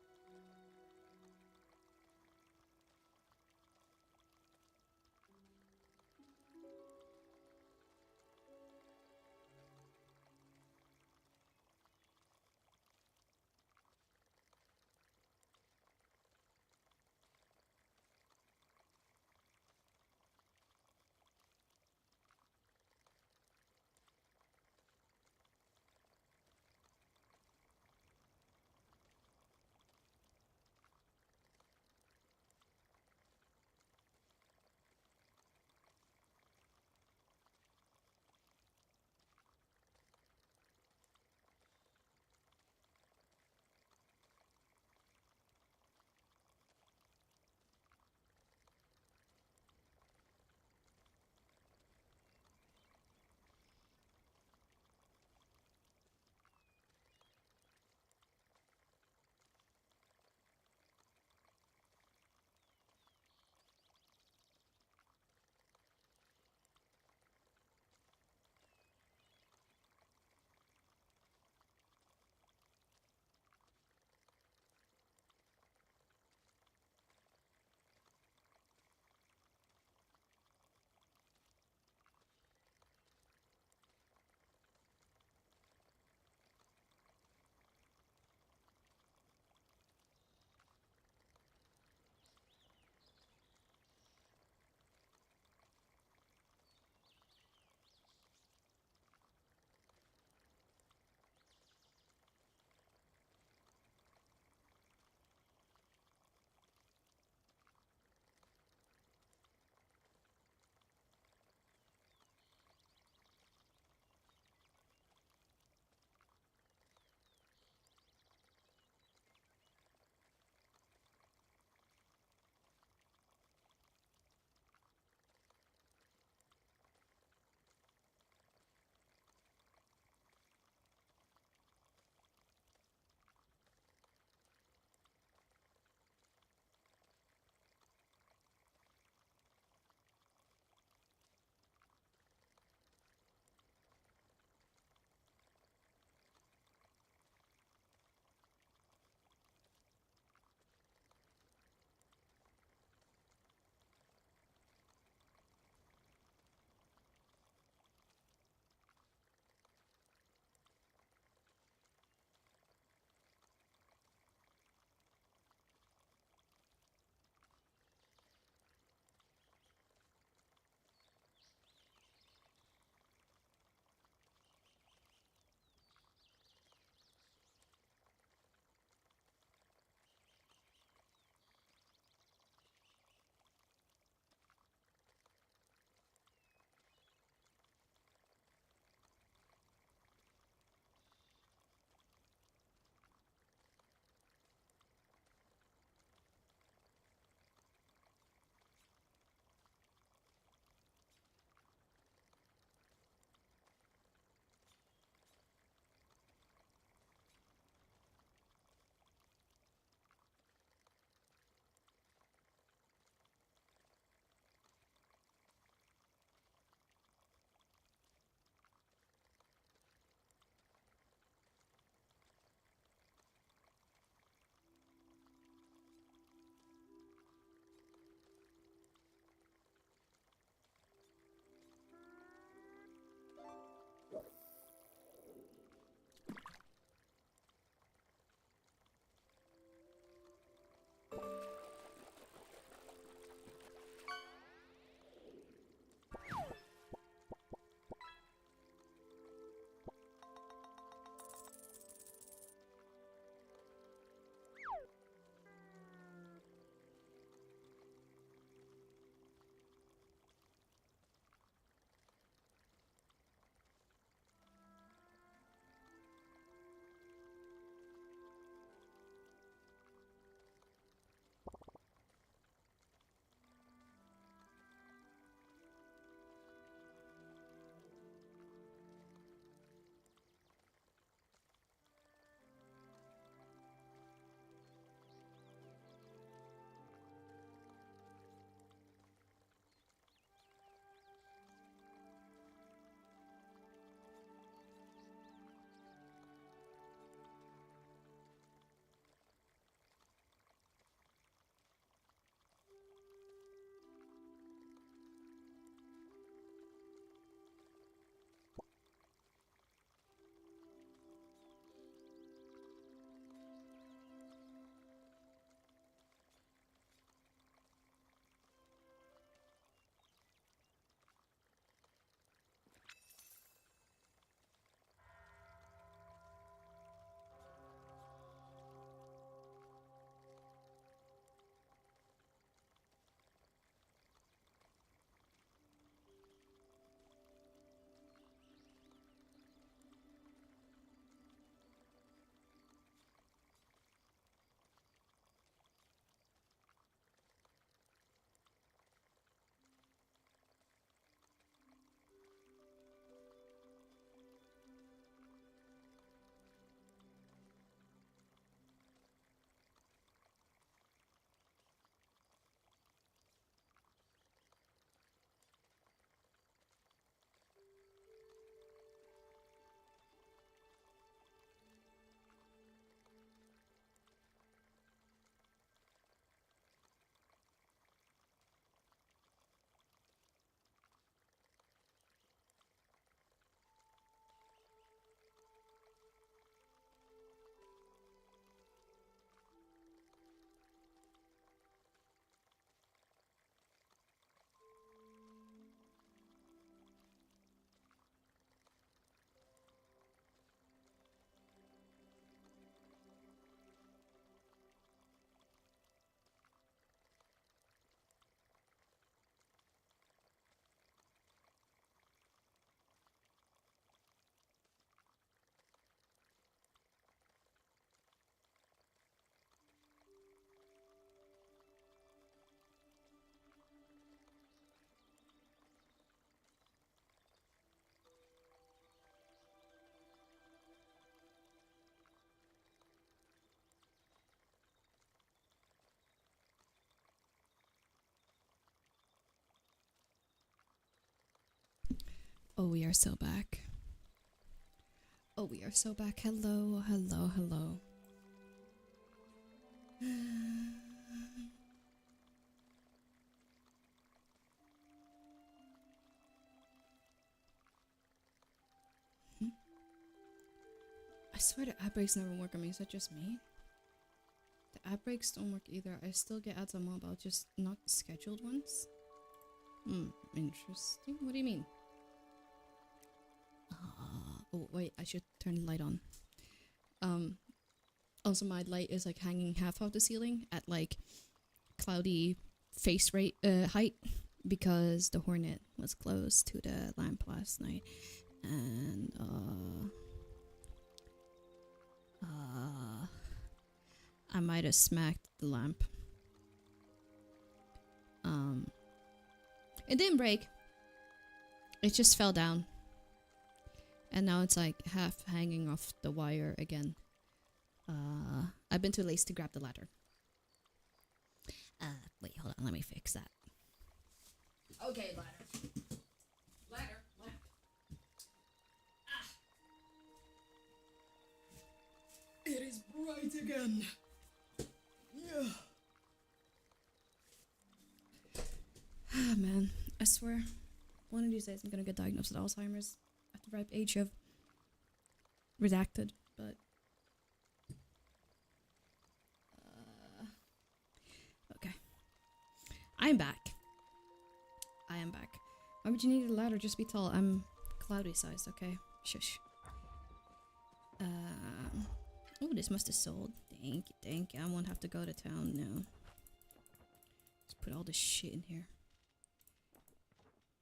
A: Oh, we are so back. Oh, we are so back. Hello, hello, hello. I swear the ad breaks never work on me. Is that just me? The ad breaks don't work either. I still get ads on mobile, just not scheduled ones. Interesting. What do you mean? Oh wait, I should turn the light on. Also my light is like hanging half off the ceiling at like cloudy face rate height because the hornet was close to the lamp last night, and I might have smacked the lamp. It didn't break. It just fell down. And now it's like half hanging off the wire again. I've been too lazy to grab the ladder. Wait, hold on, let me fix that. Okay, ladder. Ladder, lamp. It is bright again. Yeah. Ah, man, I swear, one of these days I'm gonna get diagnosed with Alzheimer's at the ripe age of redacted, but okay. I'm back. I am back. Why would you need a ladder? Just be tall. I'm cloudy sized, okay? Shush. Oh, this must have sold. Thank you. I won't have to go to town now. Just put all this shit in here.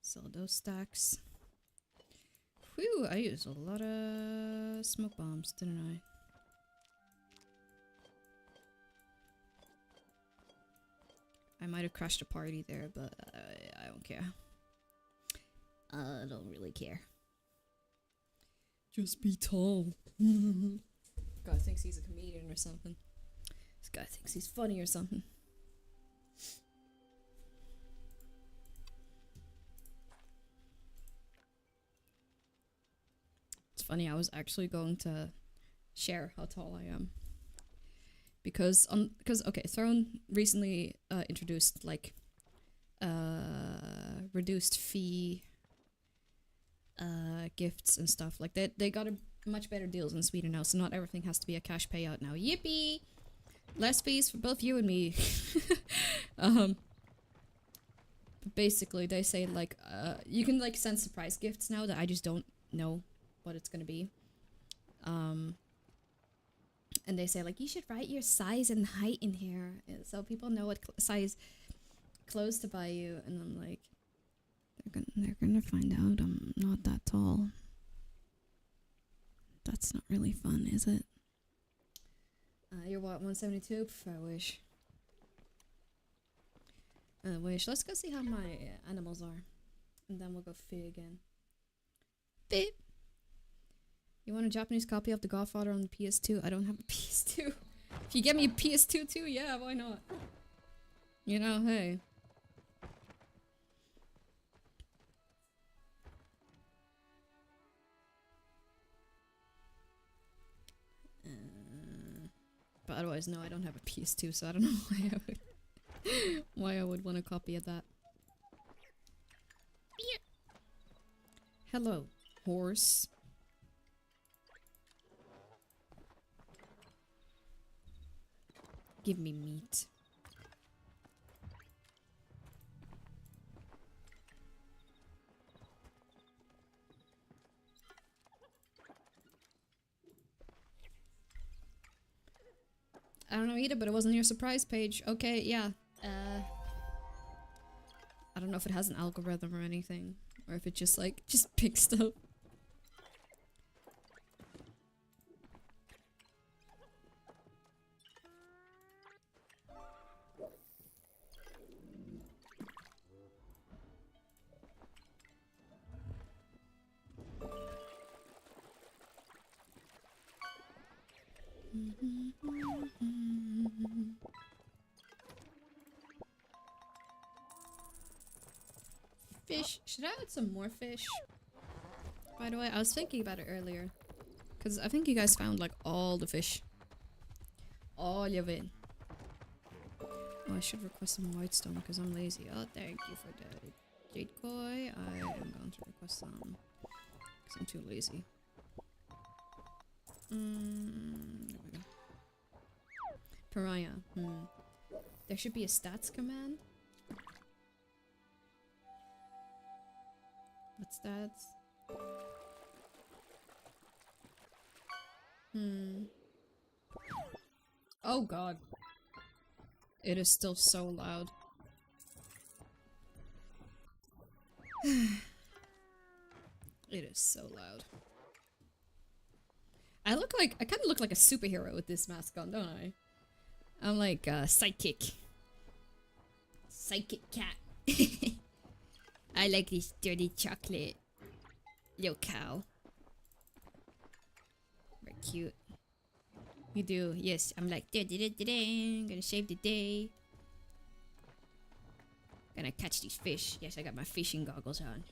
A: Sell those stacks. Whew, I used a lot of smoke bombs, didn't I? I might have crashed a party there, but I don't care. I don't really care. Just be tall. Guy thinks he's a comedian or something. This guy thinks he's funny or something. It's funny, I was actually going to share how tall I am. Because okay, Throne recently introduced like reduced fee gifts and stuff. Like they got a much better deals in Sweden now, so not everything has to be a cash payout now. Yippee! Less fees for both you and me. But basically they say like you can like send surprise gifts now that I just don't know what it's gonna be. And they say like you should write your size and height in here so people know what size clothes to buy you, and I'm like they're gonna find out I'm not that tall. That's not really fun, is it? You're what, 172? I wish. Let's go see how my animals are. And then we'll go fee again. Beep! You want a Japanese copy of The Godfather on the PS2? I don't have a PS2. If you get me a PS2 too, yeah, why not? You know, hey. But otherwise, no, I don't have a PS2, so I don't know why I would want a copy of that. Hello, horse. Give me meat. I don't know either, but it wasn't your surprise page. Okay, yeah. I don't know if it has an algorithm or anything, or if it just like picks stuff. Fish. Should I add some more fish? by the way? I was thinking about it earlier. Because I think you guys found like all the fish. All of it. Oh, I should request some whitestone because I'm lazy. Oh, thank you for the jade koi. I am going to request some because I'm too lazy. There we go. Pariah. There should be a stats command. What stats? Oh god. It is still so loud. It is so loud. I kind of look like a superhero with this mask on, don't I? I'm like a psychic. Psychic cat. I like this dirty chocolate. Little cow. Very cute. You do, yes. I'm like, I'm gonna save the day. Gonna catch these fish. Yes, I got my fishing goggles on.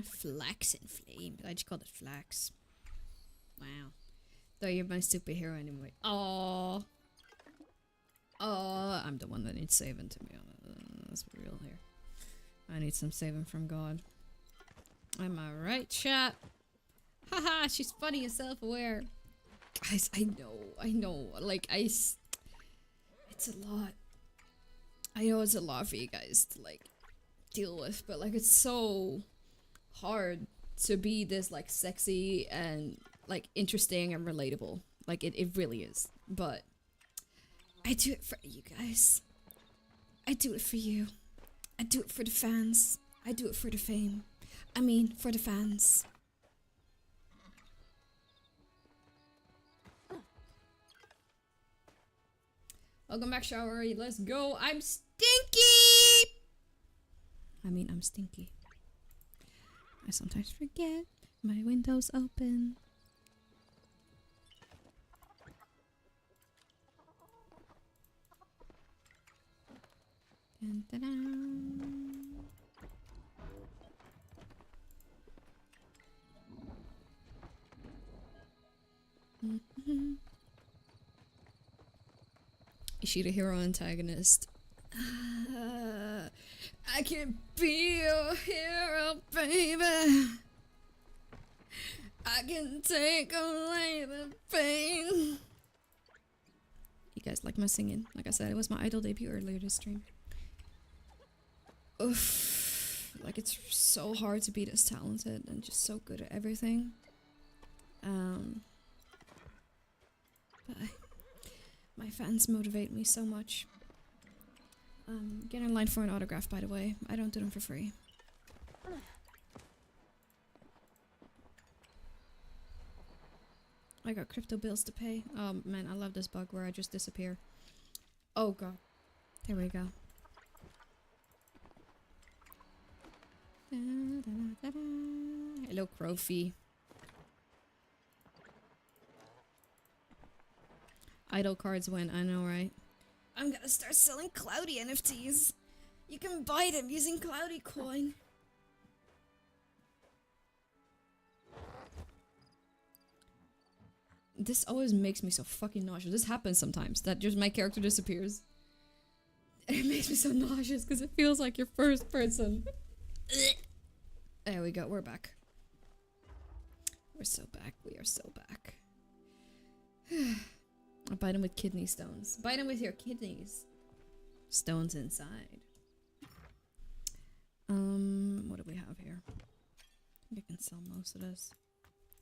A: Flax and flame. I just called it flax. Wow. Though you're my superhero anyway. Oh, I'm the one that needs saving, to be honest. Let's be real here. I need some saving from God. Am I right, chat? Haha, she's funny and self-aware. Guys, I know. Like, it's a lot. I know it's a lot for you guys to, like, deal with, but, like, it's so hard to be this, like, sexy and, like, interesting and relatable. Like, it really is. But I do it for you guys. I do it for you. I do it for the fans. I do it for the fame. I mean, for the fans. Welcome back, showery. Let's go. I'm stinky! I mean, I'm stinky. I sometimes forget my window's open. Dun, dun, dun. Is she the hero antagonist? I can be your hero, baby. I can take away the pain. You guys like my singing? Like I said, it was my idol debut earlier this stream. Oof. Like, it's so hard to be this talented and just so good at everything. But my fans motivate me so much. Get in line for an autograph, by the way. I don't do them for free. I got crypto bills to pay. Oh man, I love this bug where I just disappear. Oh god. There we go. Hello, Crowfee. Idol cards win, I know, right? I'm gonna start selling Cloudy NFTs. You can buy them using Cloudy coin. This always makes me so fucking nauseous. This happens sometimes, that just my character disappears. And it makes me so nauseous because it feels like you're first person. There we go, we're back. We're so back, we are so back. I'll bite him with kidney stones. Bite him with your kidneys. Stones inside. What do we have here? I think I can sell most of this.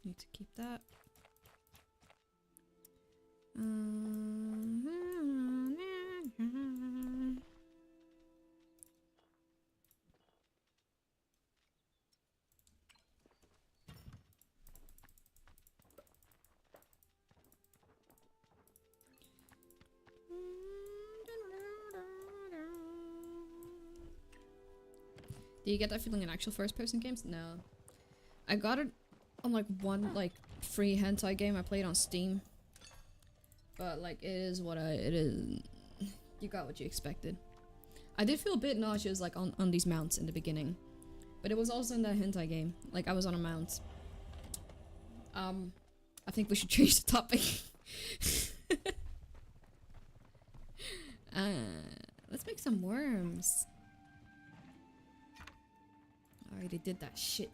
A: Need to keep that. Do you get that feeling in actual first-person games? No. I got it on like one free hentai game I played on Steam. But like, it is what it is. You got what you expected. I did feel a bit nauseous like on these mounts in the beginning. But it was also in that hentai game. Like, I was on a mount. I think we should change the topic. Let's make some worms. I already did that shit.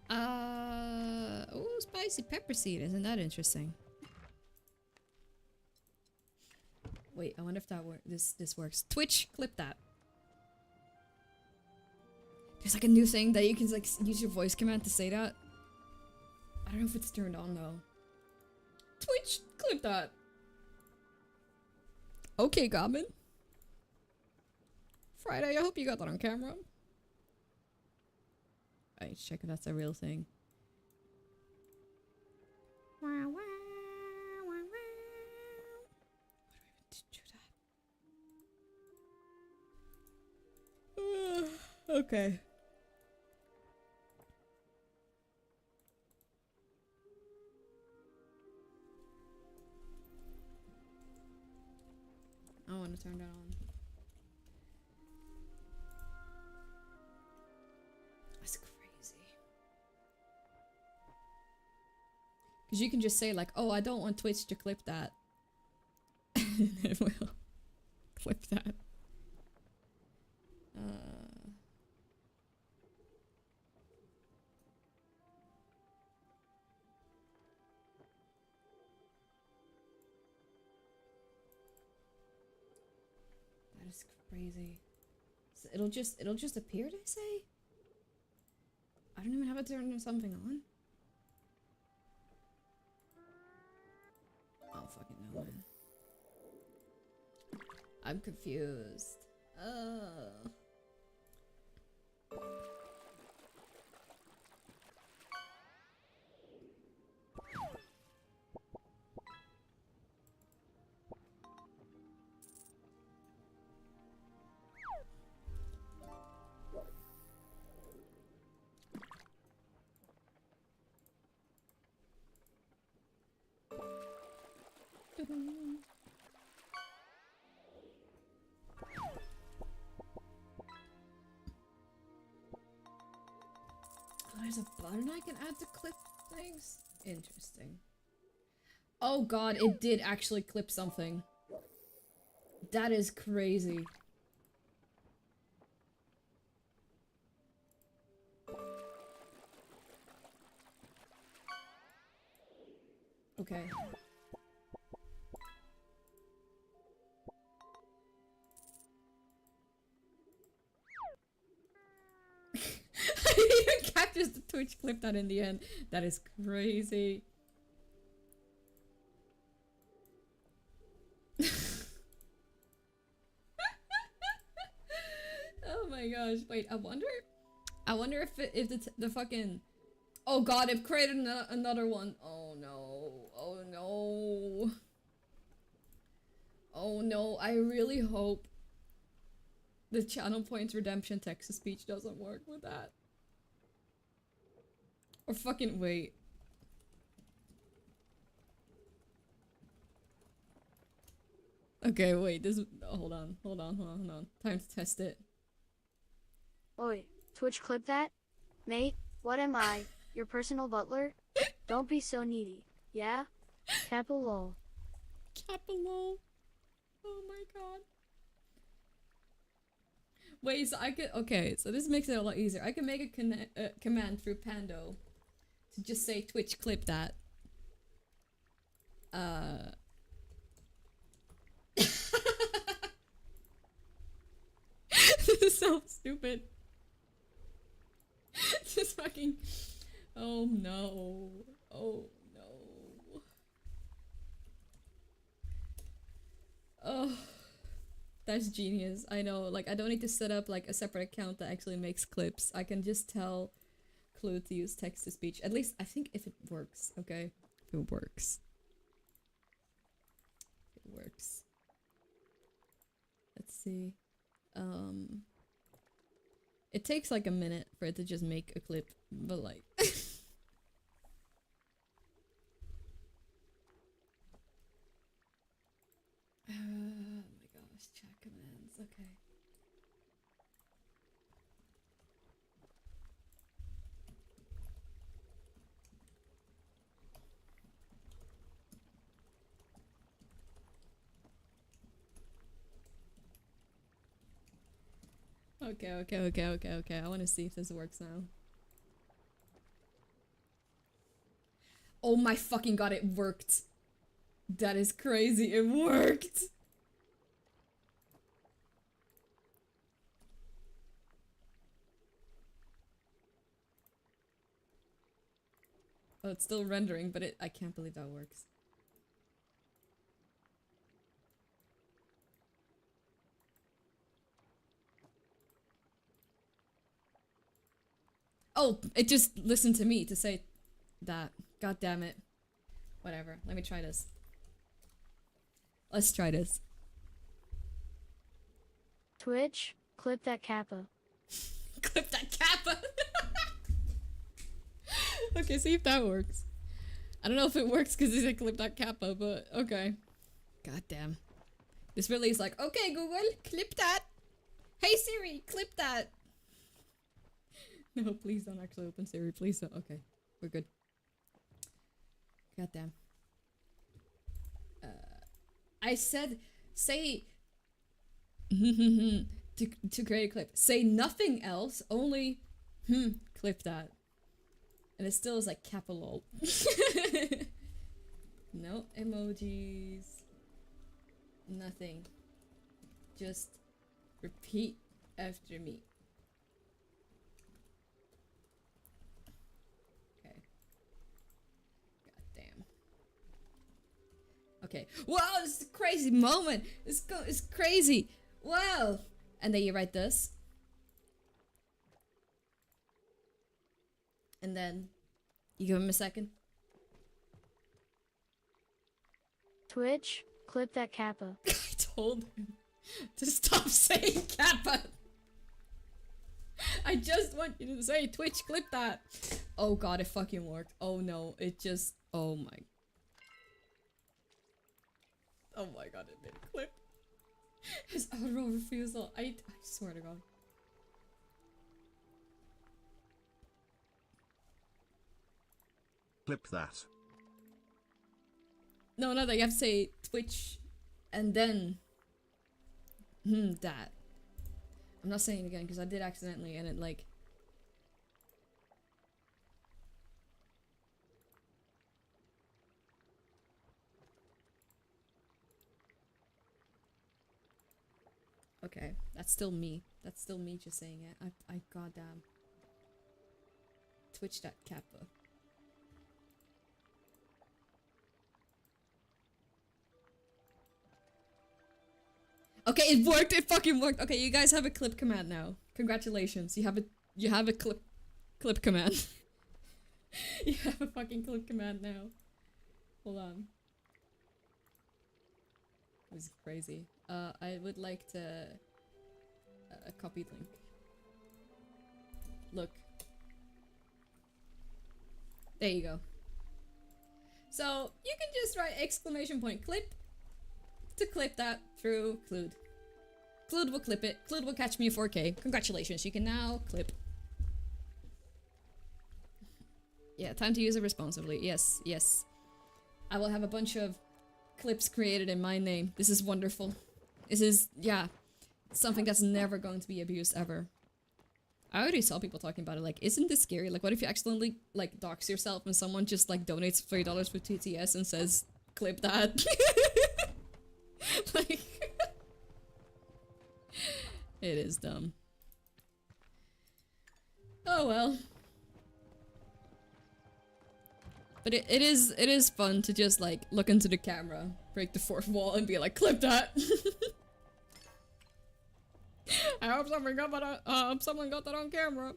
A: Oh, spicy pepper seed. Isn't that interesting? Wait, I wonder if that this works. Twitch, clip that. There's like a new thing that you can like use your voice command to say that. I don't know if it's turned on though. Twitch, clip that. Okay, Goblin. Friday, I hope you got that on camera. I need to check if that's a real thing. Wow, wow, wow, wow. What do I even do that? Okay. I want to turn that on. That's crazy. Because you can just say like, oh, I don't want Twitch to clip that. And it will clip that. That is crazy. So it'll just appear, they say? I don't even have to turn something on. I don't fucking know, man. I'm confused. There's a button I can add to clip things? Interesting. Oh god, it did actually clip something. That is crazy. Okay. I even captures the Twitch clip that in the end. That is crazy. Oh my gosh! Wait, I wonder if the fucking. Oh god! It created another one. Oh no! Oh no! Oh no! I really hope the channel points redemption text to speech doesn't work with that. Or fucking wait. Okay, wait, this hold on. Time to test it.
B: Oi, Twitch clip that? Mate, what am I? Your personal butler? Don't be so needy. Yeah? Kappa lol.
A: Kappa lol. Oh my god. Wait, so I could, okay, so this makes it a lot easier. I can make a command through Pando to just say Twitch clip that. This is so stupid. Just fucking, oh no, oh no. Oh. That's genius. I know, like, I don't need to set up, like, a separate account that actually makes clips. I can just tell Clue to use text-to-speech. At least, I think if it works, okay? If it works. It works. Let's see. It takes, like, a minute for it to just make a clip, but, like... okay. Okay. I want to see if this works now. Oh my fucking god, it worked. That is crazy. It worked. Oh, it's still rendering, but I can't believe that works. Oh, it just listened to me to say that. God damn it. Whatever. Let me try this. Let's try this.
B: Twitch, clip that kappa.
A: Clip that kappa! Okay, see if that works. I don't know if it works because it's a clip that kappa, but okay. God damn. This really is like, okay, Google, clip that! Hey Siri, clip that! No, please don't actually open Siri, please don't. Okay, we're good. God damn. I said, say to create a clip. Say nothing else, only clip that. And it still is like capital. No emojis. Nothing. Just repeat after me. Okay. God damn. Okay. Wow, this is a crazy moment. It's crazy. Wow. And then you write this. And then you give him a second.
B: Twitch, clip that kappa.
A: I told him to stop saying kappa. I just want you to say Twitch, clip that. Oh god, it fucking worked. Oh no, it just, oh my. Oh my god, it made a clip. His auto refusal. I swear to god.
I: Clip that.
A: No, you have to say Twitch and then that. I'm not saying it again because I did accidentally and it like okay, that's still me. That's still me just saying it. I goddamn Twitch that kappa. Okay, it worked. It fucking worked. Okay, you guys have a clip command now. Congratulations. You have a clip command. You have a fucking clip command now. Hold on. This is crazy. I would like to copy link. Look. There you go. So you can just write exclamation point clip to clip that through Cloud. Cloud will clip it. Cloud will catch me in 4K. Congratulations, you can now clip. Yeah, time to use it responsibly. Yes, yes. I will have a bunch of clips created in my name. This is wonderful. This is, yeah, something that's never going to be abused ever. I already saw people talking about it, like, isn't this scary? Like, what if you accidentally, like, dox yourself and someone just, like, donates $3 for TTS and says, clip that? Like, it is dumb. Oh well. But it is fun to just like look into the camera, break the fourth wall, and be like, clip that. I hope someone got that on camera.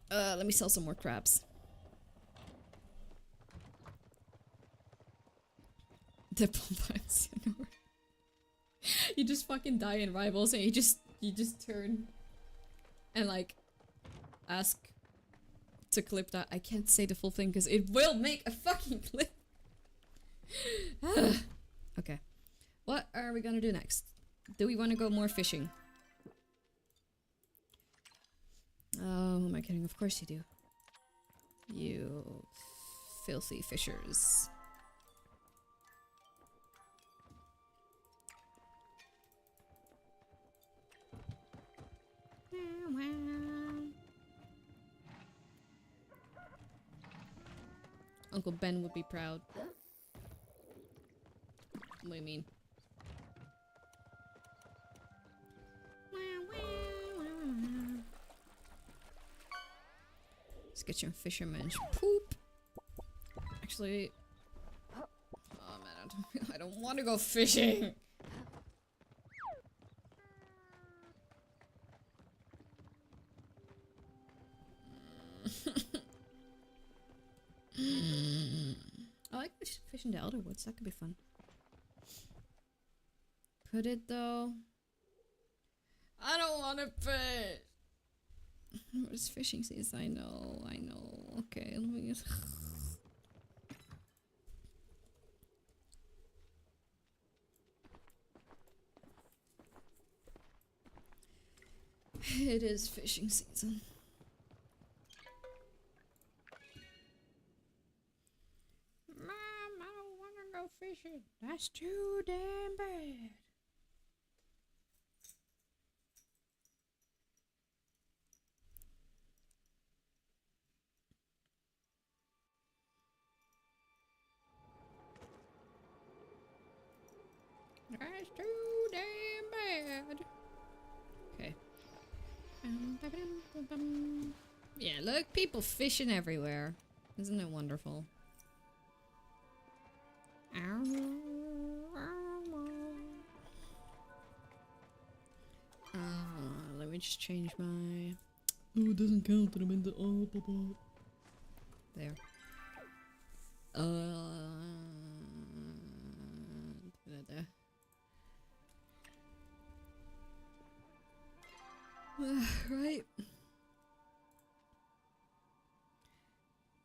A: Let me sell some more crabs. Diplomats, you know. You just fucking die in Rivals and you just turn and like ask to clip that. I can't say the full thing because it will make a fucking clip. Okay. What are we gonna do next? Do we want to go more fishing? Oh, who am I kidding? Of course you do. You filthy fishers. Uncle Ben would be proud. What do you mean? Let's get your fisherman's poop. Actually, oh man, I don't want to go fishing. I like fishing the Elder Woods. That could be fun. Could it though? I don't want to fish. It's fishing season. I know. Okay, let me just. It is fishing season. Mom, I don't want to go fishing. That's too damn bad. That's too damn bad. Okay. Yeah, look, people fishing everywhere. Isn't it wonderful? Let me just change my... Oh, it doesn't count that I'm in the... Oh, blah, blah. There. Right.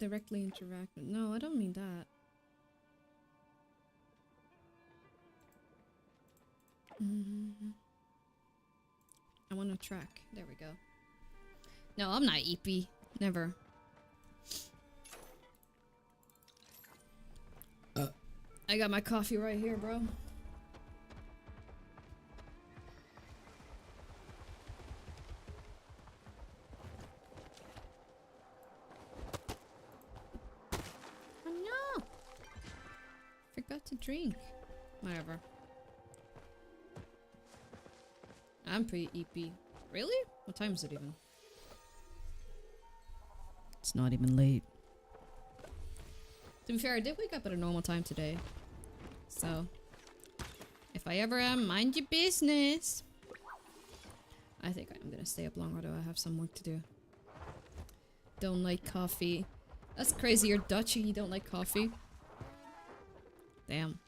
A: Directly interact with... No, I don't mean that. I want to track. There we go. No, I'm not EP. Never. I got my coffee right here, bro. Forgot to drink. Whatever. I'm pretty EP. Really? What time is it even? It's not even late. To be fair, I did wake up at a normal time today. So, if I ever am, mind your business. I think I'm gonna stay up longer though. I have some work to do. Don't like coffee. That's crazy. You're Dutch and you don't like coffee. Damn.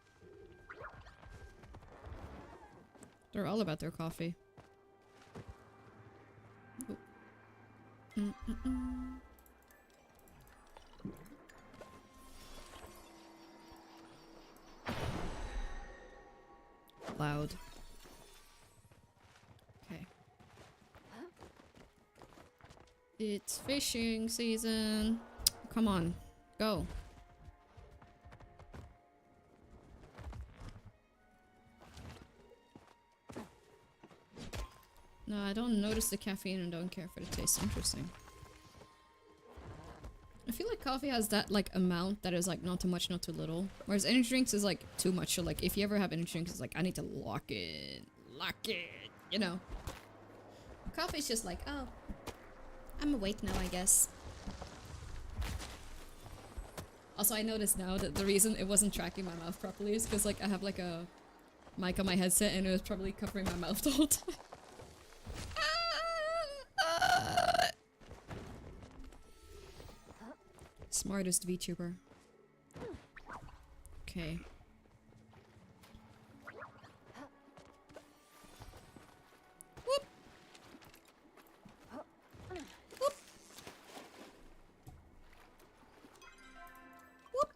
A: They're all about their coffee. Loud. Okay. It's fishing season. Come on, go. No, I don't notice the caffeine and don't care for the taste. Interesting. I feel like coffee has that like amount that is like not too much, not too little. Whereas energy drinks is like too much. So like if you ever have energy drinks, it's like I need to lock it, you know. Coffee's just like, oh, I'm awake now, I guess. Also, I noticed now that the reason it wasn't tracking my mouth properly is because like I have like a mic on my headset and it was probably covering my mouth the whole time. Smartest VTuber. Okay. Whoop. Whoop. Whoop.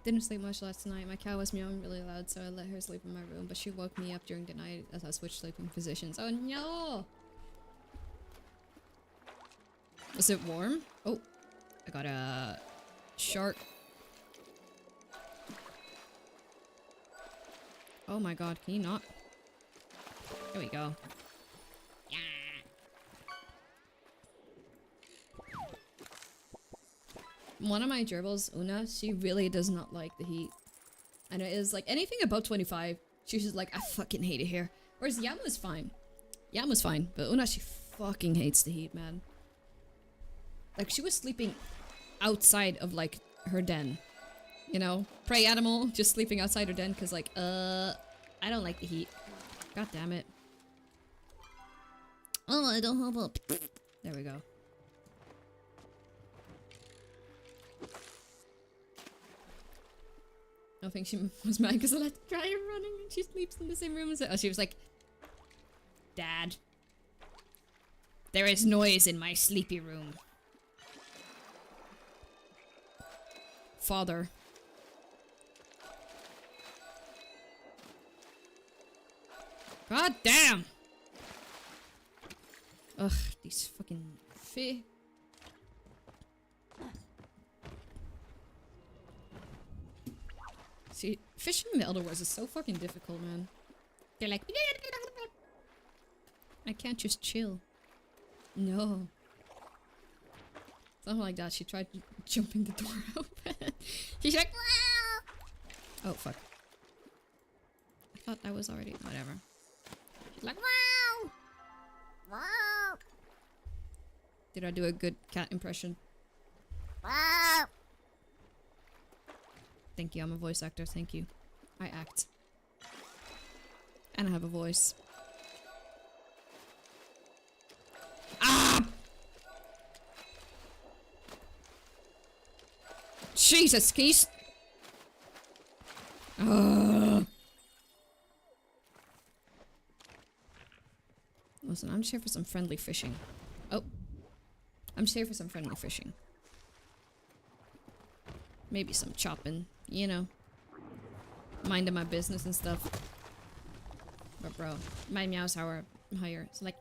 A: Didn't sleep much last night. My cat was meowing really loud, so I let her sleep in my room, but she woke me up during the night as I switched sleeping positions. Oh no! Was it warm? Oh, I got a shark. Oh my god, can you not? There we go. Yeah. One of my gerbils, Una, she really does not like the heat. And it is like anything above 25, she's just like, I fucking hate it here. Whereas Yama's fine. Yama's fine, but Una, she fucking hates the heat, man. Like, she was sleeping outside of, like, her den. You know? Prey animal, just sleeping outside her den, because, like, I don't like the heat. God damn it. Oh, I don't have up. There we go. I think she was mad because I let the dryer running and she sleeps in the same room as it. Oh, she was like, Dad, there is noise in my sleepy room. Father. God damn! Ugh, these fucking fish. See, fishing in the Elder Wars is so fucking difficult, man. They're like, I can't just chill. No. Something like that. She tried jumping the door open. She's like, wow! Oh, fuck. I thought that was already... Whatever. She's like, wow! Wow! Did I do a good cat impression? Wow! Thank you, I'm a voice actor, thank you. I act. And I have a voice. Ah! Jesus, can you Listen, I'm just here for some friendly fishing. Oh. I'm just here for some friendly fishing. Maybe some chopping, you know. Minding my business and stuff. But bro, my meows are higher. It's like...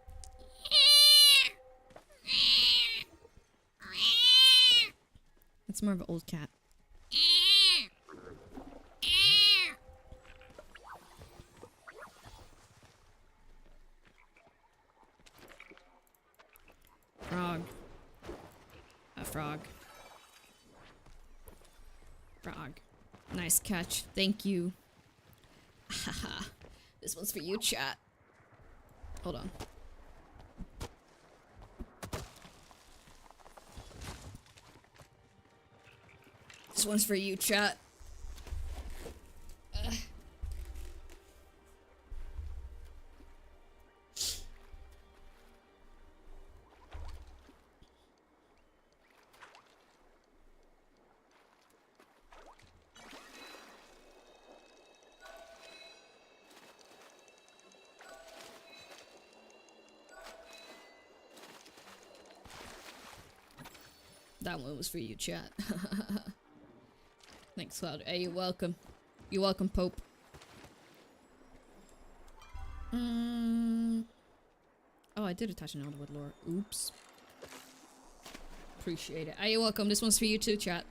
A: It's more of an old cat. Frog. A frog. Frog. Nice catch. Thank you. Haha. This one's for you, chat. Hold on. This one's for you, chat. That one was for you, chat. Thanks, Cloud. Hey, you're welcome. You're welcome, Pope. Oh, I did attach an Elderwood lore. Oops. Appreciate it. Hey, you're welcome. This one's for you too, chat.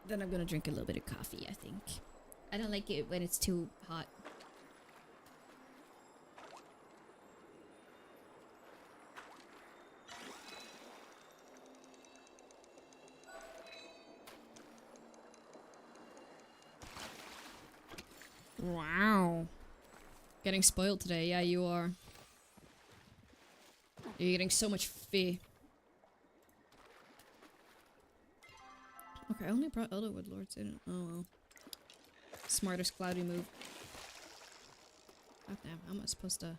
A: Then I'm gonna drink a little bit of coffee, I think. I don't like it when it's too hot. Wow. Getting spoiled today. Yeah, you are. You're getting so much fee. Okay, I only brought Elderwood Lords in. Oh well. Smartest Cloudy move. God damn, how am I supposed to...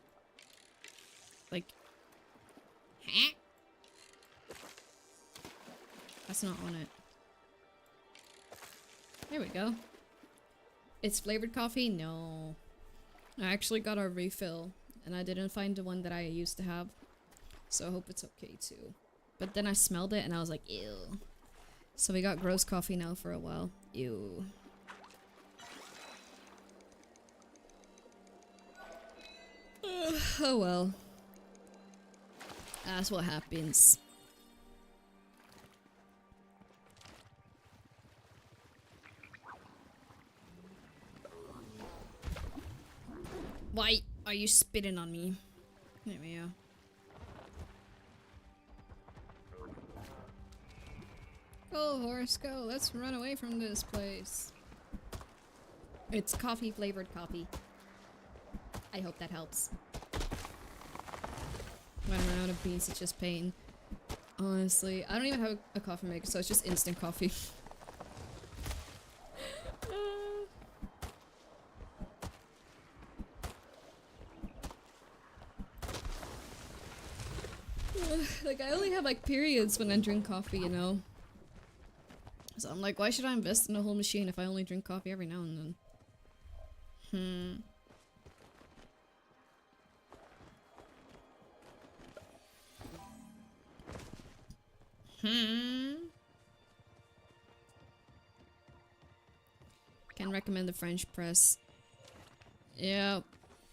A: Like... Huh? That's not on it. There we go. It's flavored coffee? No. I actually got a refill, and I didn't find the one that I used to have. So I hope it's okay too. But then I smelled it, and I was like, ew. So we got gross coffee now for a while. Ew. Oh well. That's what happens. Why are you spitting on me? There we go. Go, horse, go. Let's run away from this place. It's coffee flavored coffee. I hope that helps. When I run out of beans, it's just pain. Honestly, I don't even have a coffee maker, so it's just instant coffee. Like, I only have like periods when I drink coffee, you know? So I'm like, why should I invest in a whole machine if I only drink coffee every now and then? Can recommend the French press. Yeah.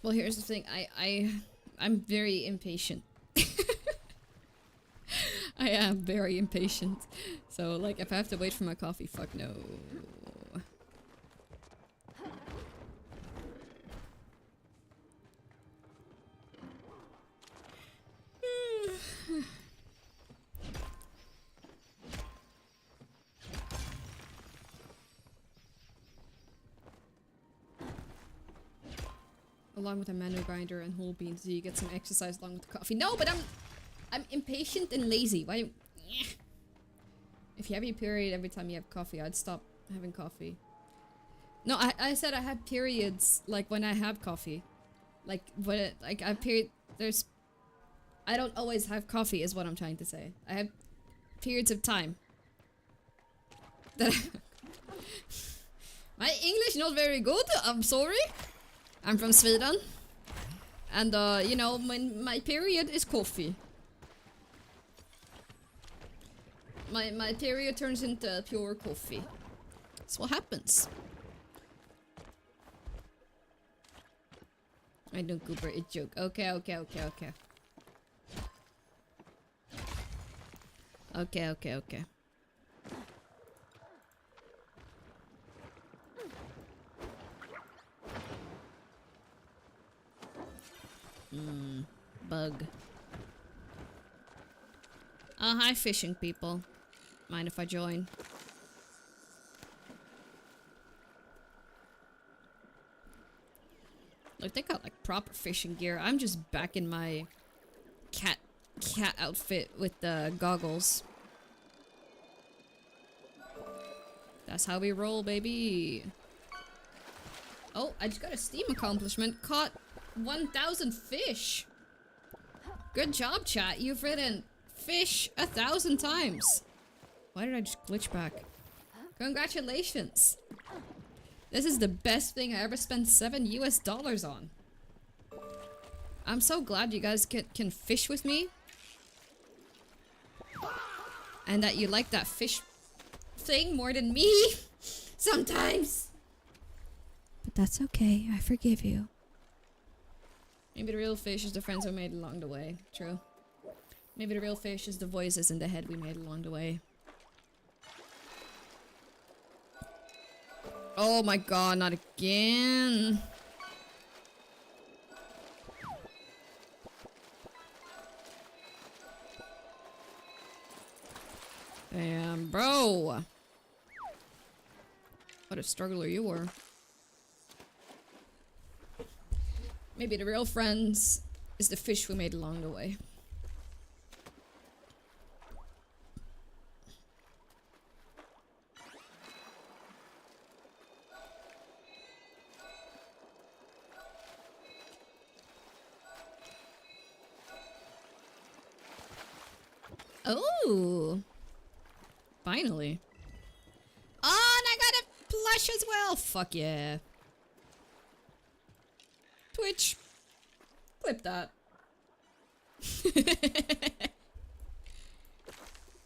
A: Well, here's the thing. I'm very impatient. I am very impatient. So, like, if I have to wait for my coffee, fuck no. Along with a manual grinder and whole beans, so you get some exercise along with the coffee. No, but I'm impatient and lazy. Why? If you have your period every time you have coffee, I'd stop having coffee. No, I said I have periods like when I have coffee. Like when like I have period. I don't always have coffee, is what I'm trying to say. I have periods of time. That my English not very good. I'm sorry. I'm from Sweden, and you know, when my period is coffee. My period turns into pure coffee. That's what happens. I don't goober, it's joke. Okay. Okay. Bug. Hi fishing people. Mind if I join? Look, they got like proper fishing gear. I'm just back in my cat outfit with the goggles. That's how we roll, baby. Oh, I just got a Steam accomplishment. Caught 1,000 fish. Good job, chat. You've written fish 1,000 times. Why did I just glitch back? Congratulations. This is the best thing I ever spent $7 US on. I'm so glad you guys can fish with me. And that you like that fish thing more than me. Sometimes. But that's okay. I forgive you. Maybe the real fish is the friends we made along the way. True. Maybe the real fish is the voices in the head we made along the way. Oh my god, not again. Damn, bro. What a struggler you were. Maybe the real friends is the fish we made along the way. Oh! Finally. Oh, and I got a plush as well! Fuck yeah. Twitch. Clip that.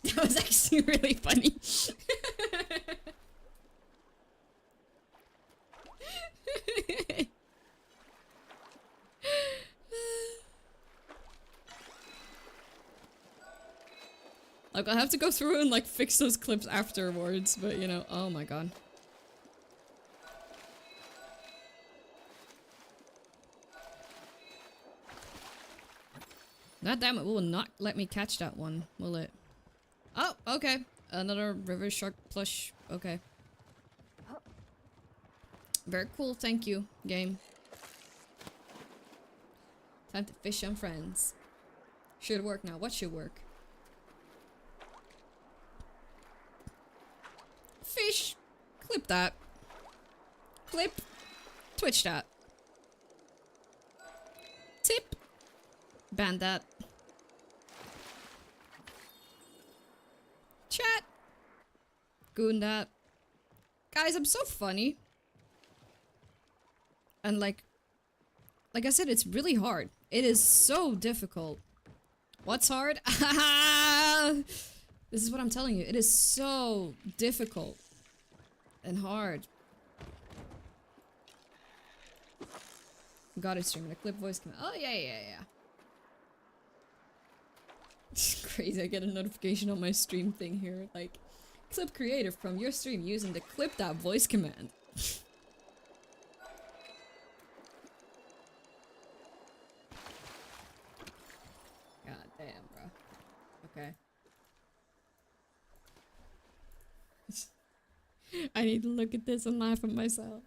A: That was actually really funny. Like, I'll have to go through and like fix those clips afterwards, but you know, oh my god. God damn it, will not let me catch that one, will it? Oh, okay. Another river shark plush. Okay. Very cool, thank you, game. Time to fish on friends. Should work now. What should work? Fish. Clip that. Clip. Twitch that. Tip. Ban that. Chat. Goon that. Guys, I'm so funny. And like I said, it's really hard. It is so difficult. What's hard? This is what I'm telling you. It is so difficult and hard. Got it streaming. A clip voice command. Oh yeah. It's crazy. I get a notification on my stream thing here. Like, clip creator from your stream using the clip that voice command. God damn, bro. Okay. I need to look at this and laugh at myself.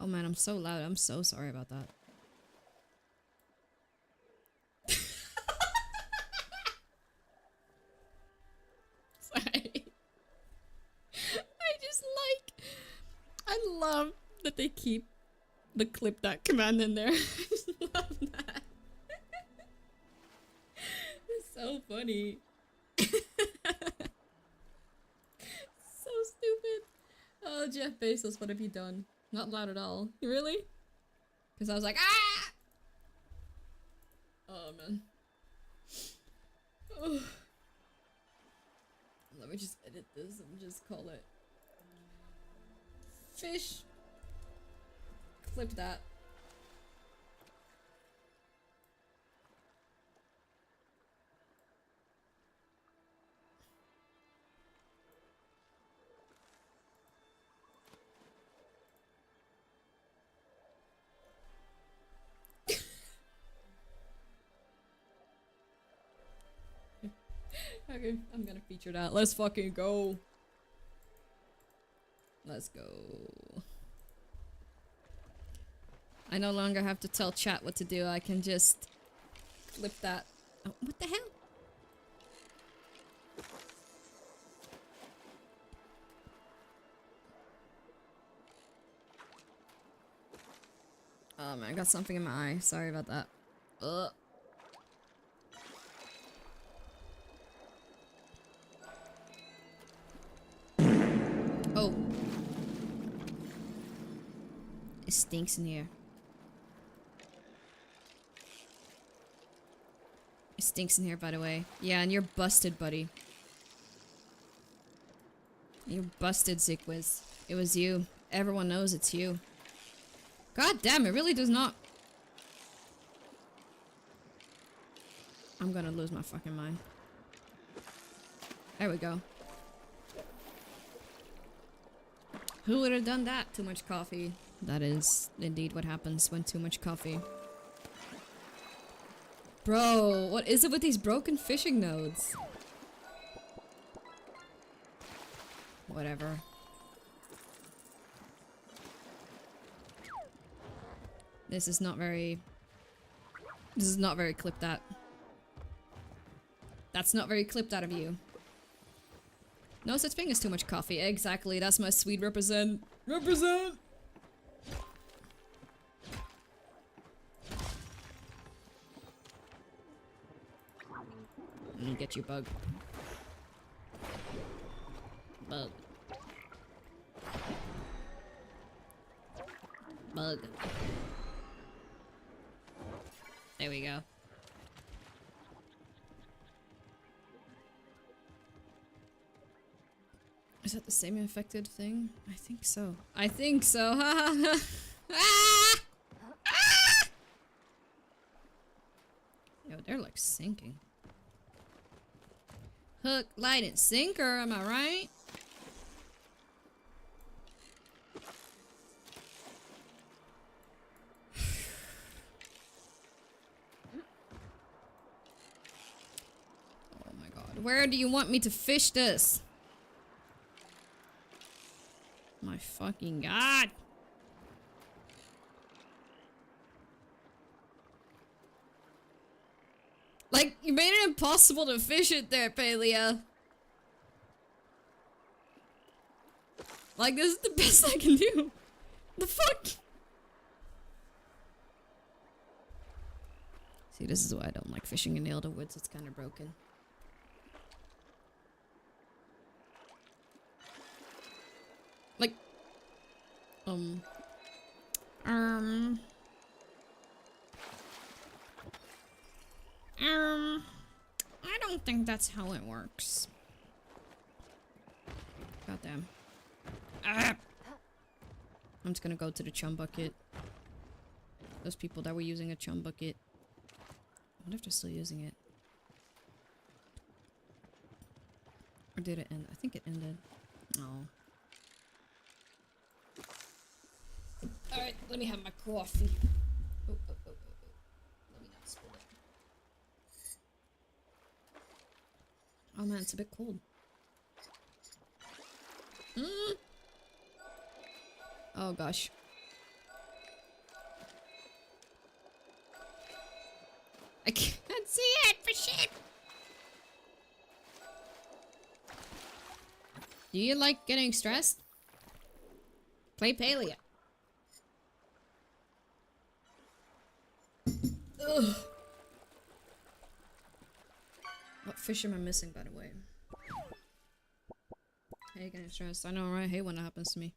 A: Oh man, I'm so loud. I'm so sorry about that. Sorry. I love that they keep the clip that command in there. I just love that. It's so funny. So stupid. Oh, Jeff Bezos, what have you done? Not loud at all. Really? Because I was like, ah! Oh, man. Oh. Let me just edit this and just call it fish. Clip that. Okay, I'm gonna feature that. Let's fucking go. Let's go. I no longer have to tell chat what to do. I can just clip that. Oh, what the hell? Oh man, I got something in my eye. Sorry about that. Ugh. Oh. It stinks in here. It stinks in here, by the way. Yeah, and you're busted, buddy. You're busted, Zikwiz. It was you. Everyone knows it's you. God damn, it really does not. I'm gonna lose my fucking mind. There we go. Who would have done that? Too much coffee. That is indeed what happens when too much coffee. Bro, what is it with these broken fishing nodes? Whatever. This is not very clipped out. That's not very clipped out of you. No such thing as too much coffee. Exactly, that's my Swede represent. Represent! Let me get you, bug. Bug. Bug. There we go. Is that the same infected thing? I think so. I think so. Ah! Ah! Yo, they're like sinking. Hook, line, and sinker, am I right? Oh my god. Where do you want me to fish this? My fucking god. Like, you made it impossible to fish it there, Palia. Like, this is the best I can do. The fuck? See, this is why I don't like fishing in the Elder Woods. It's kind of broken. Like, I don't think that's how it works. Goddamn. Ah! I'm just gonna go to the chum bucket. Those people that were using a chum bucket. I wonder if they're still using it. Or did it end? I think it ended. Oh. Alright, let me have my coffee. Oh. Let me not spill it. Oh man, it's a bit cold. Oh gosh. I can't see it for shit. Do you like getting stressed? Play Palia. Ugh. What fish am I missing, by the way? Hey, getting stressed. I know, right? I hate when that happens to me.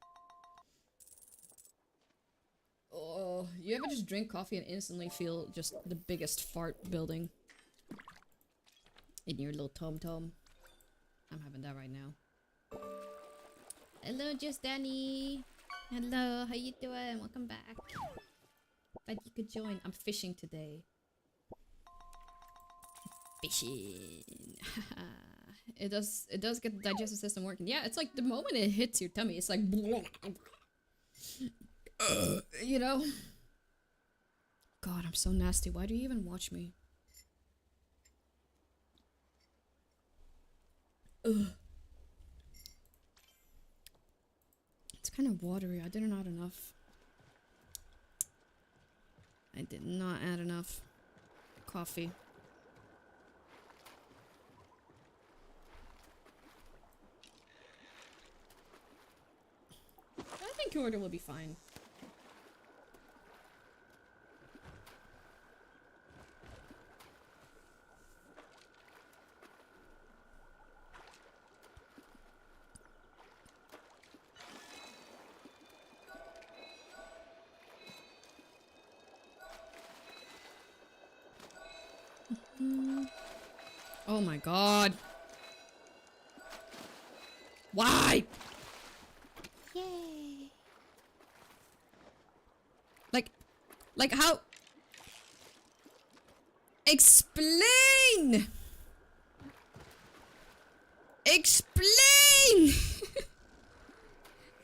A: Oh, you ever just drink coffee and instantly feel just the biggest fart building in your little tom-tom? I'm having that right now. Hello, Just Danny. Hello, how you doing? Welcome back. Glad you could join. I'm fishing today. Fishing. It does get the digestive system working. Yeah, it's like the moment it hits your tummy, it's like you know? God, I'm so nasty. Why do you even watch me? Ugh. It's kind of watery. I didn't add enough. I did not add enough coffee. I think order will be fine. Oh my god. Why? Yay. Like how? Explain! Explain!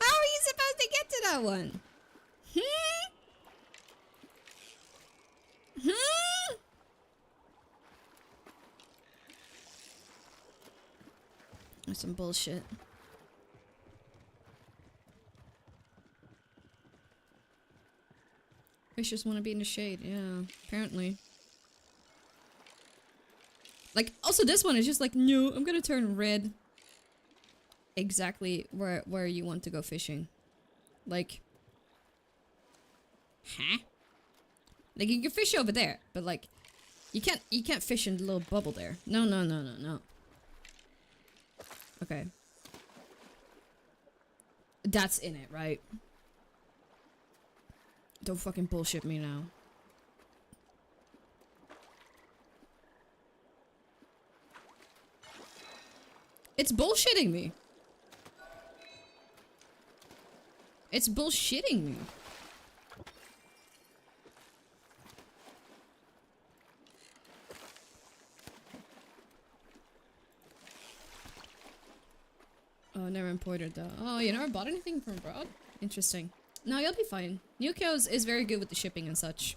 A: How are you supposed to get to that one? That's some bullshit. Fish just want to be in the shade. Yeah, apparently. Like, also this one is just like, no, I'm gonna turn red. Exactly where you want to go fishing. Like, huh? Like, you can fish over there, but like, You can't fish in the little bubble there. No, no, no, no, no. Okay. That's in it, right? Don't fucking bullshit me now. It's bullshitting me. It's bullshitting me. Oh, never imported though. Oh, you never bought anything from abroad? Interesting. No, you'll be fine. Newco's is very good with the shipping and such.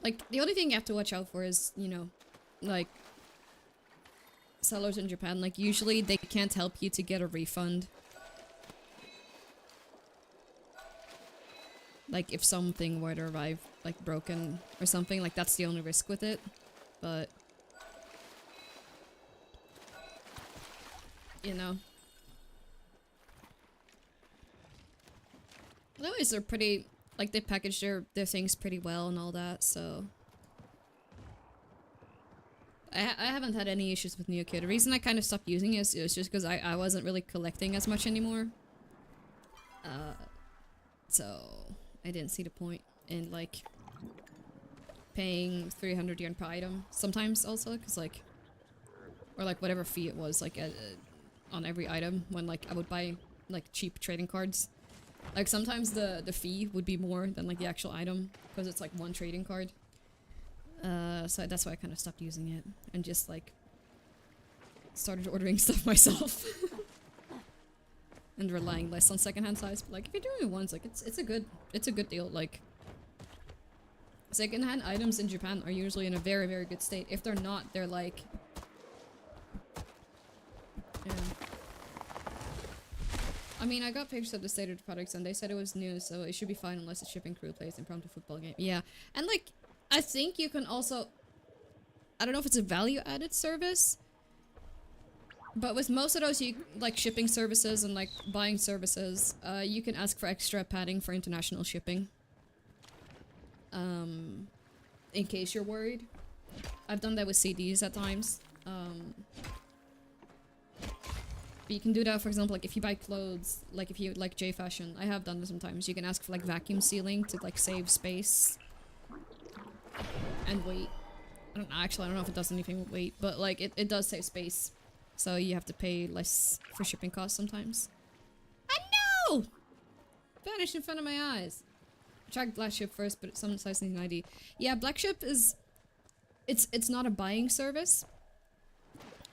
A: Like, the only thing you have to watch out for is, you know, like, sellers in Japan, like, usually they can't help you to get a refund. Like, if something were to arrive, like, broken or something, like, that's the only risk with it. But... you know. Otherwise, they're pretty... like, they package their things pretty well and all that, so... I haven't had any issues with Neokid. The reason I kind of stopped using it is just because I wasn't really collecting as much anymore. So... I didn't see the point in, like... paying 300 yen per item. Sometimes, also, because, like... or, like, whatever fee it was, like, on every item when, like, I would buy, like, cheap trading cards. Like, sometimes the fee would be more than, like, the actual item, because it's, like, one trading card. So that's why I kind of stopped using it, and just, like, started ordering stuff myself. And relying less on secondhand sites, but, like, if you're doing it once, like, it's a good deal, like... secondhand items in Japan are usually in a very, very good state. If they're not, they're, like... yeah. I mean, I got pictures of the state of the products and they said it was new, so it should be fine unless the shipping crew plays impromptu football game. Yeah, and like, I think you can also... I don't know if it's a value-added service, but with most of those, like, shipping services and, like, buying services, you can ask for extra padding for international shipping. In case you're worried. I've done that with CDs at times. But you can do that, for example, like if you buy clothes, like if you like J Fashion, I have done this sometimes. You can ask for like vacuum sealing to like save space and weight. I don't know if it does anything with weight, but like it does save space. So you have to pay less for shipping costs sometimes. I know! Vanished in front of my eyes. I tried Black Ship first, but some size needs an ID. Yeah, Black Ship is... It's not a buying service.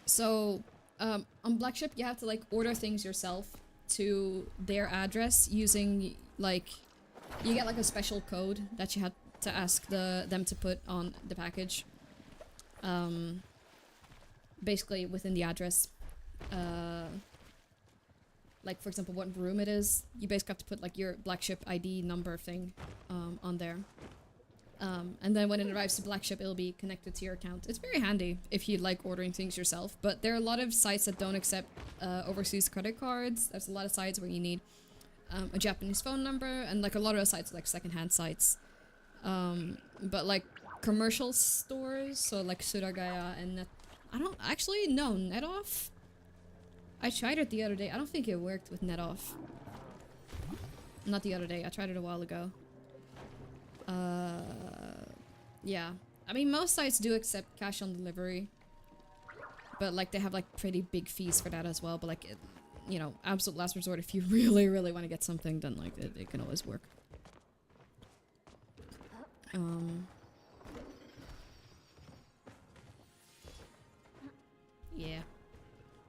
A: So... on Black Ship, you have to, like, order things yourself to their address using, like... you get, like, a special code that you have to ask them to put on the package. Basically, within the address. Like, for example, what room it is. You basically have to put, like, your Black Ship ID number thing on there. And then when it arrives to Black Ship, it'll be connected to your account. It's very handy if you like ordering things yourself, but there are a lot of sites that don't accept overseas credit cards. There's a lot of sites where you need a Japanese phone number, and like a lot of the sites are like secondhand sites. But like commercial stores, so like Suragaya and I don't actually know NetOff. I tried it the other day. I don't think it worked with NetOff. Not the other day. I tried it a while ago. Yeah. I mean, most sites do accept cash on delivery. But, like, they have, like, pretty big fees for that as well. But, like, it, you know, absolute last resort, if you really, really want to get something, then, like, it can always work. Yeah.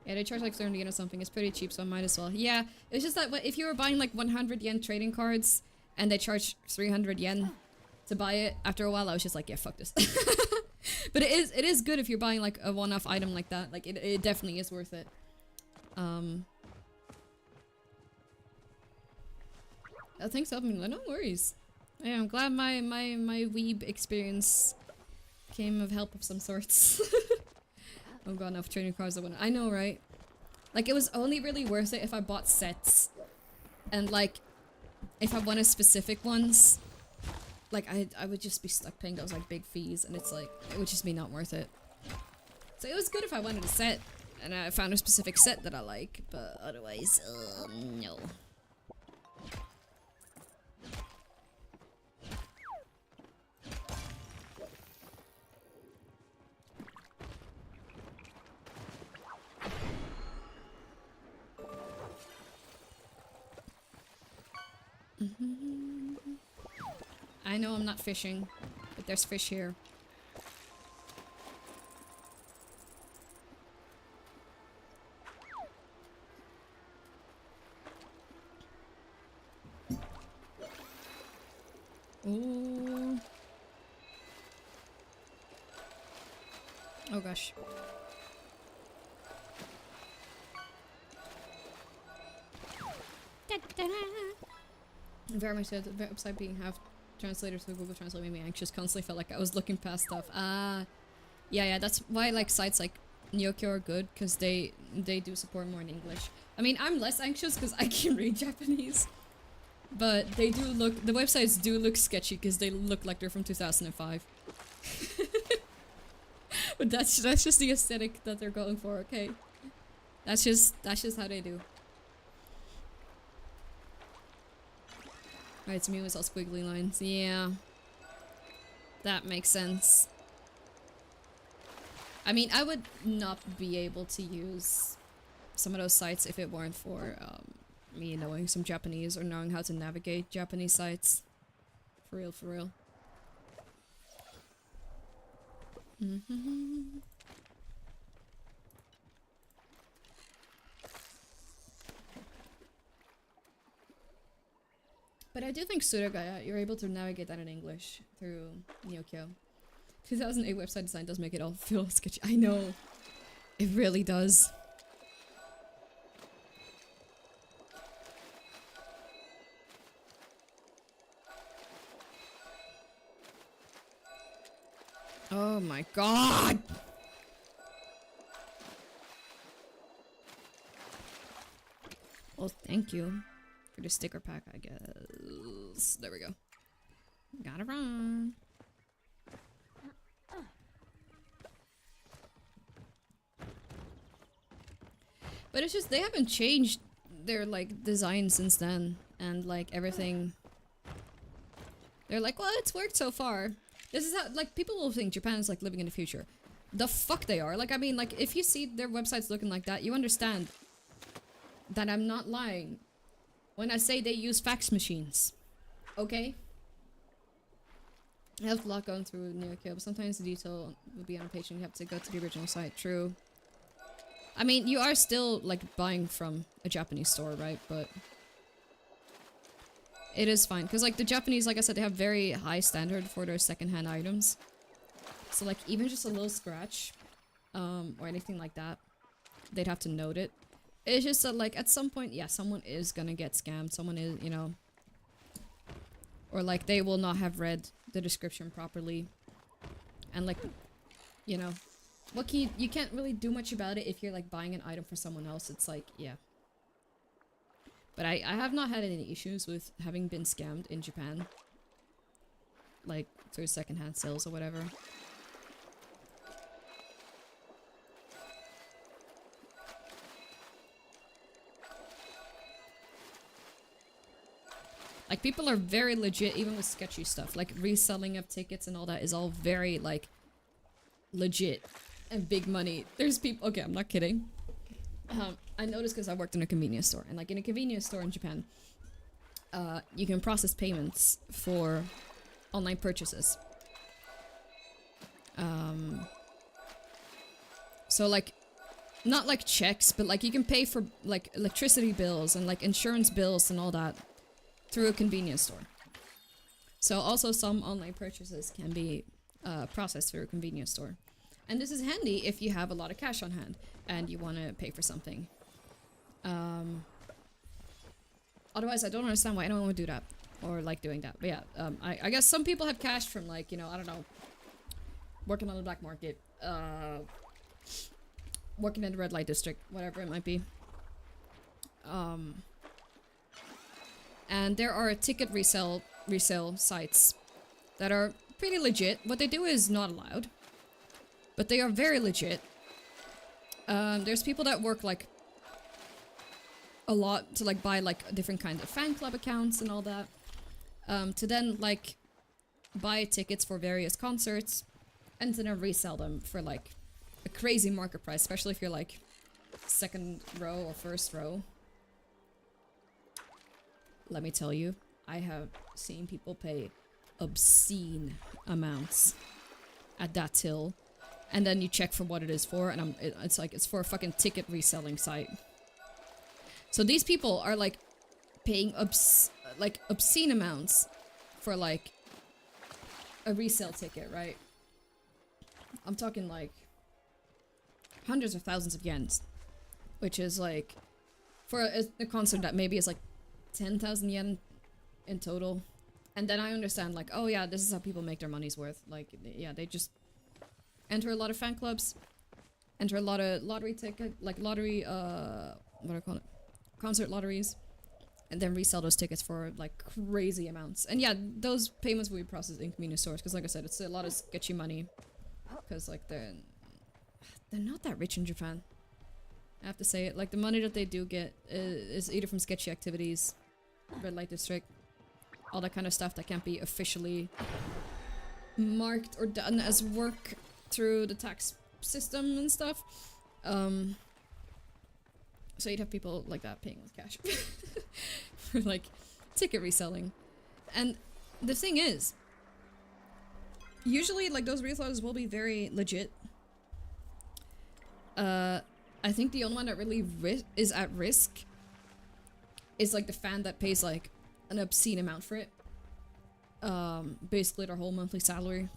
A: Yeah, they charge, like, 30 yen or something. It's pretty cheap, so I might as well. Yeah, it's just that if you were buying, like, 100 yen trading cards, and they charge 300 yen to buy it, after a while I was just like, yeah, fuck this. But it is good if you're buying like a one-off item like that. Like it definitely is worth it. Thanks for helping me. No worries. Yeah, I'm glad my weeb experience came of help of some sorts. Oh god, enough trading cards. I know, right? Like it was only really worth it if I bought sets. And like if I wanted specific ones, like I would just be stuck paying those like big fees, and it's like it would just be not worth it. So it was good if I wanted a set and I found a specific set that I like, but otherwise, no. I know I'm not fishing, but there's fish here. Ooh. Oh gosh. Very much so. The website being half translated through Google Translate made me anxious. Constantly felt like I was looking past stuff. Yeah. That's why like sites like Nyokyo are good, because they do support more in English. I mean, I'm less anxious because I can read Japanese, but they do look. The websites do look sketchy because they look like they're from 2005. But that's just the aesthetic that they're going for. Okay, that's just how they do. Right, so me was all squiggly lines. Yeah. That makes sense. I mean, I would not be able to use some of those sites if it weren't for me knowing some Japanese or knowing how to navigate Japanese sites. For real, for real. But I do think Suragaya, you're able to navigate that in English through Nyokyo. 2008 website design does make it all feel sketchy. I know. It really does. Oh my god! Well, thank you. For the sticker pack, I guess. There we go. Gotta run. But it's just, they haven't changed their, like, design since then. And, like, everything. They're like, well, it's worked so far. This is how, like, people will think Japan is, like, living in the future. The fuck they are. Like, I mean, like, if you see their websites looking like that, you understand that I'm not lying when I say they use fax machines. Okay? I have a lot going through Nyokyo, but sometimes the detail will be on a page and you have to go to the original site. True. I mean, you are still, like, buying from a Japanese store, right? But it is fine. Because, like, the Japanese, like I said, they have very high standard for their secondhand items. So, like, even just a little scratch, or anything like that, they'd have to note it. It's just that, like, at some point, yeah, someone is gonna get scammed. Someone is, you know. Or, like, they will not have read the description properly. And, like, you know. What can you can't really do much about it if you're, like, buying an item for someone else. It's like, yeah. But I have not had any issues with having been scammed in Japan. Like, through secondhand sales or whatever. Like, people are very legit, even with sketchy stuff. Like, reselling of tickets and all that is all very, like, legit and big money. There's people— okay, I'm not kidding. I noticed because I worked in a convenience store. And, like, in a convenience store in Japan, you can process payments for online purchases. So, like, not like checks, but, like, you can pay for, like, electricity bills and, like, insurance bills and all that through a convenience store. So also some online purchases can be processed through a convenience store. And this is handy if you have a lot of cash on hand and you want to pay for something. Otherwise, I don't understand why anyone would do that or like doing that. But yeah, I guess some people have cash from, like, you know, I don't know, working on the black market, working in the red light district, whatever it might be. And there are ticket resale sites that are pretty legit. What they do is not allowed, but they are very legit. There's people that work like a lot to like buy like different kinds of fan club accounts and all that, to then like buy tickets for various concerts and to then resell them for like a crazy market price, especially if you're like second row or first row. Let me tell you, I have seen people pay obscene amounts at that till, and then you check for what it is for, and it's like it's for a fucking ticket reselling site. So these people are like paying obscene amounts for like a resale ticket, right? I'm talking like hundreds of thousands of yens, which is like for a concert that maybe is like 10,000 yen in total. And then I understand like, oh yeah, this is how people make their money's worth. Like, yeah, they just enter a lot of fan clubs, enter a lot of lottery ticket, like lottery, what do I call it? Concert lotteries, and then resell those tickets for like crazy amounts. And yeah, those payments will be processed in convenience stores, because like I said, it's a lot of sketchy money, because like they're not that rich in Japan. I have to say it. Like the money that they do get is either from sketchy activities, red light district, all that kind of stuff that can't be officially marked or done as work through the tax system and stuff. So you'd have people like that paying with cash for like ticket reselling. And the thing is, usually like those resellers will be very legit. I think the only one that really is at risk is like the fan that pays like an obscene amount for it. Basically their whole monthly salary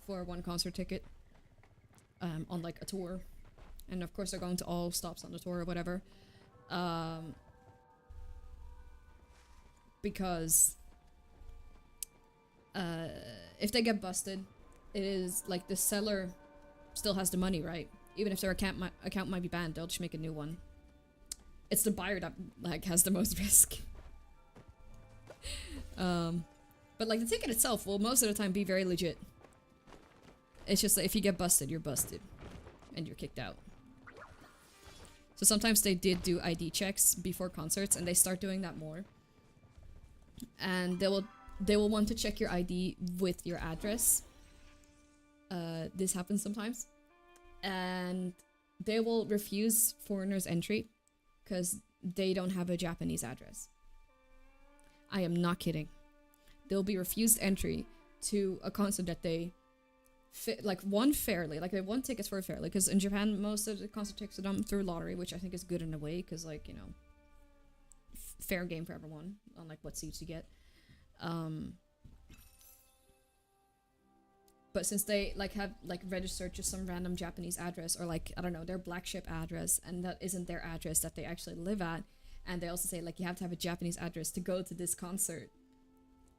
A: for one concert ticket on like a tour. And of course they're going to all stops on the tour or whatever. Because if they get busted, it is like the seller still has the money, right? Even if their account might be banned, they'll just make a new one. It's the buyer that like has the most risk. But like the ticket itself will most of the time be very legit. It's just that if you get busted, you're busted. And you're kicked out. So sometimes they did do ID checks before concerts, and they start doing that more. And they will want to check your ID with your address. This happens sometimes. And they will refuse foreigners entry because they don't have a Japanese address. I am not kidding. They'll be refused entry to a concert that they won fairly. Like they won tickets for it fairly, because in Japan most of the concert tickets are done through lottery, which I think is good in a way, because like, you know, fair game for everyone on like what seats you get. But since they like have like registered just some random Japanese address, or like, I don't know, their black ship address, and that isn't their address that they actually live at, and they also say like you have to have a Japanese address to go to this concert,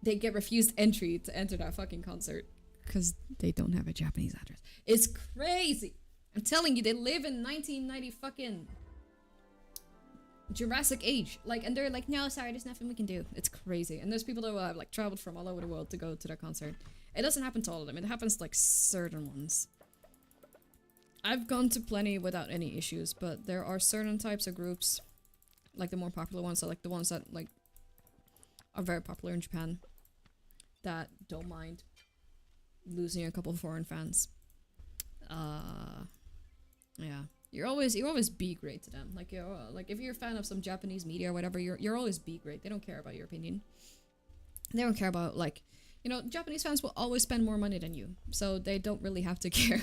A: they get refused entry to enter that fucking concert because they don't have a Japanese address. It's crazy. I'm telling you, they live in 1990 fucking Jurassic Age. Like, and they're like, no, sorry, there's nothing we can do. It's crazy. And there's people that have like traveled from all over the world to go to their concert. It doesn't happen to all of them. It happens to like certain ones. I've gone to plenty without any issues, but there are certain types of groups, like the more popular ones, so like the ones that like are very popular in Japan, that don't mind losing a couple of foreign fans. Yeah, you're always be great to them. Like, you're like, if you're a fan of some Japanese media or whatever, you're always be great. They don't care about your opinion. They don't care about, like, you know, Japanese fans will always spend more money than you, so they don't really have to care.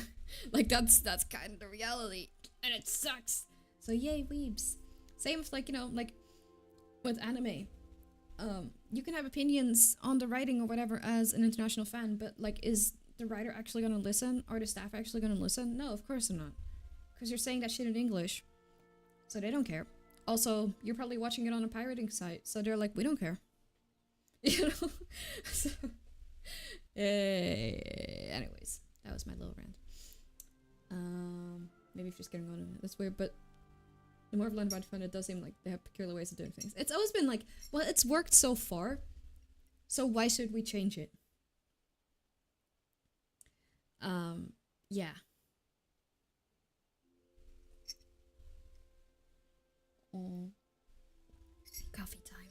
A: Like, that's kind of the reality, and it sucks. So yay, weebs. Same with, like, you know, like with anime. You can have opinions on the writing or whatever as an international fan, but like, is the writer actually gonna listen? Are the staff actually gonna listen? No, of course they're not. Because you're saying that shit in English. So they don't care. Also, you're probably watching it on a pirating site, so they're like, we don't care. You know? So, anyways, that was my little rant. Maybe if just getting on it. That's weird, but the more I've learned about fun, it does seem like they have peculiar ways of doing things. It's always been like, well, it's worked so far, so why should we change it? Yeah. Oh. Coffee time.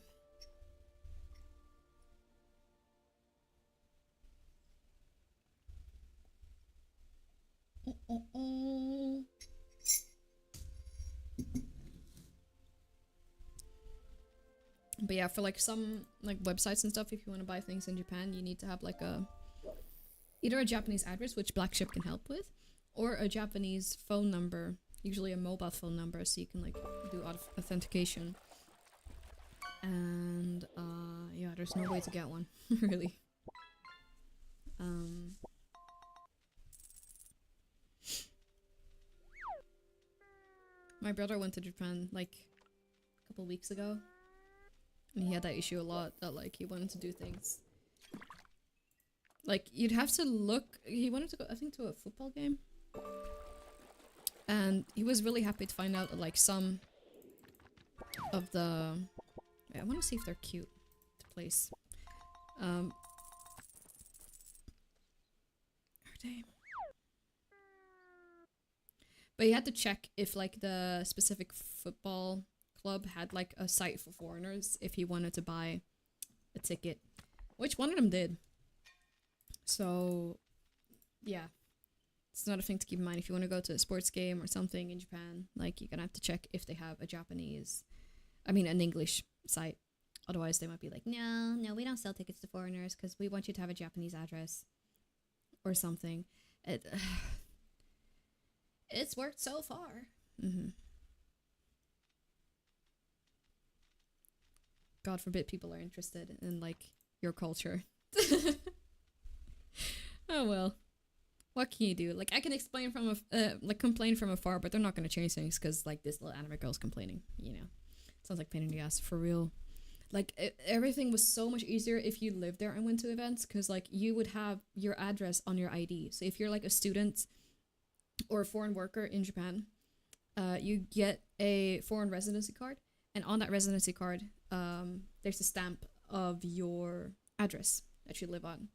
A: But yeah, for like some like websites and stuff, if you want to buy things in Japan, you need to have like either a Japanese address, which Black Ship can help with, or a Japanese phone number, usually a mobile phone number, so you can like do authentication. And yeah, there's no way to get one, really. My brother went to Japan like a couple weeks ago, and he had that issue a lot, that like he wanted to do things. Like, you'd have to look, he wanted to go, I think, to a football game. And he was really happy to find out that, like, some of the... Wait, I want to see if they're cute to place. Are they? But you had to check if, like, the specific football club had, like, a site for foreigners if he wanted to buy a ticket. Which one of them did. So, yeah. It's not a thing to keep in mind if you want to go to a sports game or something in Japan. Like, you're gonna have to check if they have a Japanese... I mean, an English site. Otherwise, they might be like, no, we don't sell tickets to foreigners because we want you to have a Japanese address. Or something. It's worked so far. God forbid people are interested in, like, your culture. Oh well. What can you do? Like, I can explain from complain from afar, but they're not gonna change things because, like, this little anime girl's complaining, you know. Sounds like pain in the ass, for real. Like, everything was so much easier if you lived there and went to events, because, like, you would have your address on your ID. So if you're, like, a student or a foreign worker in Japan, you get a foreign residency card, and on that residency card, there's a stamp of your address that you live on.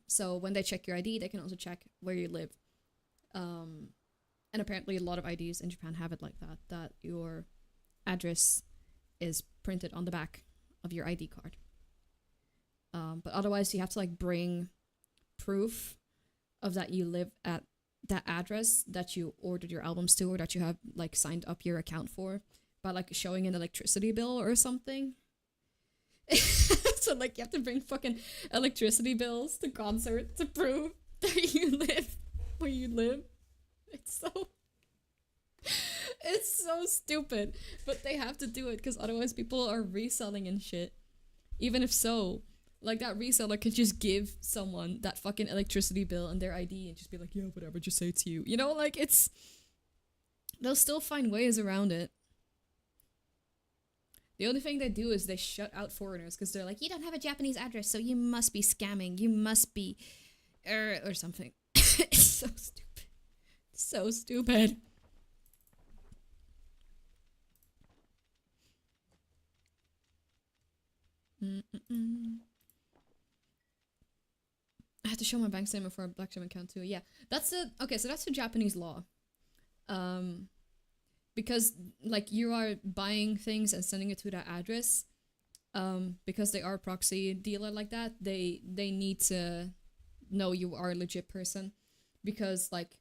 A: So when they check your ID, they can also check where you live. And apparently a lot of IDs in Japan have it like that, that your address is printed on the back of your ID card. But otherwise you have to, like, bring proof of that you live at that address that you ordered your albums to, or that you have, like, signed up your account for, by, like, showing an electricity bill or something. So, like, you have to bring fucking electricity bills to concert to prove that you live where you live. It's so stupid. But they have to do it because otherwise people are reselling and shit. Even if so, like, that reseller could just give someone that fucking electricity bill and their ID and just be like, yeah, whatever, just say it's you. You know, like, it's... They'll still find ways around it. The only thing they do is they shut out foreigners because they're like, you don't have a Japanese address, so you must be scamming. You must be... or something. It's so stupid. So stupid. I have to show my bank statement for a Black Gem account too. Yeah, that's okay. So that's a Japanese law. Because, like, you are buying things and sending it to that address, because they are a proxy dealer like that, they need to know you are a legit person, because, like,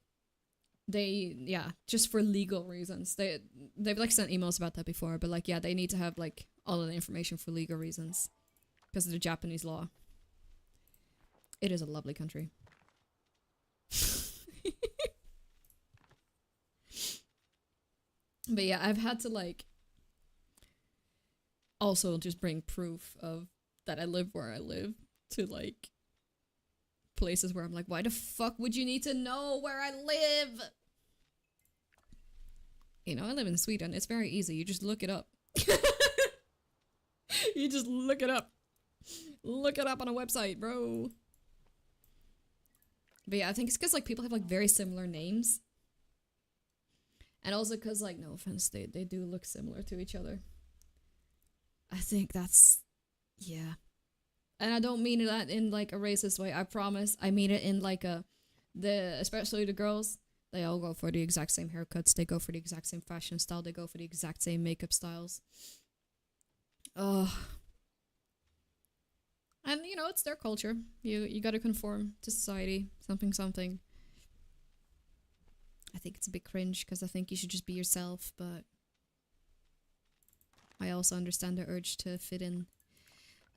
A: just for legal reasons. They've, like, sent emails about that before, but, like, yeah, they need to have, like, all of the information for legal reasons because of the Japanese law. It is a lovely country. But yeah, I've had to, like, also just bring proof of that I live where I live to, like, places where I'm like, why the fuck would you need to know where I live? You know, I live in Sweden. It's very easy. You just look it up. You just look it up. Look it up on a website, bro. But yeah, I think it's because, like, people have, like, very similar names. And also because, like, no offense, they do look similar to each other. I think that's... yeah. And I don't mean that in like a racist way, I promise. I mean it in like especially the girls, they all go for the exact same haircuts, they go for the exact same fashion style, they go for the exact same makeup styles. Oh. And you know, it's their culture. You gotta conform to society, something. I think it's a bit cringe because I think you should just be yourself, but I also understand the urge to fit in.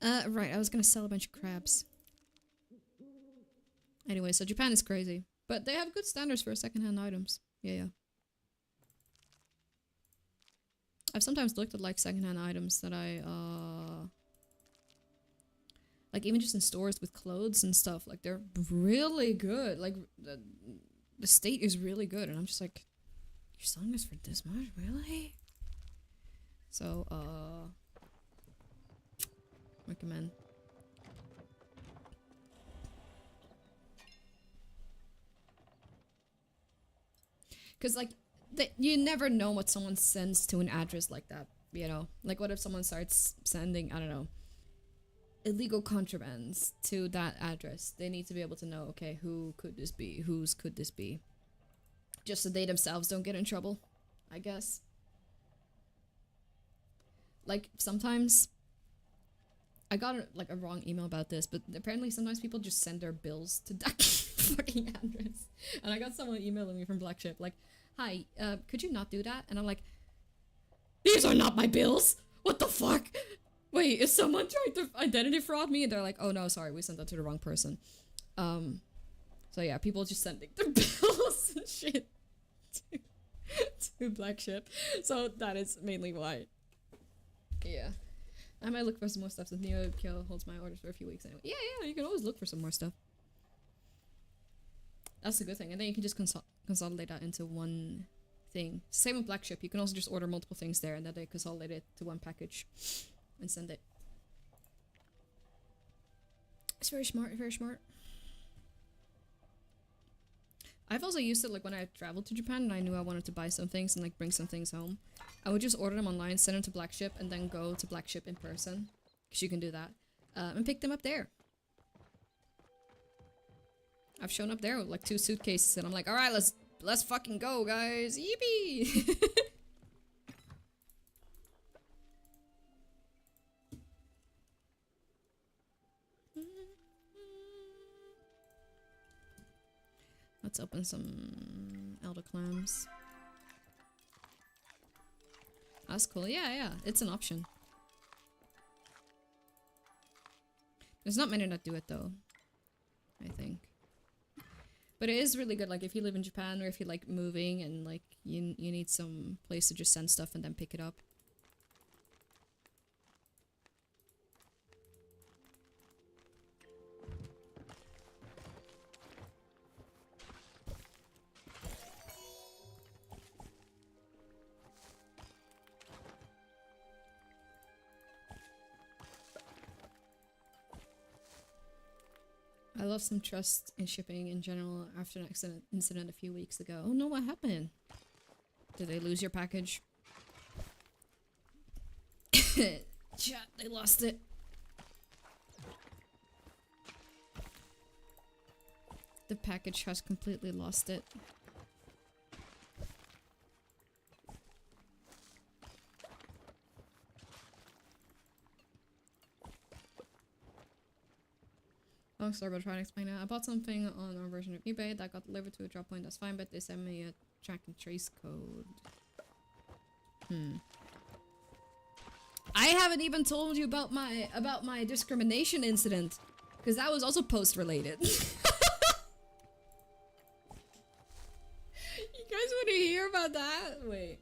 A: Right, I was gonna sell a bunch of crabs. Anyway, so Japan is crazy. But they have good standards for secondhand items. Yeah. I've sometimes looked at like secondhand items that I, like even just in stores with clothes and stuff, like they're really good. Like the state is really good, and I'm just like, you're selling this for this much? Really? So, recommend. Because, like, you never know what someone sends to an address like that, you know? Like, what if someone starts sending, I don't know, illegal contrabands to that address? They need to be able to know, okay, who could this be? Whose could this be? Just so they themselves don't get in trouble, I guess. Like, sometimes I got a wrong email about this, but apparently sometimes people just send their bills to that fucking address. And I got someone emailing me from Black Ship, like, hi, could you not do that? And I'm like, these are not my bills! What the fuck? Wait, is someone trying to identity fraud me? And they're like, oh no, sorry, we sent that to the wrong person. So yeah, people just sending their bills and shit to Black Ship. So that is mainly why. Yeah. I might look for some more stuff since Neo holds my orders for a few weeks anyway. Yeah, you can always look for some more stuff. That's a good thing. And then you can just consolidate that into one thing. Same with Black Ship. You can also just order multiple things there and then they consolidate it to one package and send it. It's very smart, very smart. I've also used it like when I traveled to Japan and I knew I wanted to buy some things and like bring some things home. I would just order them online, send them to Black Ship, and then go to Black Ship in person, because you can do that, and pick them up there. I've shown up there with like 2 suitcases and I'm like, alright, let's fucking go, guys. Yippee! Let's open some elder clams. That's cool. Yeah, it's an option. There's not many that do it though, I think. But it is really good, like if you live in Japan or if you like moving and like you need some place to just send stuff and then pick it up. I lost some trust in shipping in general after an incident a few weeks ago. Oh no, what happened? Did they lose your package? Chat, they lost it. The package has completely lost it. Long story, but I'll try to explain it. I bought something on our version of eBay that got delivered to a drop point, that's fine, but they sent me a track and trace code. I haven't even told you about my discrimination incident, because that was also post related. You guys want to hear about that? Wait.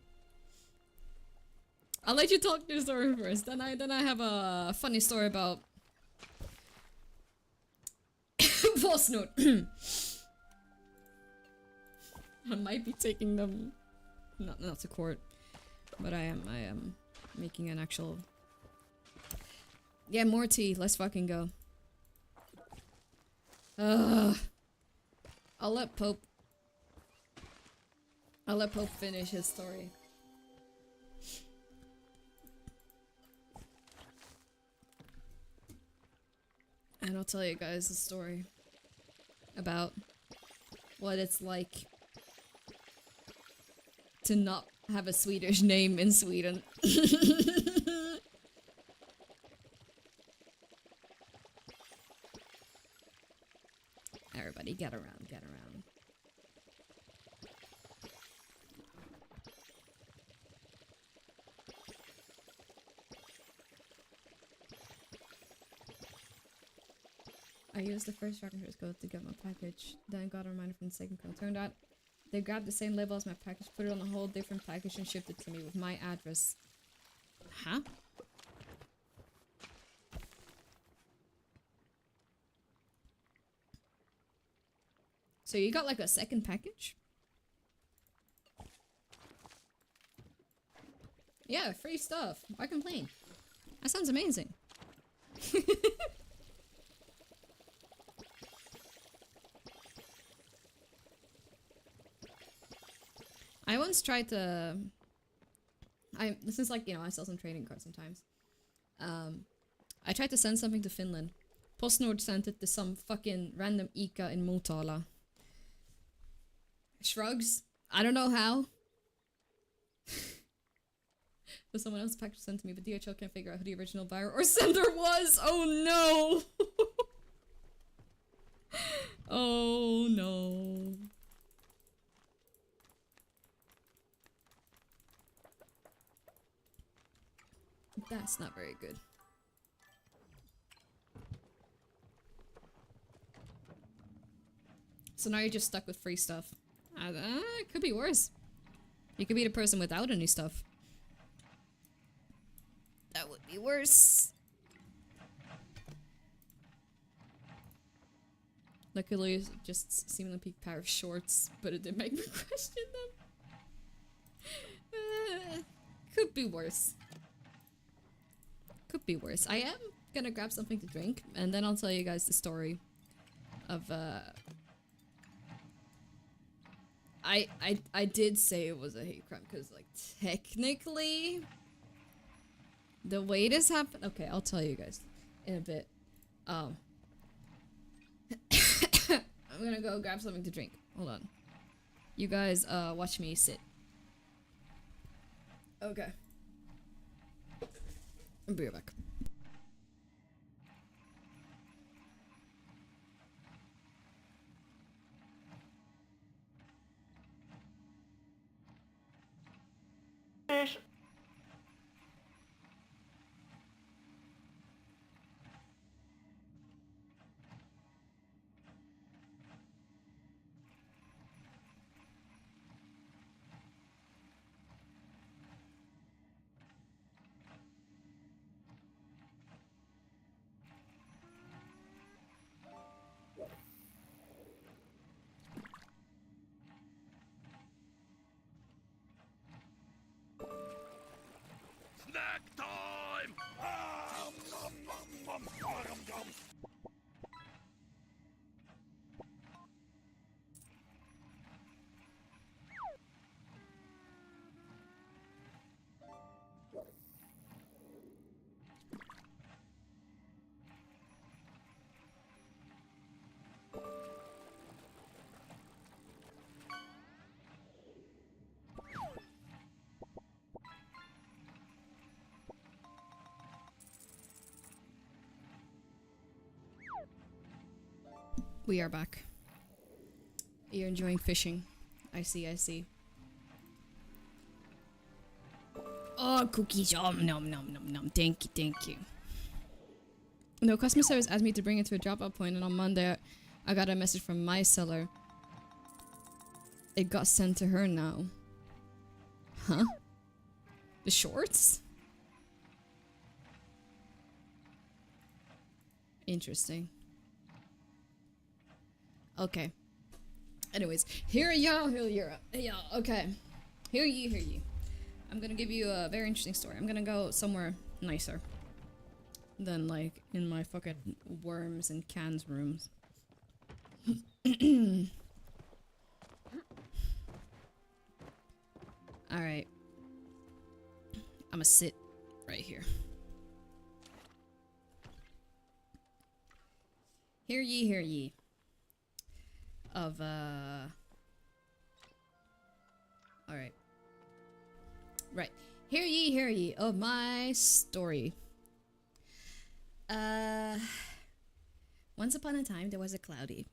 A: I'll let you talk your story first. Then I have a funny story about false note. I might be taking them not to court, but I am making an actual. Yeah, more tea. Let's fucking go. I'll let Pope finish his story. And I'll tell you guys a story about what it's like to not have a Swedish name in Sweden. Everybody, get around, get around. I used the first Dragon's code to get my package, then got a reminder from the second code. Turned out they grabbed the same label as my package, put it on a whole different package, and shipped it to me with my address. Huh? So you got like a second package? Yeah, free stuff. Why complain? That sounds amazing. I once tried to... This is like, you know, I sell some trading cards sometimes. I tried to send something to Finland. PostNord sent it to some fucking random Ica in Motala. Shrugs. I don't know how. But someone else's package sent to me, but DHL can't figure out who the original buyer or sender was. Oh no! Oh no. That's not very good. So now you're just stuck with free stuff. It could be worse. You could be the person without any stuff. That would be worse. Luckily, it just seemed like a pair of shorts, but it did make me question them. Could be worse. Could be worse. I am gonna grab something to drink, and then I'll tell you guys the story of, I did say it was a hate crime, because, like, technically, the way this happened... Okay, I'll tell you guys in a bit. I'm gonna go grab something to drink. Hold on. You guys, watch me sit. Okay. I'll be right back.
I: Snack time!
A: We are back. You're enjoying fishing. I see, I see. Oh, cookies. Nom nom nom nom nom. Thank you, thank you. No, customer service asked me to bring it to a drop-off point, and on Monday I got a message from my seller. It got sent to her now. Huh? The shorts? Interesting. Okay. Anyways, hear ya, okay. Hear ye. I'm gonna give you a very interesting story. I'm gonna go somewhere nicer than, like, in my fucking worms and cans rooms. Alright. I'ma sit right here. Hear ye. Of, Alright. Right. Hear ye of my story. Once upon a time, there was a cloudy.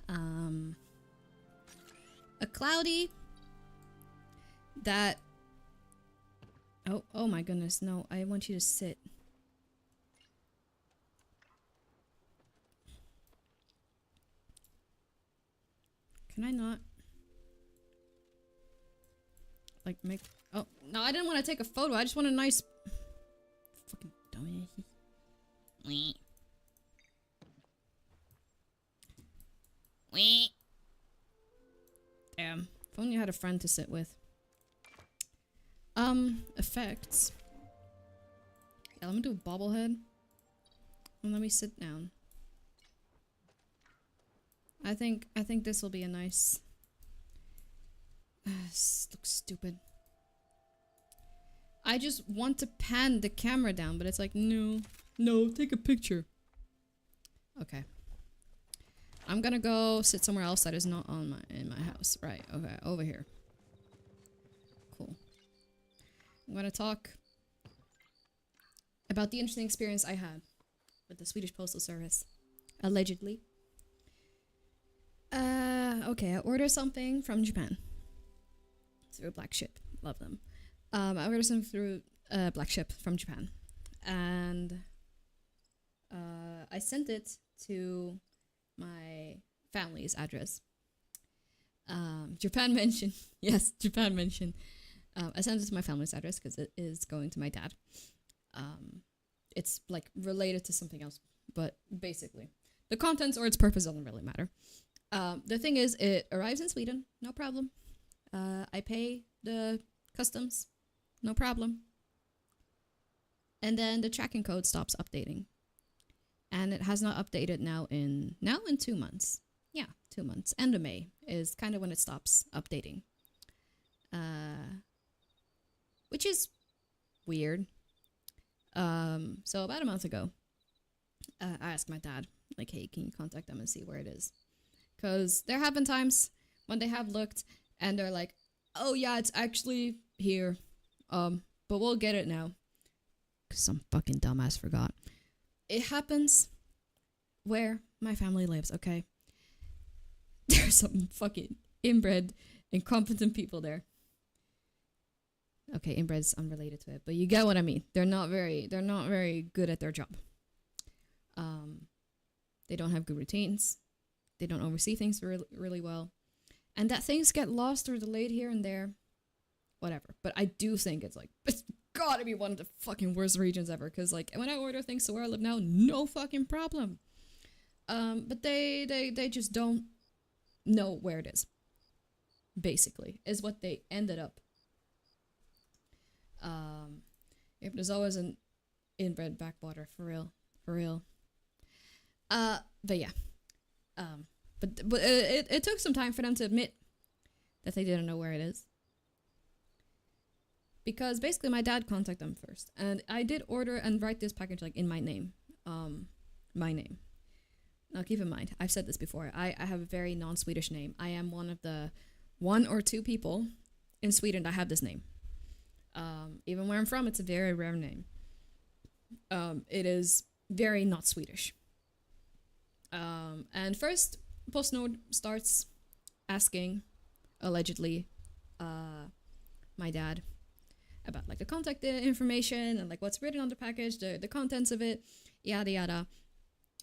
A: A cloudy that... Oh my goodness, no, I want you to sit. Can I not? Like, make... Oh, no, I didn't want to take a photo, I just want a nice... Fucking dummy. Damn. If only I had a friend to sit with. Effects. Yeah, let me do a bobblehead. And let me sit down. I think this will be a nice... This looks stupid. I just want to pan the camera down, but it's like, no, take a picture. Okay. I'm gonna go sit somewhere else that is not in my house. Right, okay, over here. Cool. I'm gonna talk about the interesting experience I had with the Swedish Postal Service. Allegedly. Okay, I ordered something from Japan. Through a black ship. Love them. I ordered something through a black ship from Japan. And I sent it to my family's address. Japan mentioned. Yes, Japan mentioned. I sent it to my family's address because it is going to my dad. It's like related to something else, but basically the contents or its purpose doesn't really matter. The thing is, it arrives in Sweden, no problem. I pay the customs, no problem. And then the tracking code stops updating. And it has not updated now in 2 months. Yeah, 2 months. End of May is kind of when it stops updating. Which is weird. So about a month ago, I asked my dad, like, hey, can you contact them and see where it is? Because there have been times when they have looked and they're like, oh yeah, it's actually here. But we'll get it now. Because some fucking dumbass forgot. It happens where my family lives, okay? There's some fucking inbred, incompetent people there. Okay, inbred's unrelated to it, but you get what I mean. They're not very good at their job. They don't have good routines. They don't oversee things really well. And that things get lost or delayed here and there. Whatever. But I do think it's gotta be one of the fucking worst regions ever. Because, like, when I order things to where I live now, no fucking problem. But they just don't know where it is. Basically. Is what they ended up. If there's always an inbred backwater. For real. But yeah. But it took some time for them to admit that they didn't know where it is. Because basically my dad contacted them first. And I did order and write this package like in my name. My name. Now keep in mind, I've said this before. I have a very non-Swedish name. I am one of the 1 or 2 people in Sweden that have this name. Even where I'm from, it's a very rare name. It is very not Swedish. And first, PostNord starts asking, allegedly, my dad about like the contact information and like what's written on the package, the contents of it, yada yada,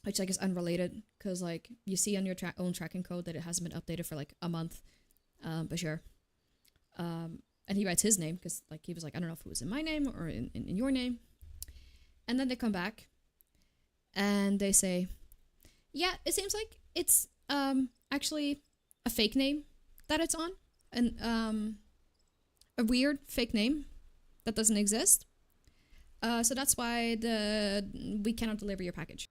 A: which like is unrelated because like you see on your own tracking code that it hasn't been updated for like a month, but sure. And he writes his name because like he was like, I don't know if it was in my name or in your name. And then they come back and they say, yeah, it seems like it's actually a fake name that it's on. And a weird fake name that doesn't exist. So that's why we cannot deliver your package.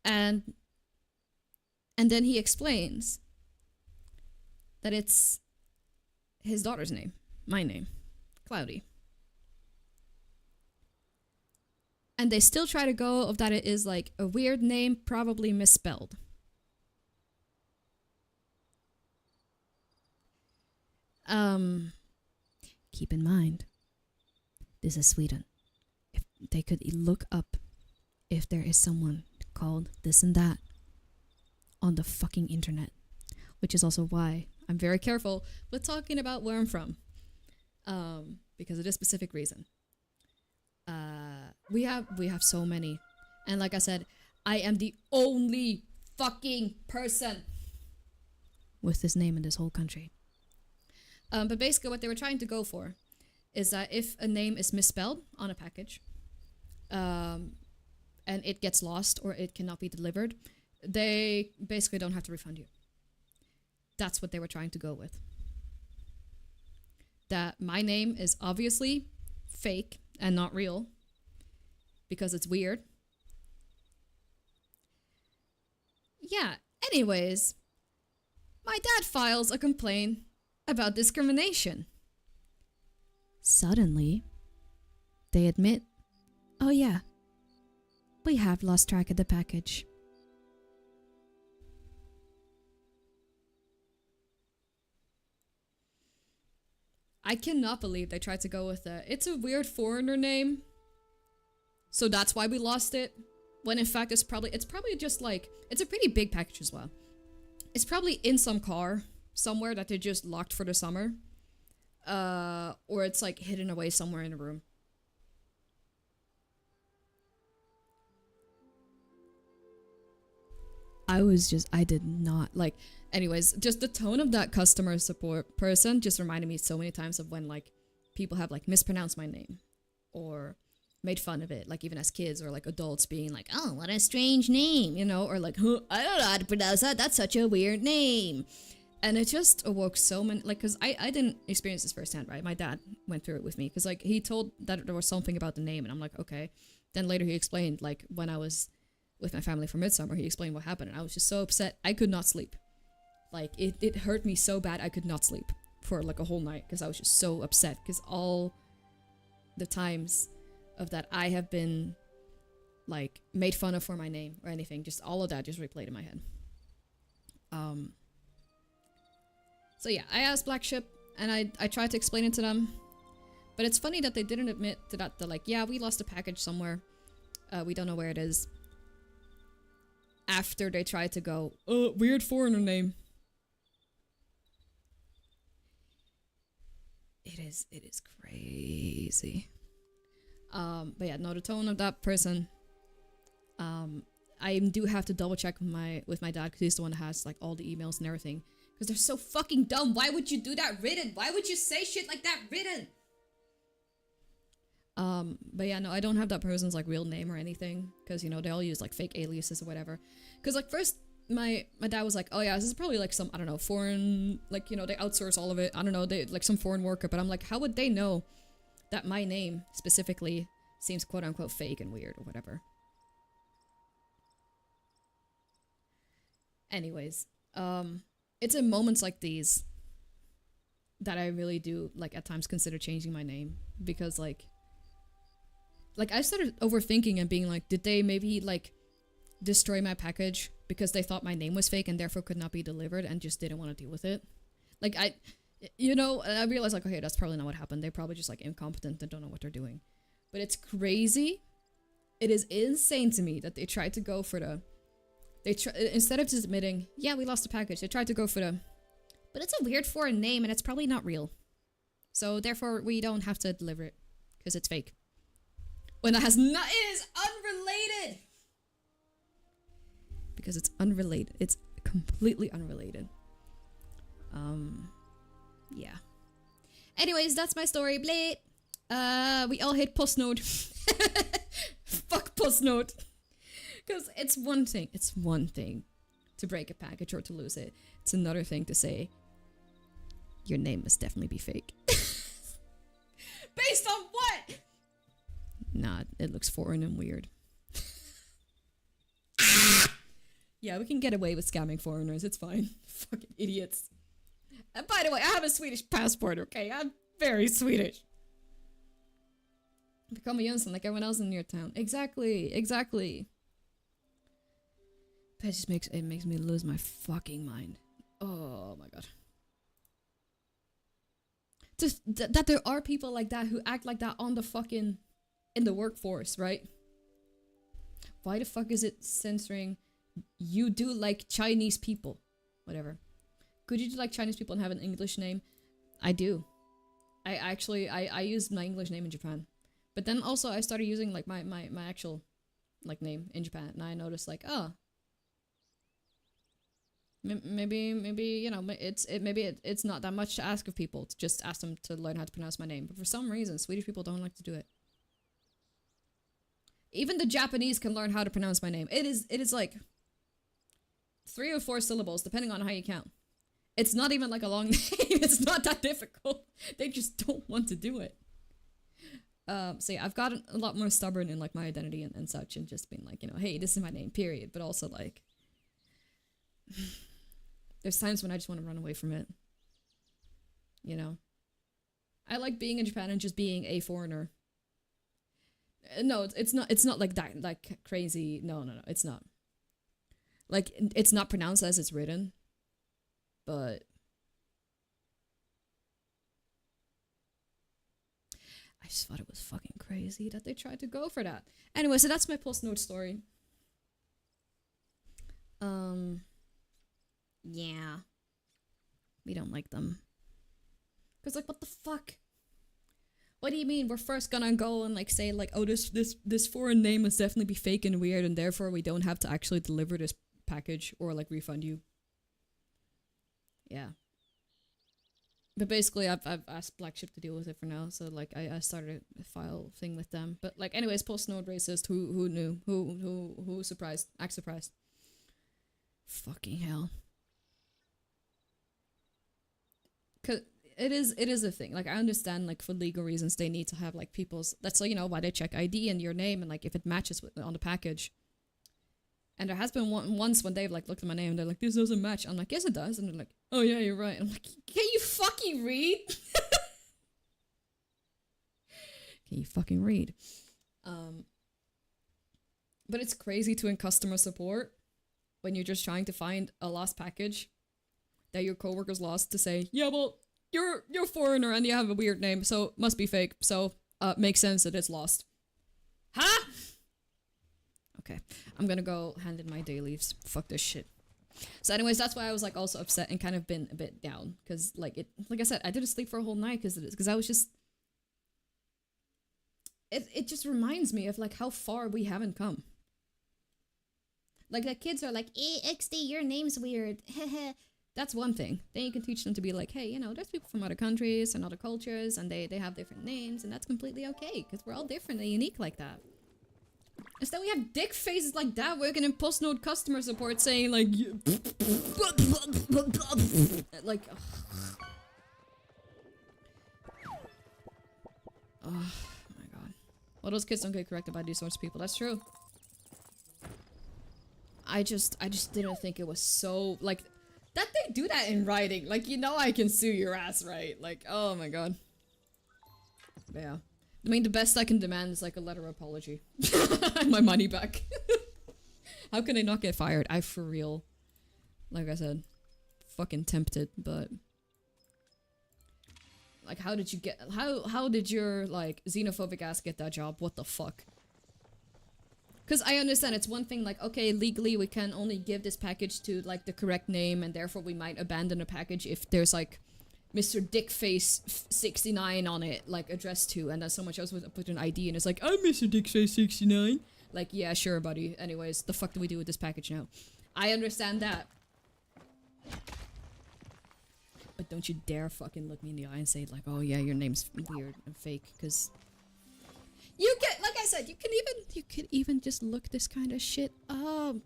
A: And then he explains that it's his daughter's name, my name, Cloudy. And they still try to go of that it is like a weird name, probably misspelled. Keep in mind, this is Sweden. If they could look up if there is someone called this and that on the fucking internet, which is also why I'm very careful with talking about where I'm from, because of this specific reason. We have so many, and like I said, I am the only fucking person with this name in this whole country. But basically what they were trying to go for is that if a name is misspelled on a package, and it gets lost or it cannot be delivered, they basically don't have to refund you. That's what they were trying to go with. That my name is obviously fake and not real because it's weird. Yeah, anyways, my dad files a complaint about discrimination. Suddenly, they admit, oh yeah, we have lost track of the package. I cannot believe they tried to go with it's a weird foreigner name, so that's why we lost it. When in fact it's probably just like, it's a pretty big package as well. It's probably in some car somewhere that they just locked for the summer. Or it's like hidden away somewhere in a room. I did not like, anyways, just the tone of that customer support person just reminded me so many times of when like people have like mispronounced my name or made fun of it, like even as kids or like adults being like, oh, what a strange name, you know, or like, huh, I don't know how to pronounce that, that's such a weird name. And it just awoke so many, like, because I didn't experience this firsthand, right? My dad went through it with me because like he told that there was something about the name and I'm like, okay. Then later he explained, like when I was with my family for midsummer, he explained what happened and I was just so upset I could not sleep. Like it hurt me so bad I could not sleep for like a whole night because I was just so upset because all the times of that I have been like made fun of for my name or anything, just all of that just replayed in my head. So yeah, I asked Black Ship and I tried to explain it to them, but it's funny that they didn't admit to that. They're like, yeah, we lost a package somewhere, we don't know where it is, after they tried to go, oh, weird foreigner name. It is crazy. But yeah, no, the tone of that person, I do have to double check with my dad because he's the one that has like all the emails and everything, because they're so fucking dumb. Why would you do that written? Why would you say shit like that written? But yeah, no, I don't have that person's like real name or anything because, you know, they all use like fake aliases or whatever. Because like first my dad was like, oh yeah, this is probably like some, I don't know, foreign, like, you know, they outsource all of it, I don't know, they like some foreign worker. But I'm like, how would they know that my name specifically seems quote unquote fake and weird or whatever? Anyways, it's in moments like these that I really do like at times consider changing my name, because like I started overthinking and being like, did they maybe like destroy my package because they thought my name was fake and therefore could not be delivered and just didn't want to deal with it? Like I realized like, okay, that's probably not what happened. They're probably just like incompetent and don't know what they're doing. But it's crazy. It is insane to me that they tried to go for instead of just admitting, yeah, we lost a package, they tried to go for but it's a weird foreign name and it's probably not real, so therefore we don't have to deliver it because it's fake. When that it is unrelated. Because it's unrelated. It's completely unrelated. Yeah. Anyways, that's my story. Blade. We all hate postnode. Fuck postnode. Because it's one thing to break a package or to lose it. It's another thing to say your name must definitely be fake. Based on what? Nah, it looks foreign and weird. Yeah, we can get away with scamming foreigners. It's fine. Fucking idiots. And by the way, I have a Swedish passport, okay? I'm very Swedish. Become a Jönsson like everyone else in your town. Exactly, exactly. But it just makes me lose my fucking mind. Oh my god. Just that there are people like that who act like that on the fucking in the workforce, right? Why the fuck is it censoring you do like Chinese people? Whatever. Could you do like Chinese people and have an English name? I do. I use my English name in Japan. But then also I started using like my actual like name in Japan, and I noticed like, oh, maybe you know it's not that much to ask of people to just ask them to learn how to pronounce my name. But for some reason Swedish people don't like to do it. Even the Japanese can learn how to pronounce my name. It is like 3 or 4 syllables depending on how you count. It's not even like a long name. It's not that difficult. They just don't want to do it. So yeah, I've gotten a lot more stubborn in like my identity and such, and just being like, you know, hey, this is my name, period. But also like, there's times when I just want to run away from it. You know? I like being in Japan and just being a foreigner. No, it's not like that, like crazy. No, it's not. Like, it's not pronounced as it's written. But I just thought it was fucking crazy that they tried to go for that. Anyway, so that's my post-note story. Yeah. We don't like them. Cause like, what the fuck? What do you mean we're first gonna go and like say like, oh, this foreign name must definitely be fake and weird, and therefore we don't have to actually deliver this package or like refund you. Yeah. But basically, I've asked Black Ship to deal with it for now, so like I started a file thing with them. But like, anyways, post-note racist. Who knew? Who surprised? Act surprised. Fucking hell. Cause it is a thing. Like, I understand, like, for legal reasons they need to have like people's. That's like, you know, why they check ID and your name, and like if it matches with on the package. And there has been once when they've like looked at my name and they're like, this doesn't match. I'm like, yes it does. And they're like, oh yeah, you're right. I'm like, can you fucking read? Can you fucking read? But it's crazy to in customer support when you're just trying to find a lost package that your coworkers lost to say, yeah, well, you're a foreigner and you have a weird name, so it must be fake. So makes sense that it's lost. Huh? Okay, I'm gonna go hand in my day leaves. Fuck this shit. So anyways, that's why I was like also upset and kind of been a bit down. Cause like I said, I didn't sleep for a whole night cause I was just, it just reminds me of like how far we haven't come. Like the kids are like, XD, your name's weird. That's one thing. Then you can teach them to be like, hey, you know, there's people from other countries and other cultures and they have different names, and that's completely okay because we're all different and unique like that. Instead, we have dick faces like that working in post-note customer support saying like, like, oh my god. Well, those kids don't get corrected by these sorts of people. That's true. I just didn't think it was so like that they do that in writing. Like, you know, I can sue your ass, right? Like, oh my god. But yeah. I mean, the best I can demand is like a letter of apology. My money back. How can I not get fired? I for real. Like I said, fucking tempted, but like, how did you get? How did your like xenophobic ass get that job? What the fuck? Because I understand it's one thing like, okay, legally we can only give this package to like the correct name, and therefore we might abandon a package if there's like Mr. Dickface 69 on it, like, addressed to, and then someone else would put an ID and it's like, I'm Mr. Dickface 69. Like, yeah, sure, buddy. Anyways, the fuck do we do with this package now? I understand that. But don't you dare fucking look me in the eye and say, like, oh yeah, your name's weird and fake, because you get, like I said, you can even just look this kind of shit up.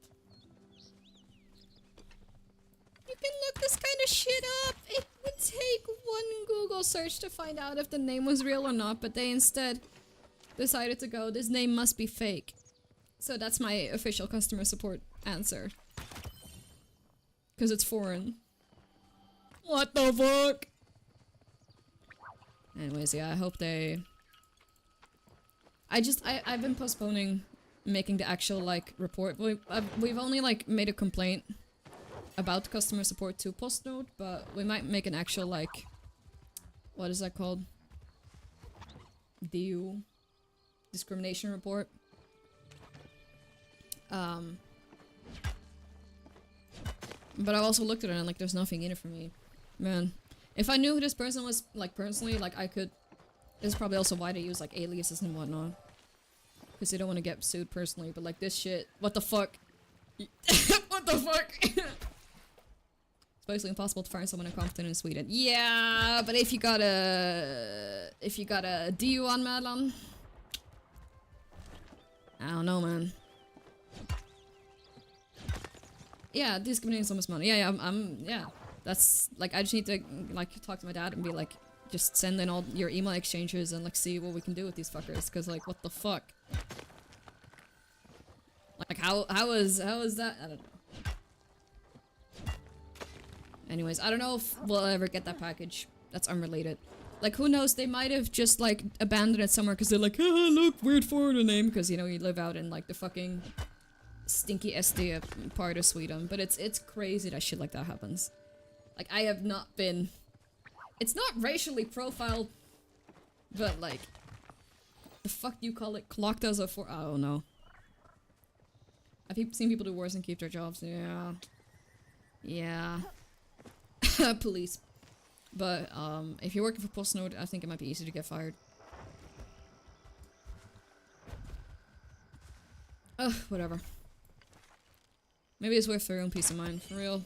A: You can look this kind of shit up. It would take one Google search to find out if the name was real or not, but they instead decided to go, this name must be fake. So that's my official customer support answer. Because it's foreign. What the fuck? Anyways, yeah, I hope they I've been postponing making the actual, like, report. We've only, like, made a complaint about customer support to Postnode, but we might make an actual, like, what is that called? DU discrimination report. But I also looked at it and like there's nothing in it for me. Man. If I knew who this person was like personally, like I could. This is probably also why they use like aliases and whatnot. Because they don't want to get sued personally, but like this shit. What the fuck? What the fuck? It's basically impossible to find someone incompetent in Sweden. Yeah, but if you got a DU on Madeline, I don't know, man. Yeah, discriminating someone's money. Yeah, yeah. That's like I just need to like talk to my dad and be like, just send in all your email exchanges and like see what we can do with these fuckers. Cause like, what the fuck? Like how is that? I don't know. Anyways, I don't know if we'll ever get that package. That's unrelated. Like, who knows? They might have just, like, abandoned it somewhere because they're like, oh, look, weird foreigner name. Because, you know, you live out in, like, the fucking stinky SD part of Sweden. But it's crazy that shit like that happens. Like, I have not been... It's not racially profiled, but, like... The fuck do you call it? Clocked as a for... I don't know. I've seen people do worse and keep their jobs. Yeah. Yeah. Police. But, if you're working for Postnode, I think it might be easy to get fired. Ugh, whatever. Maybe it's worth their own peace of mind, for real.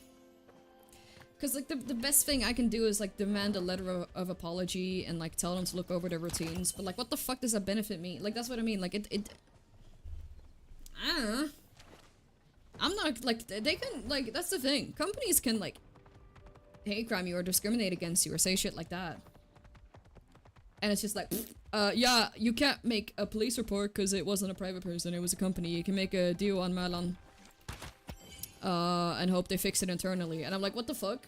A: Because, like, the best thing I can do is, like, demand a letter of apology and, like, tell them to look over their routines. But, like, what the fuck does that benefit me? Like, that's what I mean. Like, I don't know. I'm not, like, they can, like, that's the thing. Companies can, like, hate crime you or discriminate against you or say shit like that. And it's just like, yeah, you can't make a police report because it wasn't a private person, it was a company. You can make a deal on Malan. And hope they fix it internally. And I'm like, what the fuck?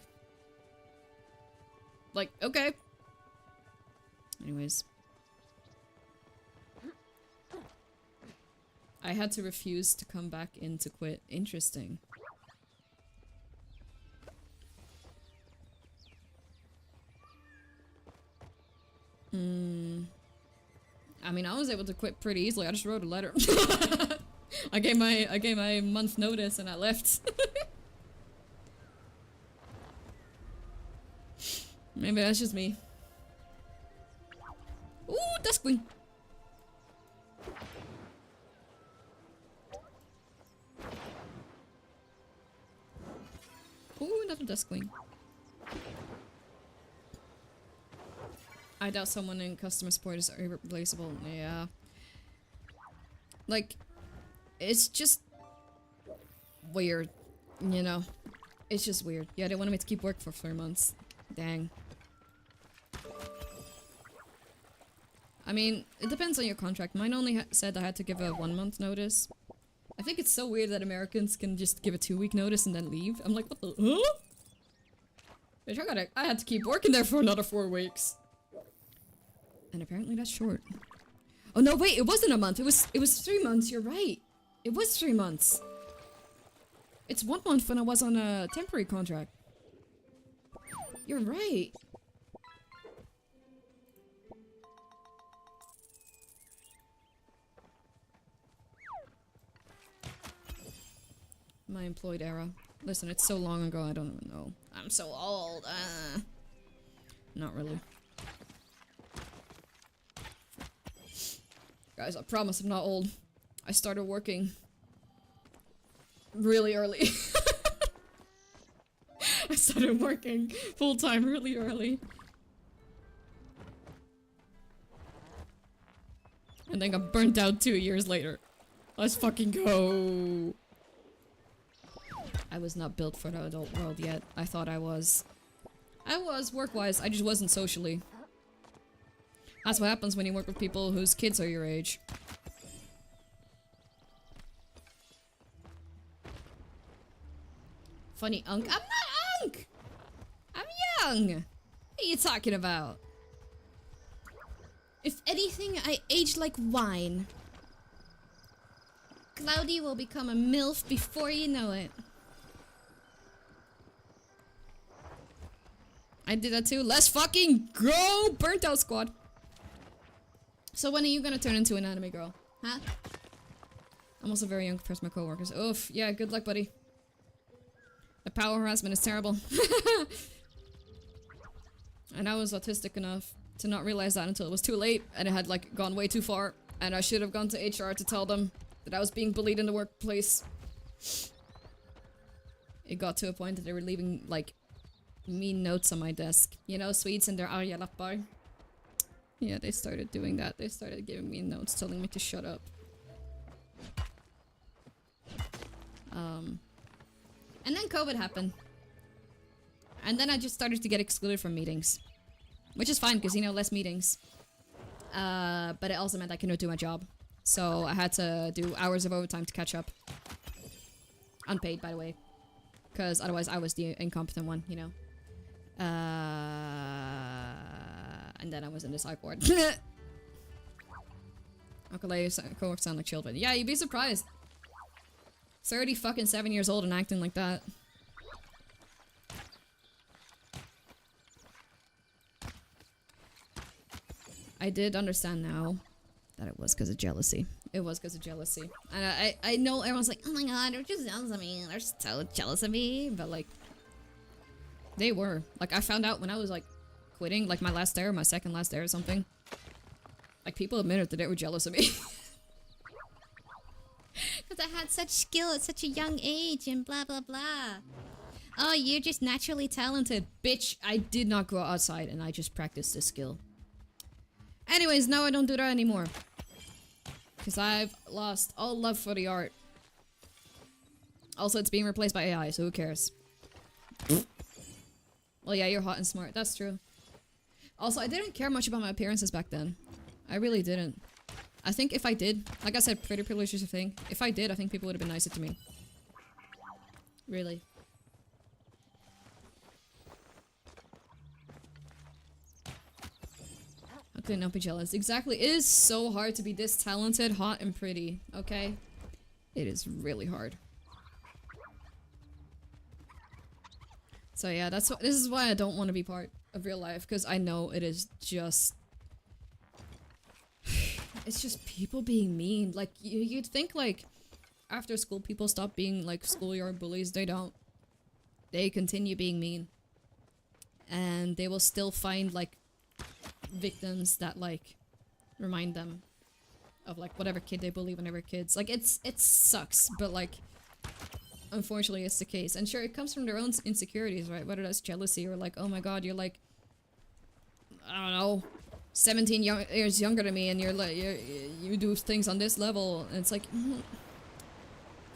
A: Like, okay. Anyways. I had to refuse to come back in to quit. Interesting. I mean, I was able to quit pretty easily. I just wrote a letter. I gave my month notice and I left. Maybe that's just me. Ooh, Duskwing. Ooh, another Duskwing. I doubt someone in customer support is irreplaceable. Yeah. Like, it's just weird, you know? It's just weird. Yeah, they wanted me to keep work for 4 months. Dang. I mean, it depends on your contract. Mine only said I had to give a 1 month notice. I think it's so weird that Americans can just give a 2-week notice and then leave. I'm like, what the— huh? Bitch, I had to keep working there for another 4 weeks. And apparently that's short. Oh no, wait, it wasn't a month. It was 3 months. You're right. It was 3 months. It's 1 month when I was on a temporary contract. You're right. My employed era. Listen, it's so long ago, I don't even know. I'm so old. Not really. Guys, I promise I'm not old. I started working really early. I started working full-time really early. And then got burnt out 2 years later. Let's fucking go. I was not built for the adult world yet. I thought I was. I was, work-wise. I just wasn't socially. That's what happens when you work with people whose kids are your age. Funny unk. I'm not unk! I'm young! What are you talking about? If anything, I age like wine. Cloudy will become a MILF before you know it. I did that too. Let's fucking go! Burnt out squad. So when are you gonna turn into an anime girl? Huh? I'm also very young compared to my coworkers. Oof. Yeah, good luck, buddy. The power harassment is terrible. And I was autistic enough to not realize that until it was too late. And it had, like, gone way too far. And I should have gone to HR to tell them that I was being bullied in the workplace. It got to a point that they were leaving, like, mean notes on my desk. You know, Swedes and their arjalappar. Yeah, they started doing that. They started giving me notes telling me to shut up. And then COVID happened. And then I just started to get excluded from meetings. Which is fine, because, you know, less meetings. But it also meant I couldn't do my job. So I had to do hours of overtime to catch up. Unpaid, by the way. Because otherwise I was the incompetent one, you know. And then I was in the psych ward. Uncle co-workers sound like children. Yeah, you'd be surprised. 37 years old and acting like that. I did understand now that it was because of jealousy. It was because of jealousy. And I know everyone's like, oh my god, they're just jealous of me. They're so jealous of me. But like, they were. Like, I found out when I was like quitting, like my last day or my second last day or something. Like, people admitted that they were jealous of me. Because I had such skill at such a young age and blah blah blah. Oh, you're just naturally talented. Bitch, I did not go outside and I just practiced this skill. Anyways, now I don't do that anymore. Because I've lost all love for the art. Also, it's being replaced by AI, so who cares? Well, yeah, you're hot and smart. That's true. Also, I didn't care much about my appearances back then. I really didn't. I think if I did, like I said, pretty privilege is a thing. If I did, I think people would have been nicer to me. Really. How could I not be jealous? Exactly. It is so hard to be this talented, hot, and pretty. Okay? It is really hard. So yeah, this is why I don't want to be part of real life, because I know it is just... It's just people being mean. Like, you'd think, like, after school people stop being, like, schoolyard bullies. They don't. They continue being mean. And they will still find, like, victims that, like, remind them of, like, whatever kid they bully when they were kids. Like, it sucks, but, like, unfortunately it's the case. And sure, it comes from their own insecurities, right? Whether that's jealousy or, like, oh my god, you're, like, I don't know, 17 years younger than me, and you're like, you do things on this level, and it's like,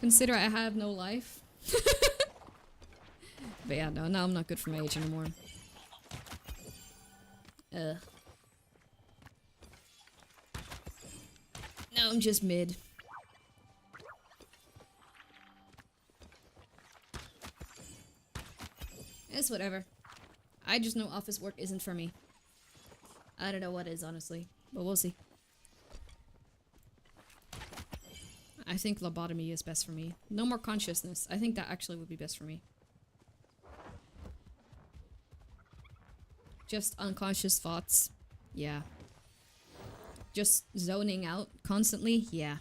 A: consider I have no life. But yeah, no, I'm not good for my age anymore. No, I'm just mid. It's whatever. I just know office work isn't for me. I don't know what is, honestly, but we'll see. I think lobotomy is best for me. No more consciousness. I think that actually would be best for me. Just unconscious thoughts. Yeah. Just zoning out constantly. Yeah.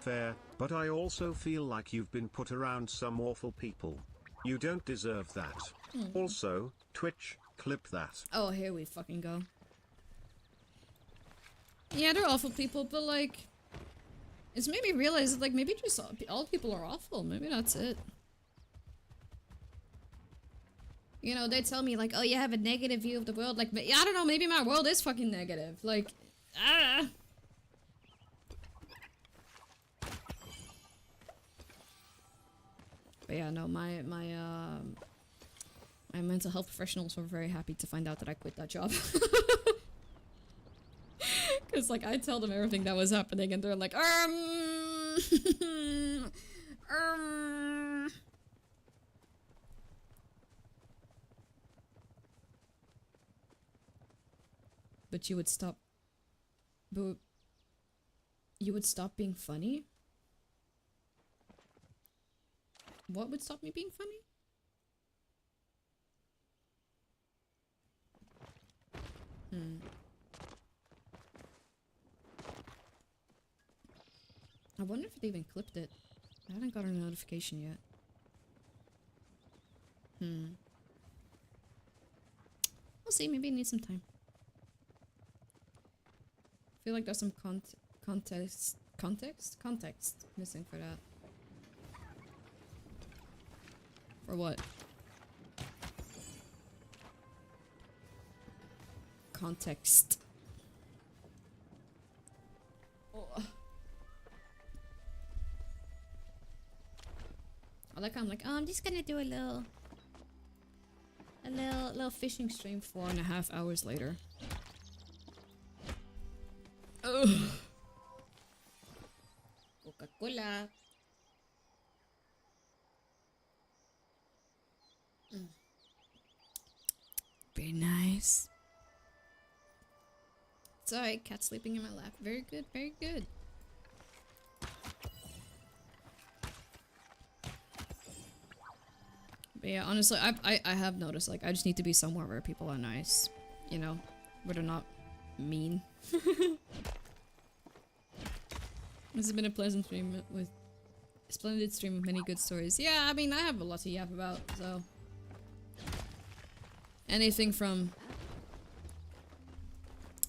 J: Fair, but I also feel like you've been put around some awful people. You don't deserve that. Also, Twitch, clip that.
A: Oh, here we fucking go. Yeah, they're awful people, but like, it's made me realize that, like, maybe just all people are awful. Maybe that's it. You know, they tell me, like, oh, you have a negative view of the world. Like, I don't know, maybe my world is fucking negative. Like, But yeah, no, my mental health professionals were very happy to find out that I quit that job. Because, like, I tell them everything that was happening, and they're like, But you would stop But you would stop being funny? What would stop me being funny? I wonder if they even clipped it. I haven't got a notification yet. We'll see, maybe it needs some time. I feel like there's some context missing for that. For what? Context. Oh. I like how I'm like, oh, I'm just gonna do a little fishing stream 4.5 hours later. Ugh. Coca-Cola. Very nice. Sorry, cat sleeping in my lap. Very good, very good. But yeah, honestly, I have noticed, like, I just need to be somewhere where people are nice. You know? Where they're not mean. This has been a pleasant stream with... splendid stream with many good stories. Yeah, I mean, I have a lot to yap about, so... anything from...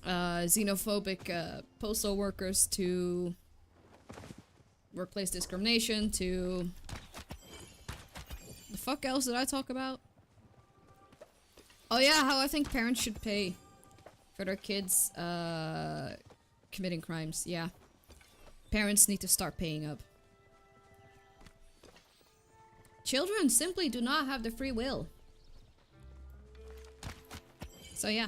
A: xenophobic postal workers to... workplace discrimination to... the fuck else did I talk about? Oh yeah, how I think parents should pay for their kids committing crimes. Yeah. Parents need to start paying up. Children simply do not have the free will. So yeah.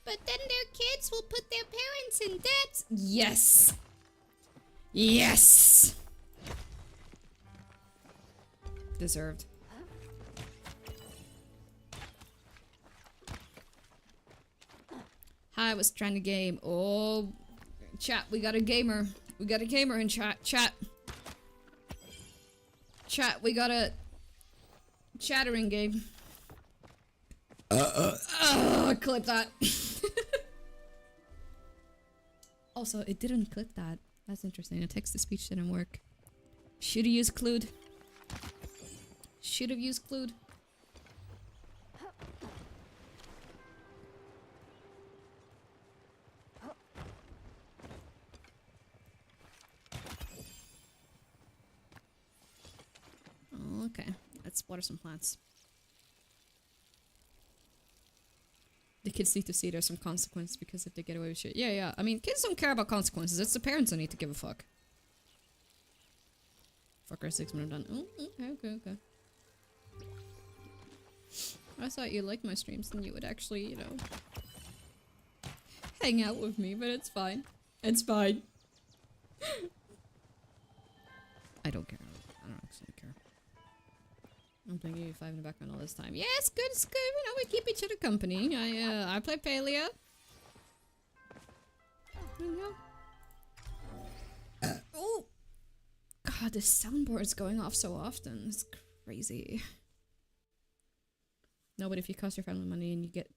A: But then their kids will put their parents in debt. Yes. Yes. Deserved. Hi, I was trying to game. Oh, chat, we got a gamer. We got a gamer in chat. Chat, we got a chattering game. Clip that. Also, it didn't clip that. That's interesting. The text-to-speech didn't work. Should've used Clued. Should've used Clued. Okay, let's water some plants. The kids need to see there's some consequence because if they get away with shit. Yeah, yeah. I mean, kids don't care about consequences. It's the parents that need to give a fuck. Fuck our 6 minute done. Oh, okay. I thought you liked my streams and you would actually, you know, hang out with me, but it's fine. It's fine. I don't care. I don't actually care. I'm playing UE5 in the background all this time. Yeah, it's good, it's good. You know, we keep each other company. I play Palia. Oh! God, this soundboard's going off so often. It's crazy. No, but if you cost your family money and you get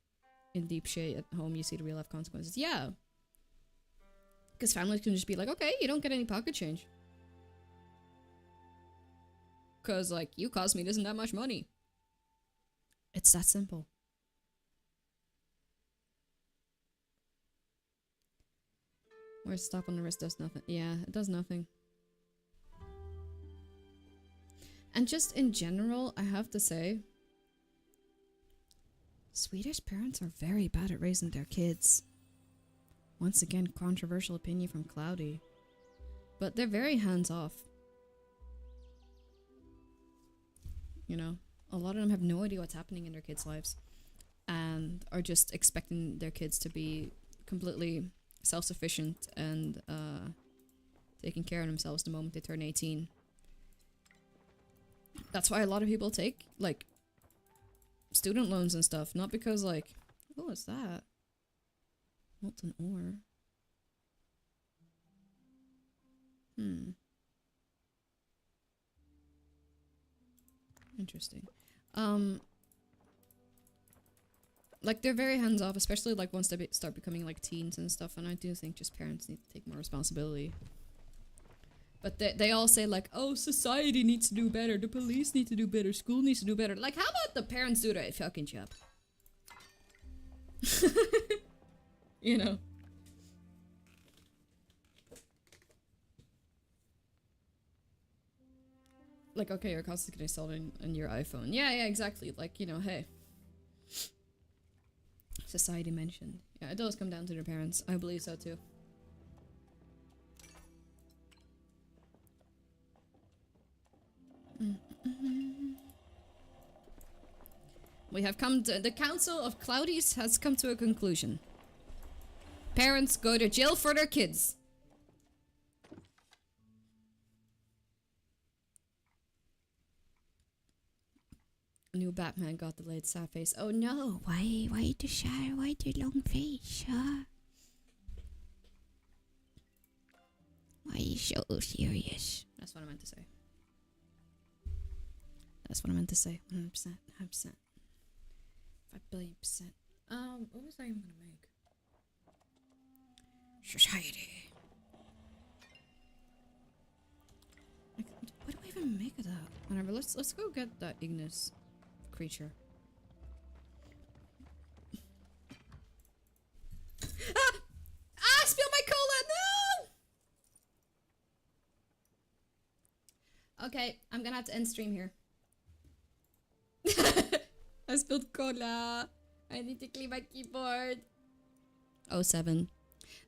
A: in deep shit at home, you see the real life consequences. Yeah. Because families can just be like, okay, you don't get any pocket change. Because, like, you cost me this and that much money. It's that simple. Or stop on the wrist does nothing. Yeah, it does nothing. And just in general, I have to say, Swedish parents are very bad at raising their kids. Once again, controversial opinion from Cloudy. But they're very hands-off. You know, a lot of them have no idea what's happening in their kids' lives. And are just expecting their kids to be completely self-sufficient and taking care of themselves the moment they turn 18. That's why a lot of people take, like, student loans and stuff, not because like, what was that? Molten ore. Interesting. Like they're very hands off, especially like once they start becoming like teens and stuff. And I do think just parents need to take more responsibility. But they all say like, oh, society needs to do better, the police need to do better, school needs to do better. Like, how about the parents do their fucking job? You know. Like, okay, your cost is getting installed in your iPhone. Yeah, exactly. Like, you know, hey. Society mentioned. Yeah, it does come down to their parents. I believe so too. We have come to... The Council of Cloudies has come to a conclusion. Parents go to jail for their kids. New Batman got the late sad face. Oh no! Why the sad? Why the long face? Huh? Why are you so serious? That's what I meant to say. That's what I meant to say. 100%. 100%. 5 billion %. What was I even gonna make? Society. Like, what do I even make of that? Whatever. Let's go get that Ignis creature. I spilled my cola. No. Okay, I'm gonna have to end stream here. I spilled cola. I need to clean my keyboard. 07.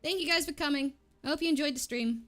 A: Thank you guys for coming. I hope you enjoyed the stream.